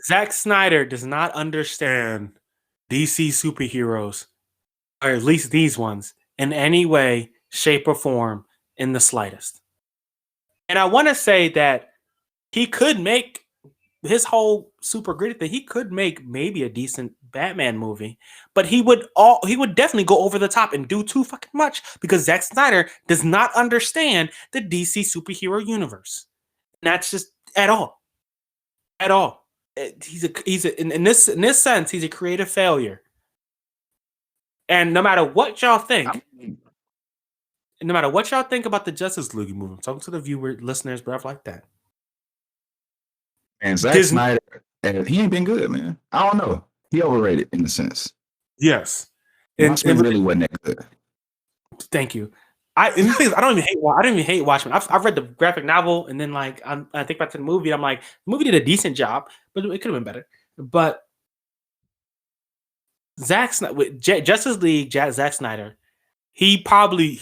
Zack Snyder does not understand DC superheroes, or at least these ones, in any way, shape, or form in the slightest. And I want to say that he could make his whole super gritty thing, he could make maybe a decent Batman movie, but he would definitely go over the top and do too fucking much because Zack Snyder does not understand the DC superhero universe. And that's just at all. In this sense, he's a creative failure. And no matter what y'all think, about the Justice League movie, I'm talking to the viewer, listeners, stuff like that. And Zack Snyder, he ain't been good, man. I don't know. He overrated in a sense. Yes. And really wasn't that good. Thank you. I don't even hate Watchmen. I've read the graphic novel, and then I think back to the movie. I'm like, the movie did a decent job, but it could have been better. But Justice League, Zack Snyder, he probably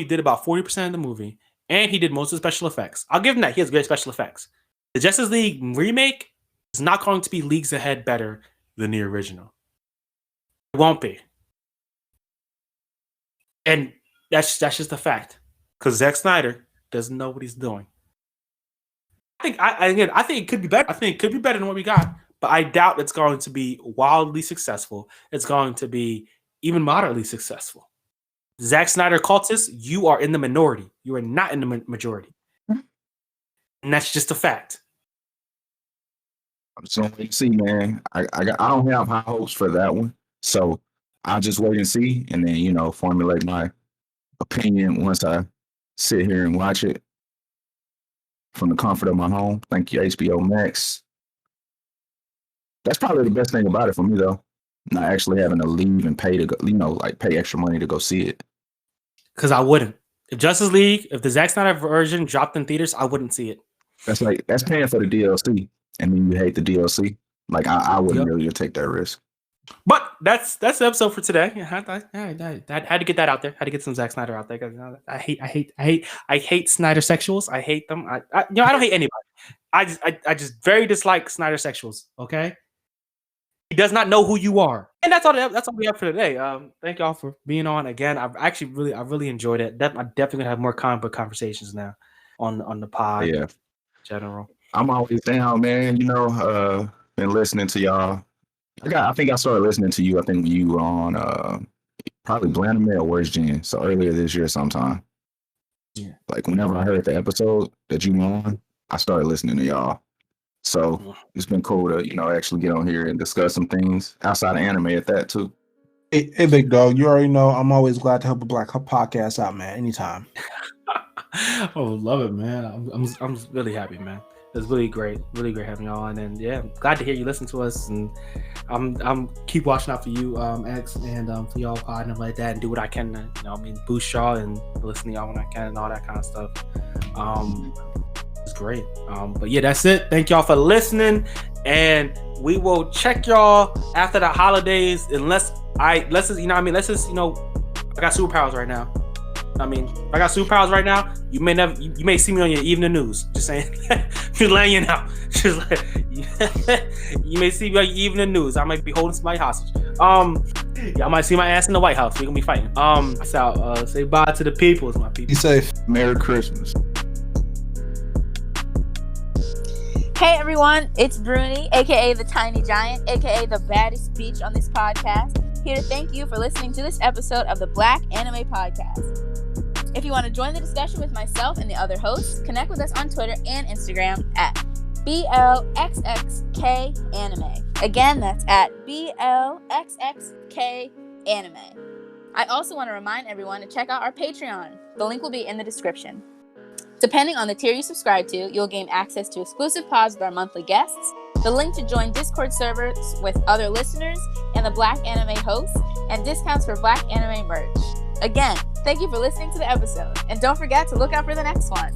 did about 40% of the movie, and he did most of the special effects. I'll give him that. He has great special effects. The Justice League remake is not going to be leagues ahead better than the original. It won't be. And that's just a fact. Because Zack Snyder doesn't know what he's doing. I think it could be better. I think it could be better than what we got. But I doubt it's going to be wildly successful. It's going to be even moderately successful. Zack Snyder cultists, you are in the minority. You are not in the majority. And that's just a fact. I'm just gonna wait and see, man. I don't have high hopes for that one, so I'll just wait and see, and then formulate my opinion once I sit here and watch it from the comfort of my home. Thank you, HBO Max. That's probably the best thing about it for me, though. Not actually having to leave and pay to go, pay extra money to go see it. Because I wouldn't. If the Zack Snyder version dropped in theaters, I wouldn't see it. That's paying for the DLC, and then you hate the DLC. I wouldn't really take that risk. But that's the episode for today. I had to get that out there. Had to get some Zack Snyder out there because I hate Snyder sexuals. I hate them. I don't hate anybody. I just very dislike Snyder sexuals. Okay, he does not know who you are, and that's all we have for today. Thank y'all for being on again. I really enjoyed it. I'm definitely gonna have more comic book conversations now on the pod. Yeah. General. I'm always down, man. Been listening to y'all. I think I started listening to you. I think you were on probably Blandame or Worst Gen. So earlier this year sometime. Like whenever I heard the episode that you were on, I started listening to y'all. So it's been cool to, actually get on here and discuss some things outside of anime at that too. Hey, big dog, you already know I'm always glad to help a black podcast out, man. Anytime. Oh, love it, man. I'm really happy, man. It's really great having y'all on, and yeah, glad to hear you listen to us. And I'm keep watching out for you, X, and for y'all pod and like that, and do what I can to, boost y'all and listen to y'all when I can and all that kind of stuff. It's great. But yeah, that's it. Thank y'all for listening, and we will check y'all after the holidays. Unless I got superpowers right now. If I got superpowers right now, you may see me on your evening news. Just saying, just letting you know. Just like, you may see me on your evening news. I might be holding somebody hostage. Y'all might see my ass in the White House. We're gonna be fighting. So say bye to the people, my people. Be safe. Merry Christmas. Hey everyone, it's Bruni, aka the Tiny Giant, aka the baddest bitch on this podcast, here to thank you for listening to this episode of the Black Anime Podcast. If you want to join the discussion with myself and the other hosts, connect with us on Twitter and Instagram at BLXXK Anime. Again, that's at BLXXK Anime. I also want to remind everyone to check out our Patreon. The link will be in the description. Depending on the tier you subscribe to, you'll gain access to exclusive pods with our monthly guests, the link to join Discord servers with other listeners and the Black Anime hosts, and discounts for Black Anime merch. Again, thank you for listening to the episode, and don't forget to look out for the next one.